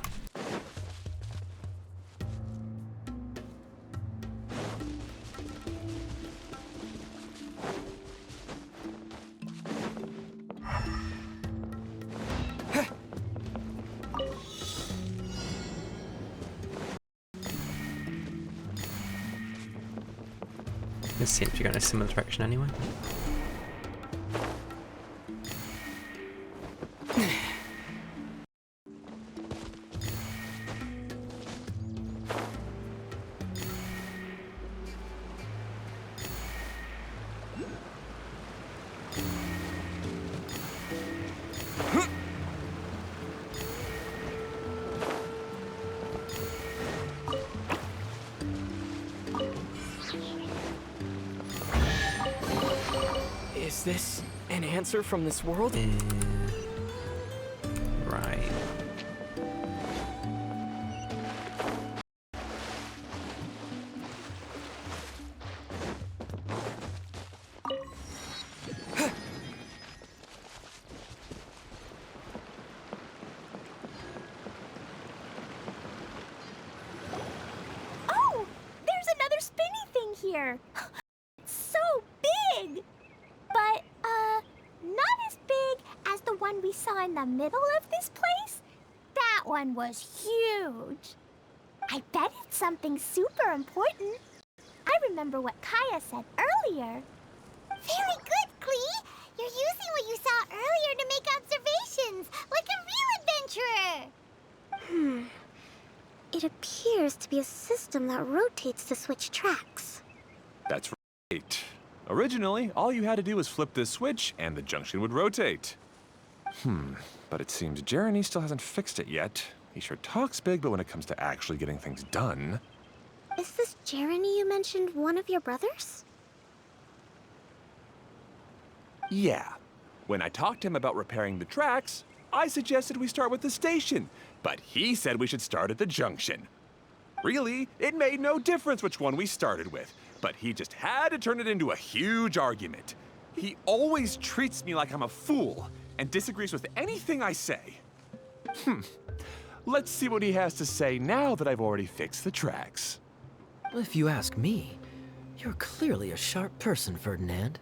This seems to be going in a similar direction anyway. Is this an answer from this world? Right. Oh! There's another spinny thing here! It's so big! But, not as big as the one we saw in the middle of this place. That one was huge. I bet it's something super important. I remember what Kaya said earlier. Very good, Klee! You're using what you saw earlier to make observations, like a real adventurer! It appears to be a system that rotates to switch tracks. That's right. Originally, all you had to do was flip this switch and the junction would rotate. But it seems Jeremy still hasn't fixed it yet. He sure talks big, but when it comes to actually getting things done... Is this Jeremy you mentioned one of your brothers? Yeah. When I talked to him about repairing the tracks, I suggested we start with the station, but he said we should start at the junction. Really, it made no difference which one we started with, but he just had to turn it into a huge argument. He always treats me like I'm a fool and disagrees with anything I say. Let's see what he has to say now that I've already fixed the tracks. If you ask me, you're clearly a sharp person, Ferdinand.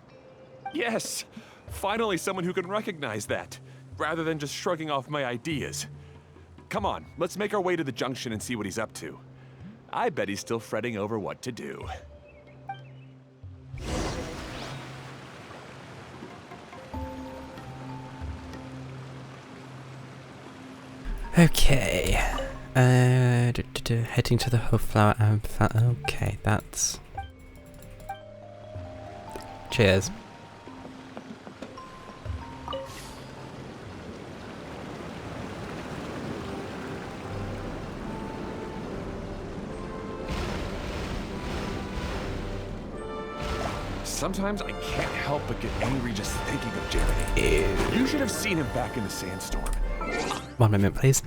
Yes, finally someone who can recognize that, rather than just shrugging off my ideas. Come on, let's make our way to the junction and see what he's up to. I bet he's still fretting over what to do. Okay. Heading to the Hoflower and okay, that's... Cheers. Sometimes I can't help but get angry just thinking of Jeremy. You should have seen him back in the sandstorm. 1 moment, please.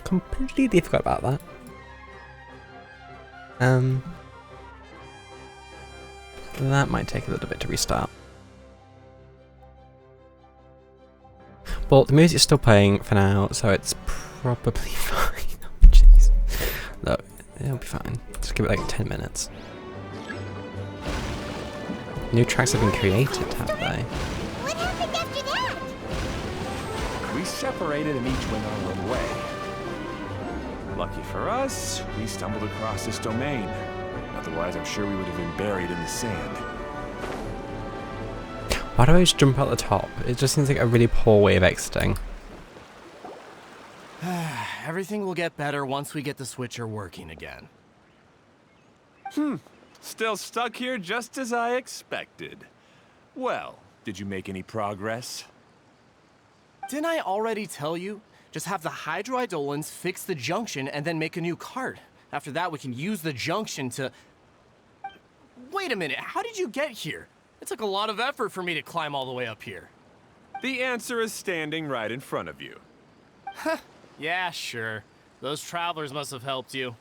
Completely forgot about that. That might take a little bit to restart. Well, the music's still playing for now, so it's probably fine. Oh, jeez. Look, it'll be fine. Just give it like 10 minutes. New tracks have been created, have they? What happened after that? We separated and each went our own way. Lucky for us, we stumbled across this domain. Otherwise, I'm sure we would have been buried in the sand. Why do I just jump out the top? It just seems like a really poor way of exiting. Everything will get better once we get the switcher working again. Still stuck here just as I expected. Well, did you make any progress? Didn't I already tell you? Just have the hydroidolins fix the junction and then make a new cart. After that, we can use the junction to... Wait a minute, how did you get here? It took a lot of effort for me to climb all the way up here. The answer is standing right in front of you. Yeah, sure. Those travelers must have helped you.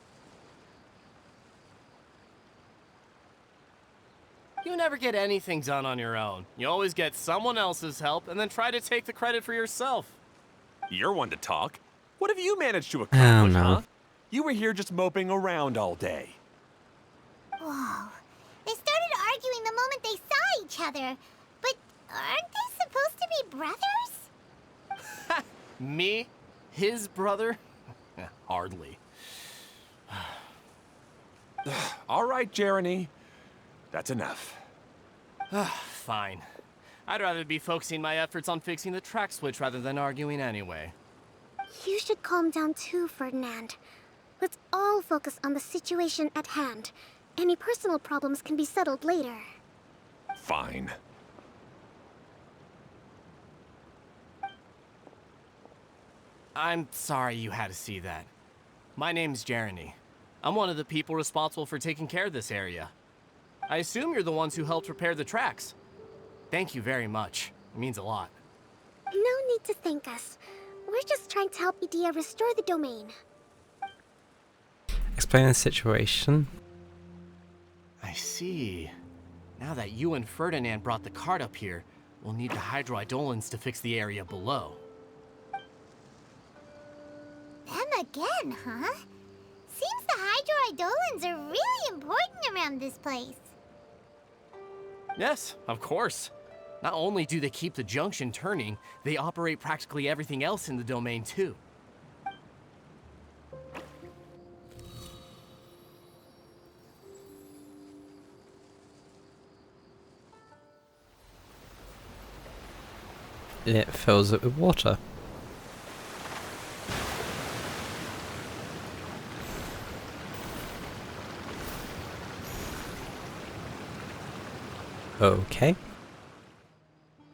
You never get anything done on your own. You always get someone else's help and then try to take the credit for yourself. You're one to talk. What have you managed to accomplish, no. huh? You were here just moping around all day. Whoa. They started arguing the moment they saw each other. But aren't they supposed to be brothers? Me? His brother? Hardly. All right, Jeremy. That's enough. Fine. I'd rather be focusing my efforts on fixing the track switch rather than arguing anyway. You should calm down too, Ferdinand. Let's all focus on the situation at hand. Any personal problems can be settled later. Fine. I'm sorry you had to see that. My name's Jeremy. I'm one of the people responsible for taking care of this area. I assume you're the ones who helped repair the tracks. Thank you very much. It means a lot. No need to thank us. We're just trying to help Edea restore the domain. Explain the situation. I see. Now that you and Ferdinand brought the cart up here, we'll need the hydroidolins to fix the area below. Them again, huh? Seems the hydroidolins are really important around this place. Yes, of course. Not only do they keep the junction turning, they operate practically everything else in the domain too. It fills it with water. Okay.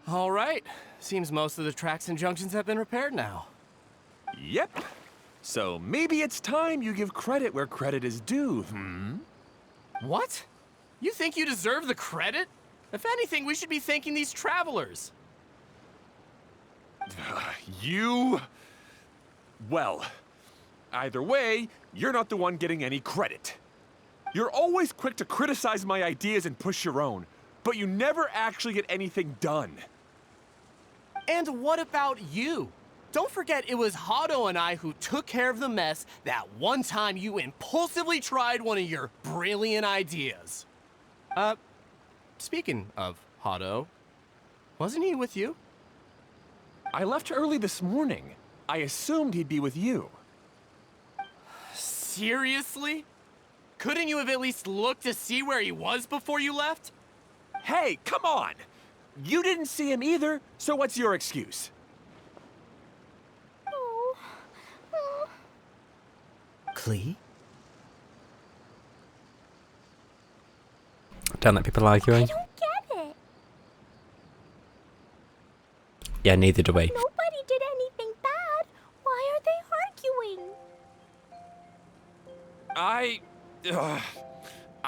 All right. Seems most of the tracks and junctions have been repaired now. Yep. So maybe it's time you give credit where credit is due, What? You think you deserve the credit? If anything, we should be thanking these travelers. You... Well, either way, you're not the one getting any credit. You're always quick to criticize my ideas and push your own, but you never actually get anything done. And what about you? Don't forget it was Hado and I who took care of the mess that one time you impulsively tried one of your brilliant ideas. Speaking of Hado, wasn't he with you? I left early this morning. I assumed he'd be with you. Seriously? Couldn't you have at least looked to see where he was before you left? Hey, come on! You didn't see him either, so what's your excuse? Klee? Don't let people arguing. I don't get it. Yeah, neither do we. Nobody did anything bad. Why are they arguing?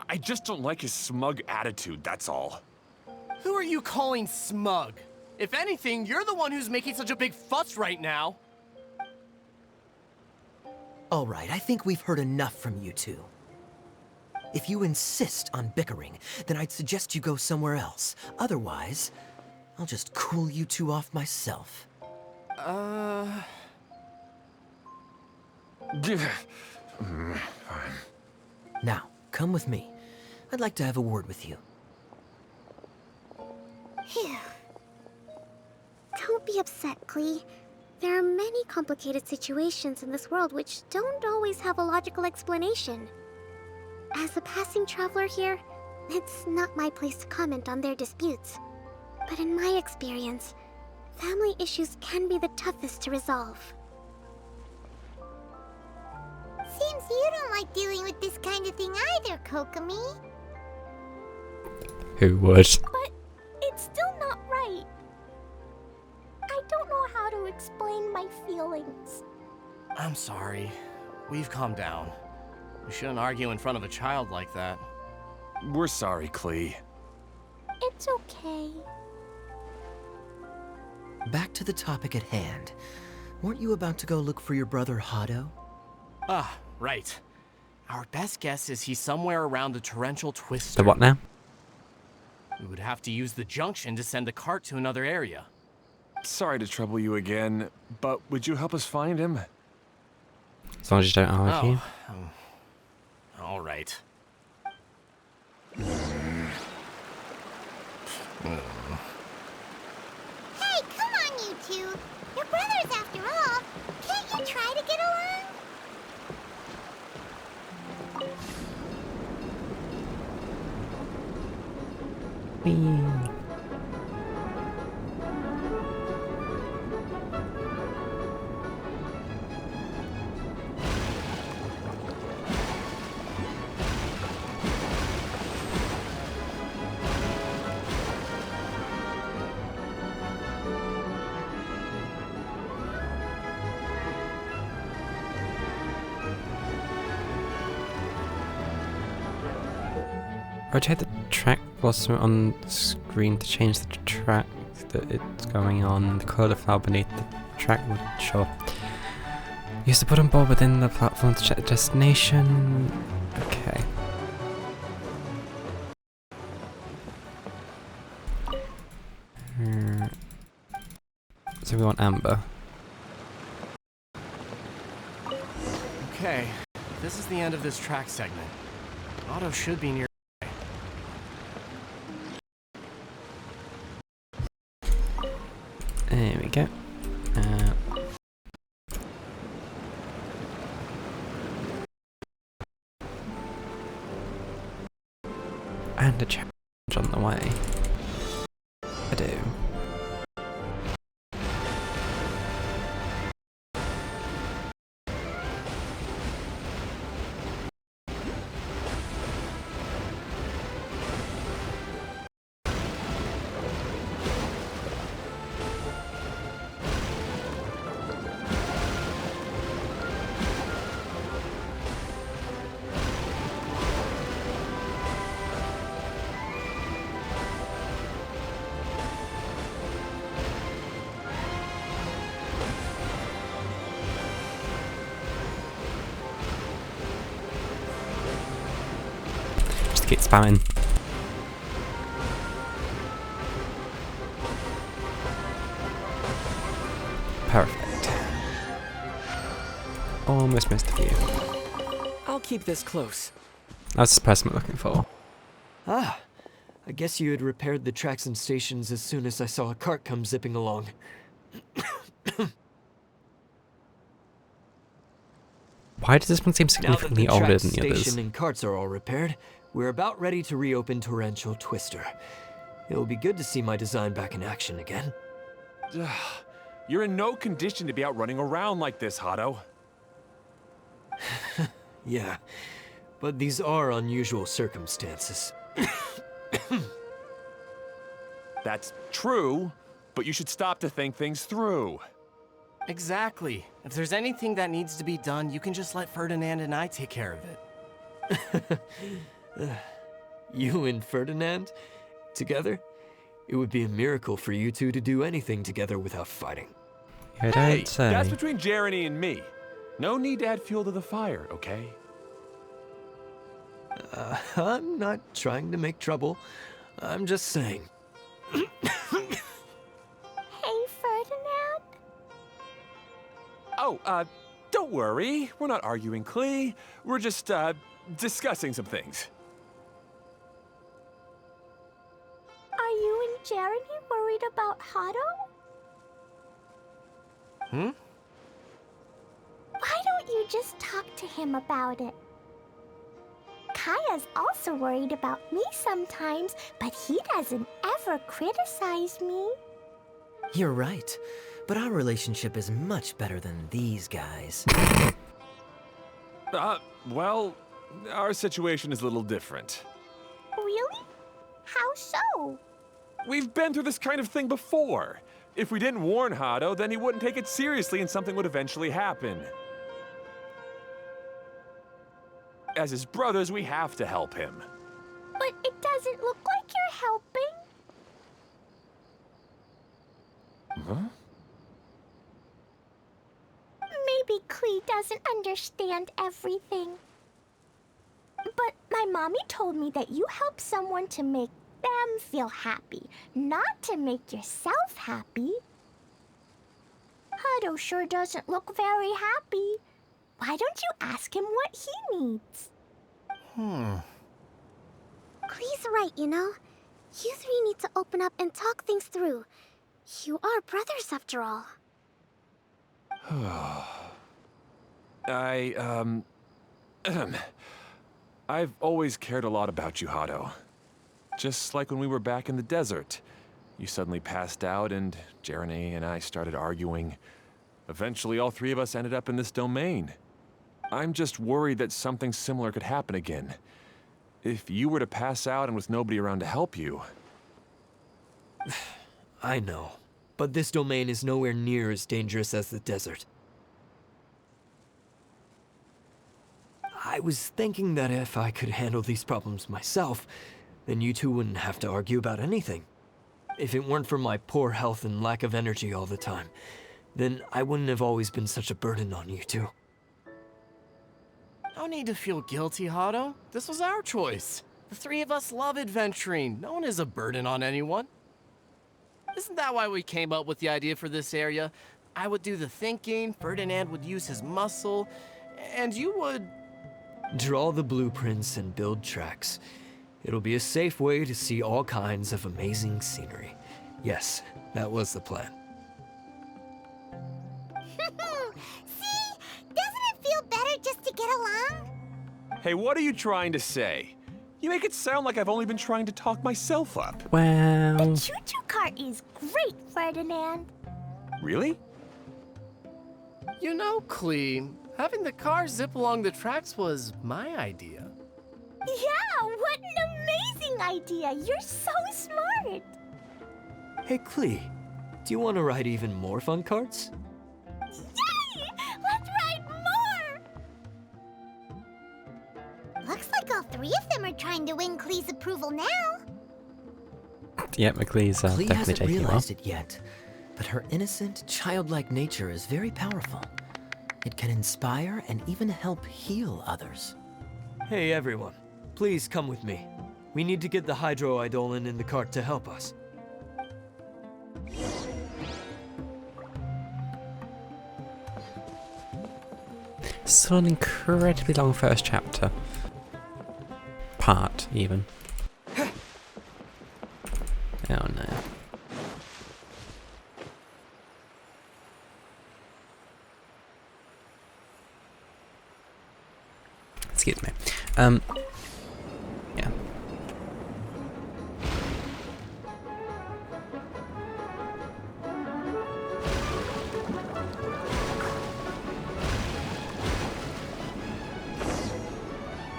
I just don't like his smug attitude, that's all. Who are you calling smug? If anything, you're the one who's making such a big fuss right now. All right, I think we've heard enough from you two. If you insist on bickering, then I'd suggest you go somewhere else. Otherwise, I'll just cool you two off myself. Now, come with me. I'd like to have a word with you. Phew. Don't be upset, Klee. There are many complicated situations in this world which don't always have a logical explanation. As a passing traveler here, it's not my place to comment on their disputes. But in my experience, family issues can be the toughest to resolve. Seems you don't like dealing with this kind of thing either, Kokomi. Who would? But it's still not right. I don't know how to explain my feelings. I'm sorry. We've calmed down. We shouldn't argue in front of a child like that. We're sorry, Klee. It's okay. Back to the topic at hand. Weren't you about to go look for your brother Hado? Ah, right. Our best guess is he's somewhere around the torrential twister. The what now? We would have to use the junction to send the cart to another area. Sorry to trouble you again, but would you help us find him? As long as you don't argue. All right. Hey, come on, you two. You're brothers after all. Can't you try to get along? Whee. Rotate the track whilst we're on screen to change the track that it's going on. The colour file beneath the track would show. Use the button bar within the platform to check the destination. Okay. So we want Amber. Okay, this is the end of this track segment. Otto should be near. There we go. And a challenge on the way. I do. Keep spamming. Perfect. Almost missed a few. I'll keep this close. That's the person we're looking for. Ah, I guess you had repaired the tracks and stations as soon as I saw a cart come zipping along. Why does this one seem Now that significantly the older track than the others? station and carts are all repaired, we're about ready to reopen Torrential Twister. It'll be good to see my design back in action again. You're in no condition to be out running around like this, Hado. Yeah, but these are unusual circumstances. That's true, but you should stop to think things through. Exactly. If there's anything that needs to be done, you can just let Ferdinand and I take care of it. You and Ferdinand? Together? It would be a miracle for you two to do anything together without fighting. You Hey, don't say. that's between Jeremy and me. No need to add fuel to the fire, okay? I'm not trying to make trouble. I'm just saying. Hey, Ferdinand? Oh, don't worry. We're not arguing, Klee. We're just, discussing some things. Are you and Jeremy worried about Hado? Hmm? Why don't you just talk to him about it? Kaya's also worried about me sometimes, but he doesn't ever criticize me. You're right, but our relationship is much better than these guys. Well, our situation is a little different. Really? How so? We've been through this kind of thing before. If we didn't warn Hado, then he wouldn't take it seriously and something would eventually happen. As his brothers, we have to help him. But it doesn't look like you're helping. Huh? Maybe Klee doesn't understand everything. But my mommy told me that you help someone to make them feel happy, not to make yourself happy. Hado sure doesn't look very happy. Why don't you ask him what he needs? Klee's right, you know. You three need to open up and talk things through. You are brothers after all. I've always cared a lot about you, Hado. Just like when we were back in the desert. You suddenly passed out and Jeremy and I started arguing. Eventually, all three of us ended up in this domain. I'm just worried that something similar could happen again. If you were to pass out and with nobody around to help you... I know, but this domain is nowhere near as dangerous as the desert. I was thinking that if I could handle these problems myself, then you two wouldn't have to argue about anything. If it weren't for my poor health and lack of energy all the time, then I wouldn't have always been such a burden on you two. No need to feel guilty, Hado. This was our choice. The three of us love adventuring. No one is a burden on anyone. Isn't that why we came up with the idea for this area? I would do the thinking, Ferdinand would use his muscle, and you would... Draw the blueprints and build tracks. It'll be a safe way to see all kinds of amazing scenery. Yes, that was the plan. See? Doesn't it feel better just to get along? Hey, what are you trying to say? You make it sound like I've only been trying to talk myself up. Well... The choo-choo cart is great, Ferdinand. Really? You know, Klee, having the car zip along the tracks was my idea. Yeah, what an amazing idea! You're so smart! Hey, Klee, do you want to ride even more fun carts? Yay! Let's ride more! Looks like all three of them are trying to win Klee's approval now. Yeah, McLee's Klee definitely hasn't taking well. realized it yet, but her innocent, childlike nature is very powerful. It can inspire and even help heal others. Hey, everyone. Please come with me. We need to get the hydroidolin in the cart to help us. Still an incredibly long first chapter. Part, even. Oh no. Excuse me. Yeah.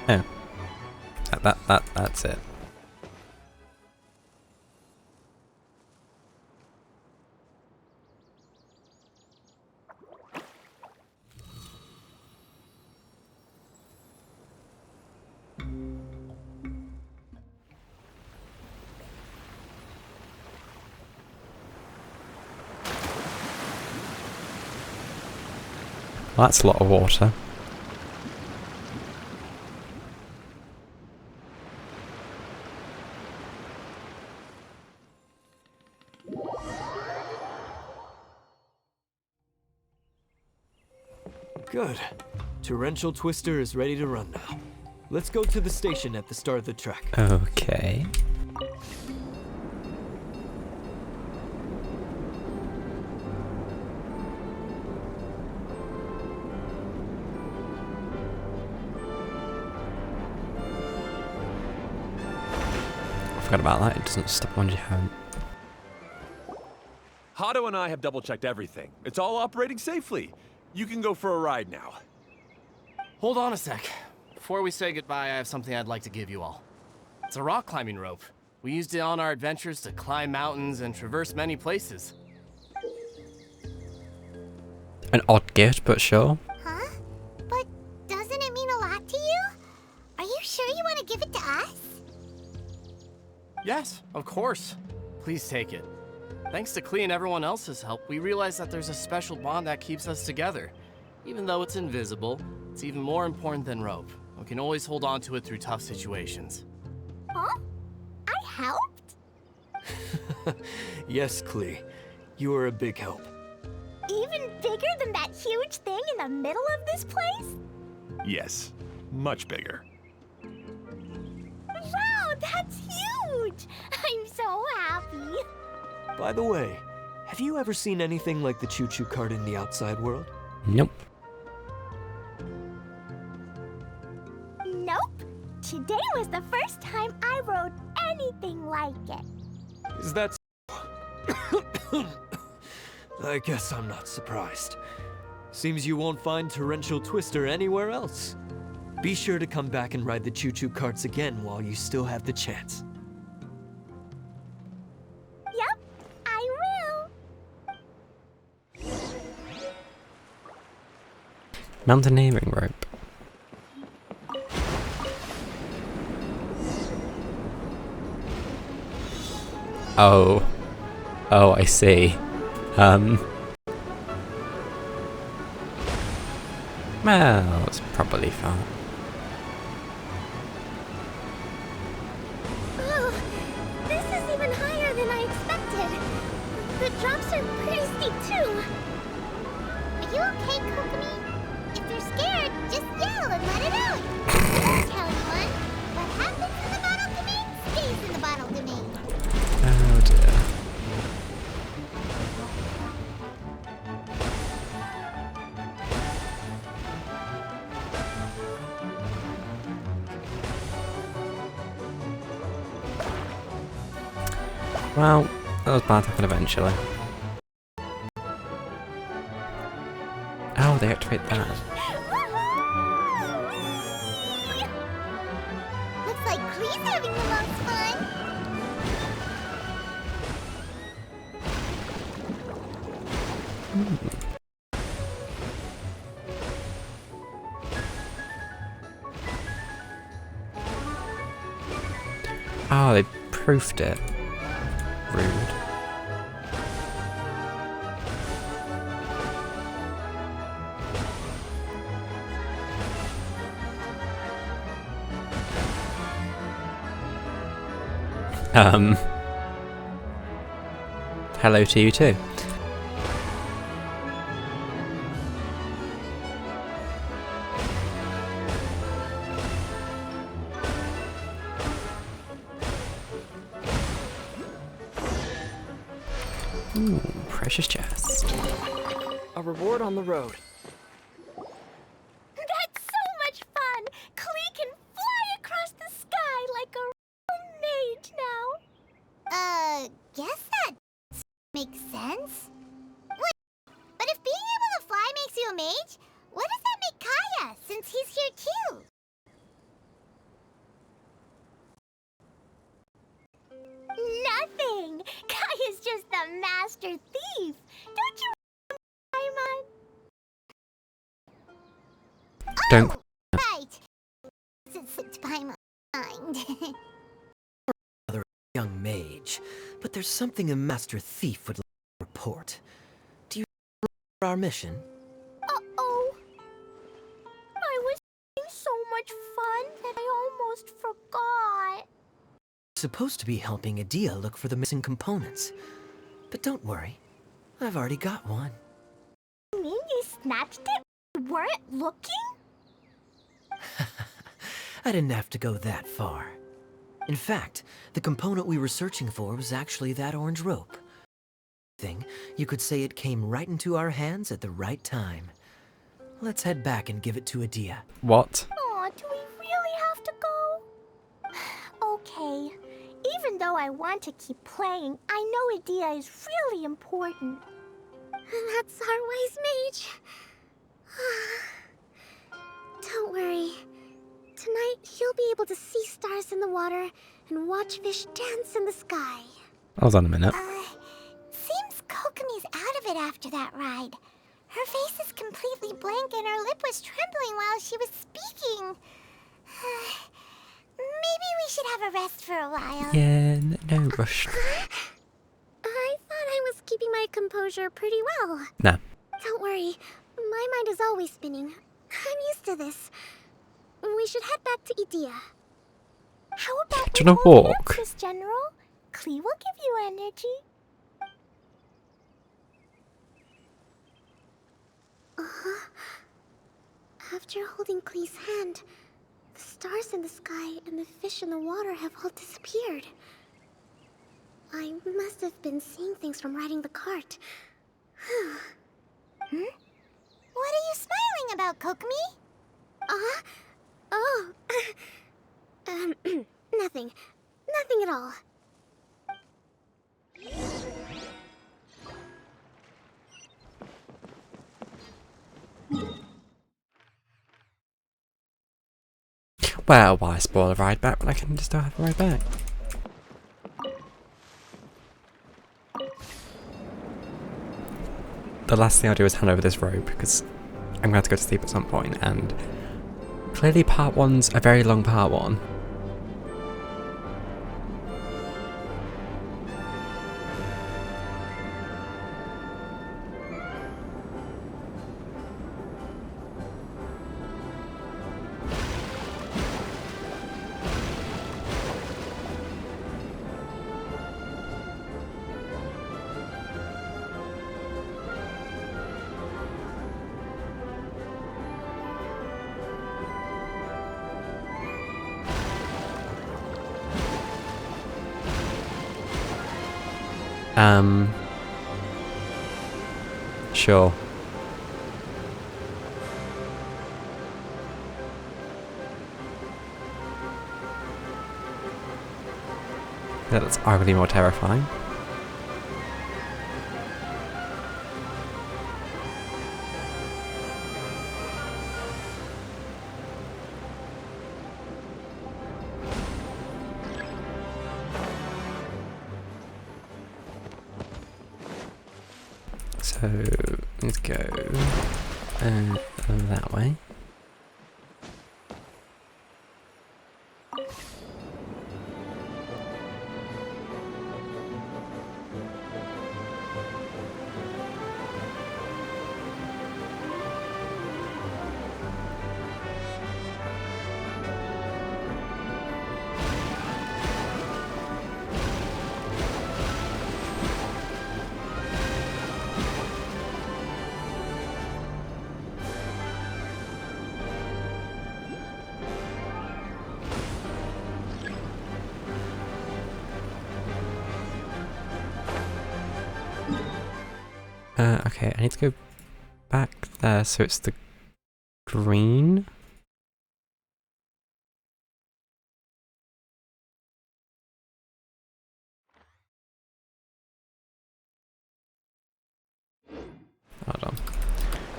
Oh. That's it. Well, that's a lot of water. Good. Torrential Twister is ready to run now. Let's go to the station at the start of the track. Okay. I forgot about that. It doesn't stop when you have. Hado and I have double-checked everything. It's all operating safely. You can go for a ride now. Hold on a sec. Before we say goodbye, I have something I'd like to give you all. It's a rock climbing rope. We used it on our adventures to climb mountains and traverse many places. An odd gift, but sure. Huh? But doesn't it mean a lot to you? Are you sure you want to give it to us? Yes, of course. Please take it. Thanks to Klee and everyone else's help, we realized that there's a special bond that keeps us together. Even though it's invisible, it's even more important than rope. We can always hold on to it through tough situations. Huh? I helped? Yes, Klee. You are a big help. Even bigger than that huge thing in the middle of this place? Yes, much bigger. Wow, that's huge! I'm so happy. By the way, have you ever seen anything like the choo-choo cart in the outside world? Nope. Nope. Today was the first time I rode anything like it. Is that I guess I'm not surprised. Seems you won't find Torrential Twister anywhere else. Be sure to come back and ride the choo-choo carts again while you still have the chance. Yep, I will. Mountaineering rope. Oh. Oh, I see. Well, it's probably fine. Oh, this is even higher than I expected. The drops are pretty steep too. Are you okay, Kokomi? If you're scared, just yell and let it out. Don't tell anyone. What happens in the bottle domain stays in the bottle domain. Oh dear. Well, that was bad happen eventually. Oh, they activate that. Looks like Klee's having the most fun. Oh, they proofed it. Rude. Hello to you too. Ooh, precious chest. A reward on the road. That's so much fun! Klee Mage? What does that make Kaya, since he's here too? Nothing! Kaya's just the master thief! Don't you Paimon? Don't. Oh, right! It slipped by my mind. Another young mage, but there's something a master thief would like to report. Do you remember our mission? Uh-oh. I was having so much fun that I almost forgot. Supposed to be helping Adia look for the missing components. But don't worry, I've already got one. You mean you snatched it? You weren't looking? I didn't have to go that far. In fact, the component we were searching for was actually that orange rope. You could say it came right into our hands at the right time. Let's head back and give it to Adia. What? Aw, do we really have to go? Okay. Even though I want to keep playing, I know Adia is really important. That's our wise mage. Don't worry. Tonight, he'll be able to see stars in the water and watch fish dance in the sky. Hold on a minute. Seems Kokomi's out of it after that ride. Her face is completely blank and her lip was trembling while she was speaking. Maybe we should have a rest for a while. Yeah, no rush. I thought I was keeping my composure pretty well. Nah. Don't worry, my mind is always spinning. I'm used to this. We should head back to Idia. How about Do you wanna walk? Miss General? Klee will give you energy. After holding Klee's hand, the stars in the sky and the fish in the water have all disappeared. I must have been seeing things from riding the cart. What are you smiling about, Kokomi? Oh. Nothing. Nothing at all. Well, why spoil a ride back when I can just still have a ride back? The last thing I'll do is hand over this rope because I'm going to have to go to sleep at some point, and clearly part 1's a very long part 1. Sure. Yeah, that's arguably more terrifying. So let's go that way. Okay, I need to go back there, so it's the green. Hold on.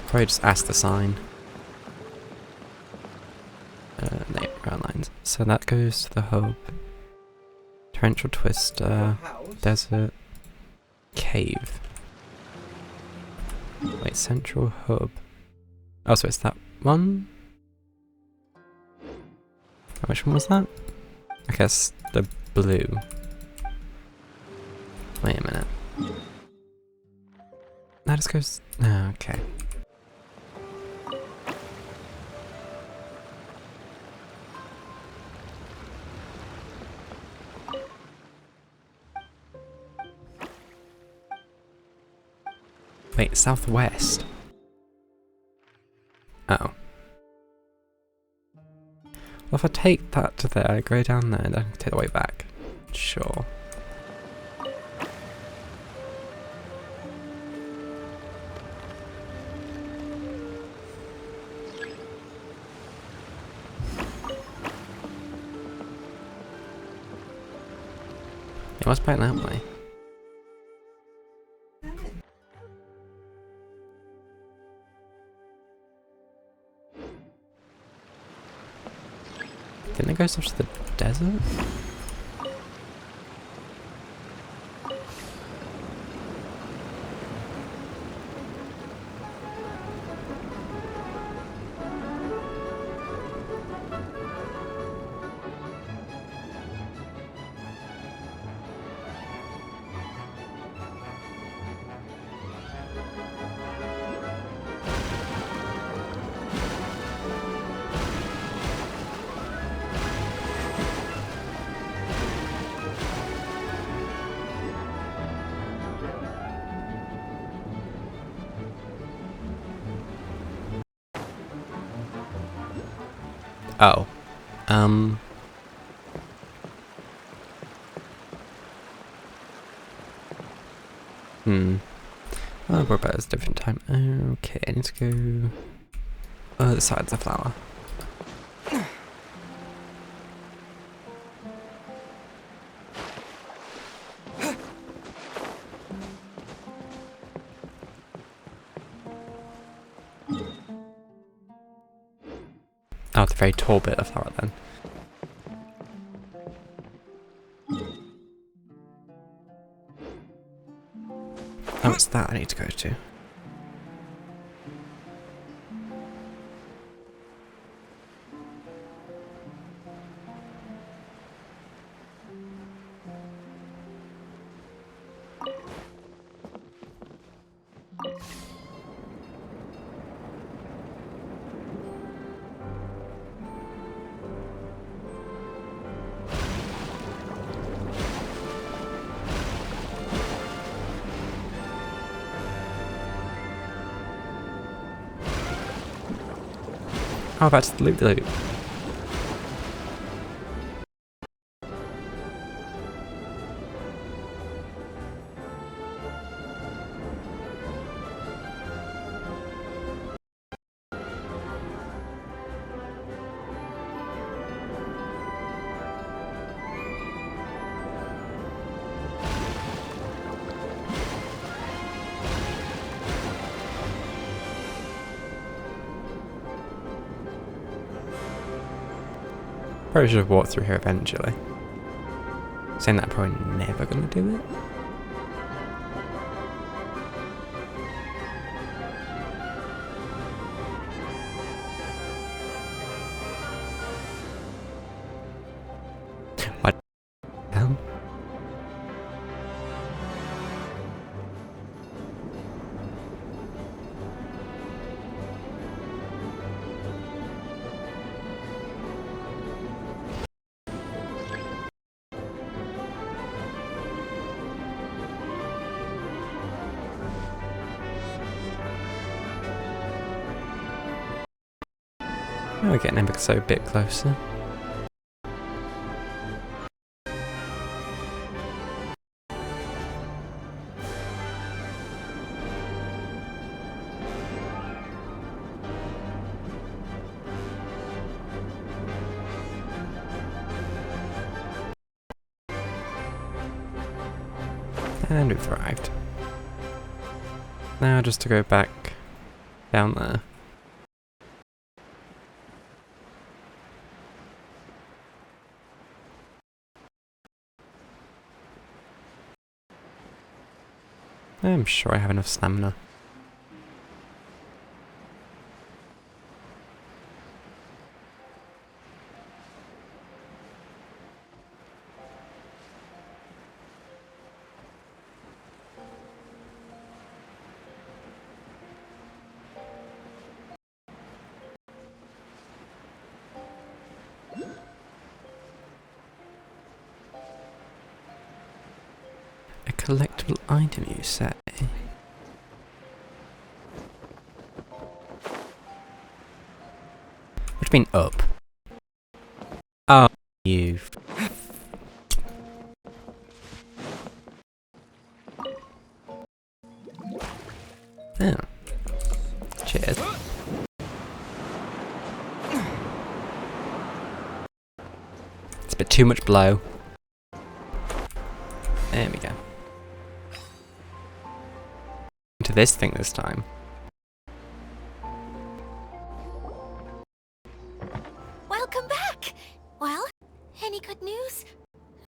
Probably just ask the sign. No, ground lines. So that goes to the hub. Torrential Twister, Desert, Cave. Wait, Central Hub. Oh, so it's that one? Which one was that? I guess the blue. Wait a minute. That just goes... Oh, okay. Wait, southwest? Oh. Well, if I take that to there, I go down there and I can take the way back. Sure. It was back that way. Didn't it go such to the desert? Oh. Oh, we're about a different time. Okay, I need to go other side of the flower. Oh, it's a very tall bit of flower then. Oh, it's that I need to go to. How about the loop the loop? Probably should have walked through here eventually. Saying that I'm probably never gonna do it. What the hell? We're getting ever so a bit closer. And we've arrived. Now just to go back Down there. I'm sure I have enough stamina. A collectible item, you say? What do you mean up? Oh, you. Oh. Cheers. It's a bit too much blow. There we go. To this thing this time. Welcome back! Well, any good news?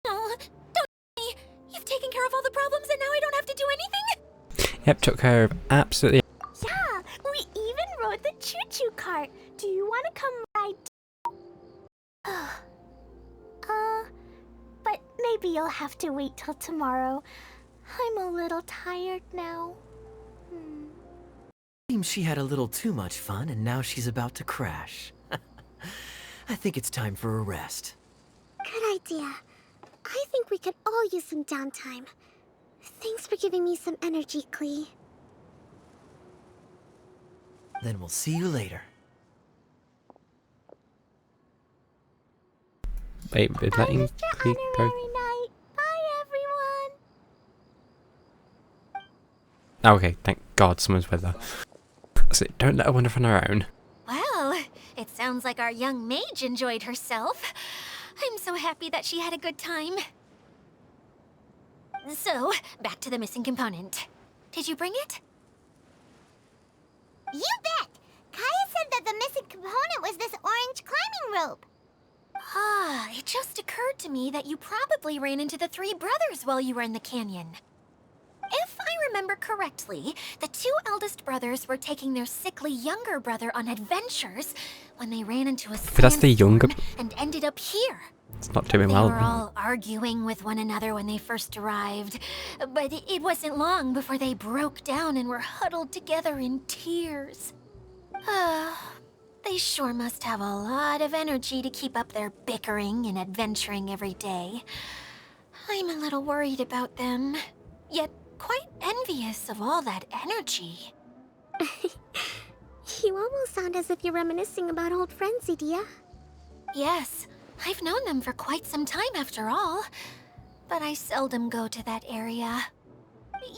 No, don't me. You've taken care of all the problems and now I don't have to do anything? Yep, took care of absolutely. Yeah, we even rode the choo-choo cart. Do you want to come ride? But maybe you'll have to wait till tomorrow. I'm a little tired now. Seems she had a little too much fun and now she's about to crash. I think it's time for a rest. Good idea. I think we could all use some downtime. Thanks for giving me some energy, Klee. Then we'll see you later. Wait, we're letting Clee go. Night. Bye, everyone. Oh, okay, thank God someone's with her. So don't let her wander on her own. Well, it sounds like our young mage enjoyed herself. I'm so happy that she had a good time. So, back to the missing component. Did you bring it? You bet! Kaya said that the missing component was this orange climbing rope. Ah, it just occurred to me that you probably ran into the three brothers while you were in the canyon. If I remember correctly, the two eldest brothers were taking their sickly younger brother on adventures when they ran into a But that's the younger. and ended up here. It's not doing They well. were all arguing with one another when they first arrived, but it wasn't long before they broke down and were huddled together in tears. They sure must have a lot of energy to keep up their bickering and adventuring every day. I'm a little worried about them, yet quite envious of all that energy. You almost sound as if you're reminiscing about old friends, Idia. Yes, I've known them for quite some time after all, but I seldom go to that area.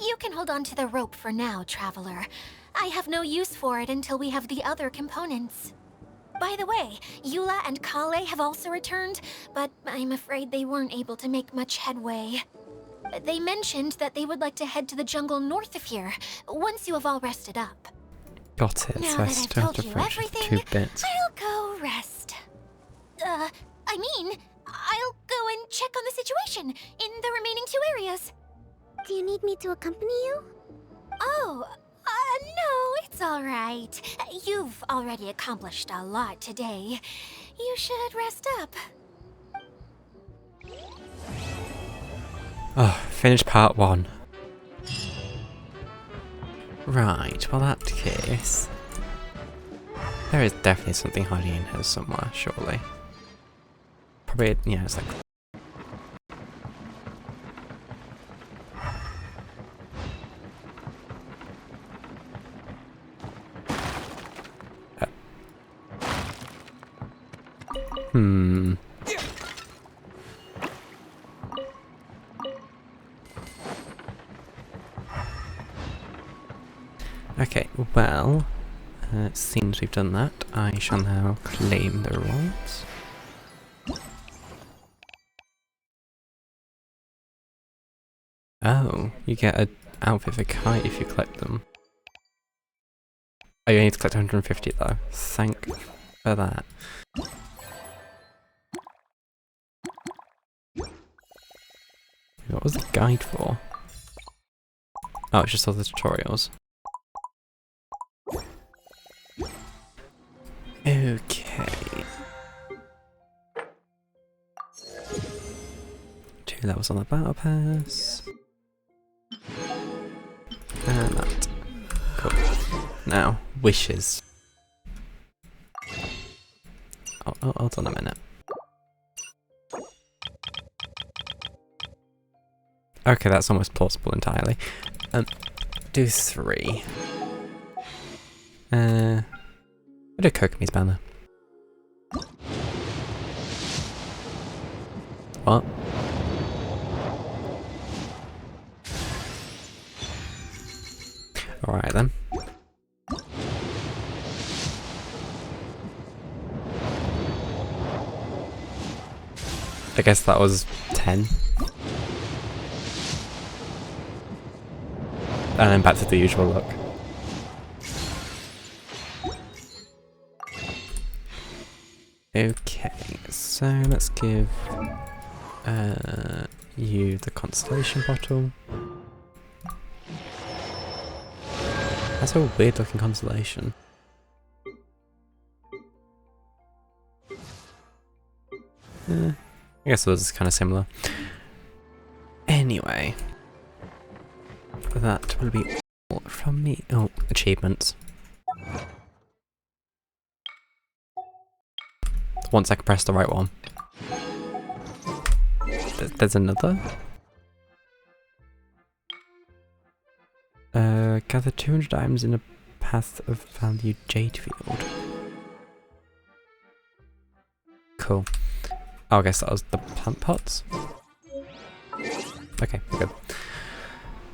You can hold on to the rope for now, Traveler. I have no use for it until we have the other components. By the way, Eula and Kale have also returned, but I'm afraid they weren't able to make much headway. They mentioned that they would like to head to the jungle north of here, once you have all rested up. Got it, Now so I that I've still have told to you finish everything, 2 bits. I'll go rest. I'll go and check on the situation in the remaining 2 areas. Do you need me to accompany you? Oh, no, it's all right. You've already accomplished a lot today. You should rest up. Oh, finished part 1. Right, well that case... There is definitely something hiding in here somewhere, surely. Probably, yeah, it's like... Okay, well, it seems we've done that. I shall now claim the rewards. Oh, you get an outfit for Kite if you collect them. Oh, you need to collect 150 though. Thank you for that. What was the guide for? Oh, it's just all the tutorials. Okay. 2 levels on the battle pass. And that. Cool. Now, wishes. Oh, hold on a minute. Okay, that's almost plausible entirely. Do 3. We'll do Kokomi's banner. What? Alright then. I guess that was 10. And then back to the usual look. Okay, so let's give you the constellation bottle. That's a weird looking constellation. I guess those are kind of similar. Anyway, that will be all from me. Oh, achievements. Once I can press the right one. There's another. Gather 200 items in a path of value jade field. Cool. Oh, I guess that was the plant pots. Okay, good.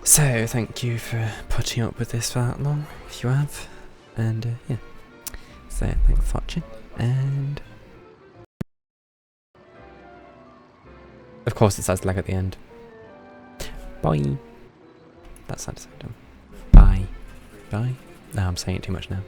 So, thank you for putting up with this for that long, if you have. And, yeah. So, thanks for watching, and... Of course it says lag at the end. Bye! That sounds so dumb. Bye. Bye? No, I'm saying it too much now.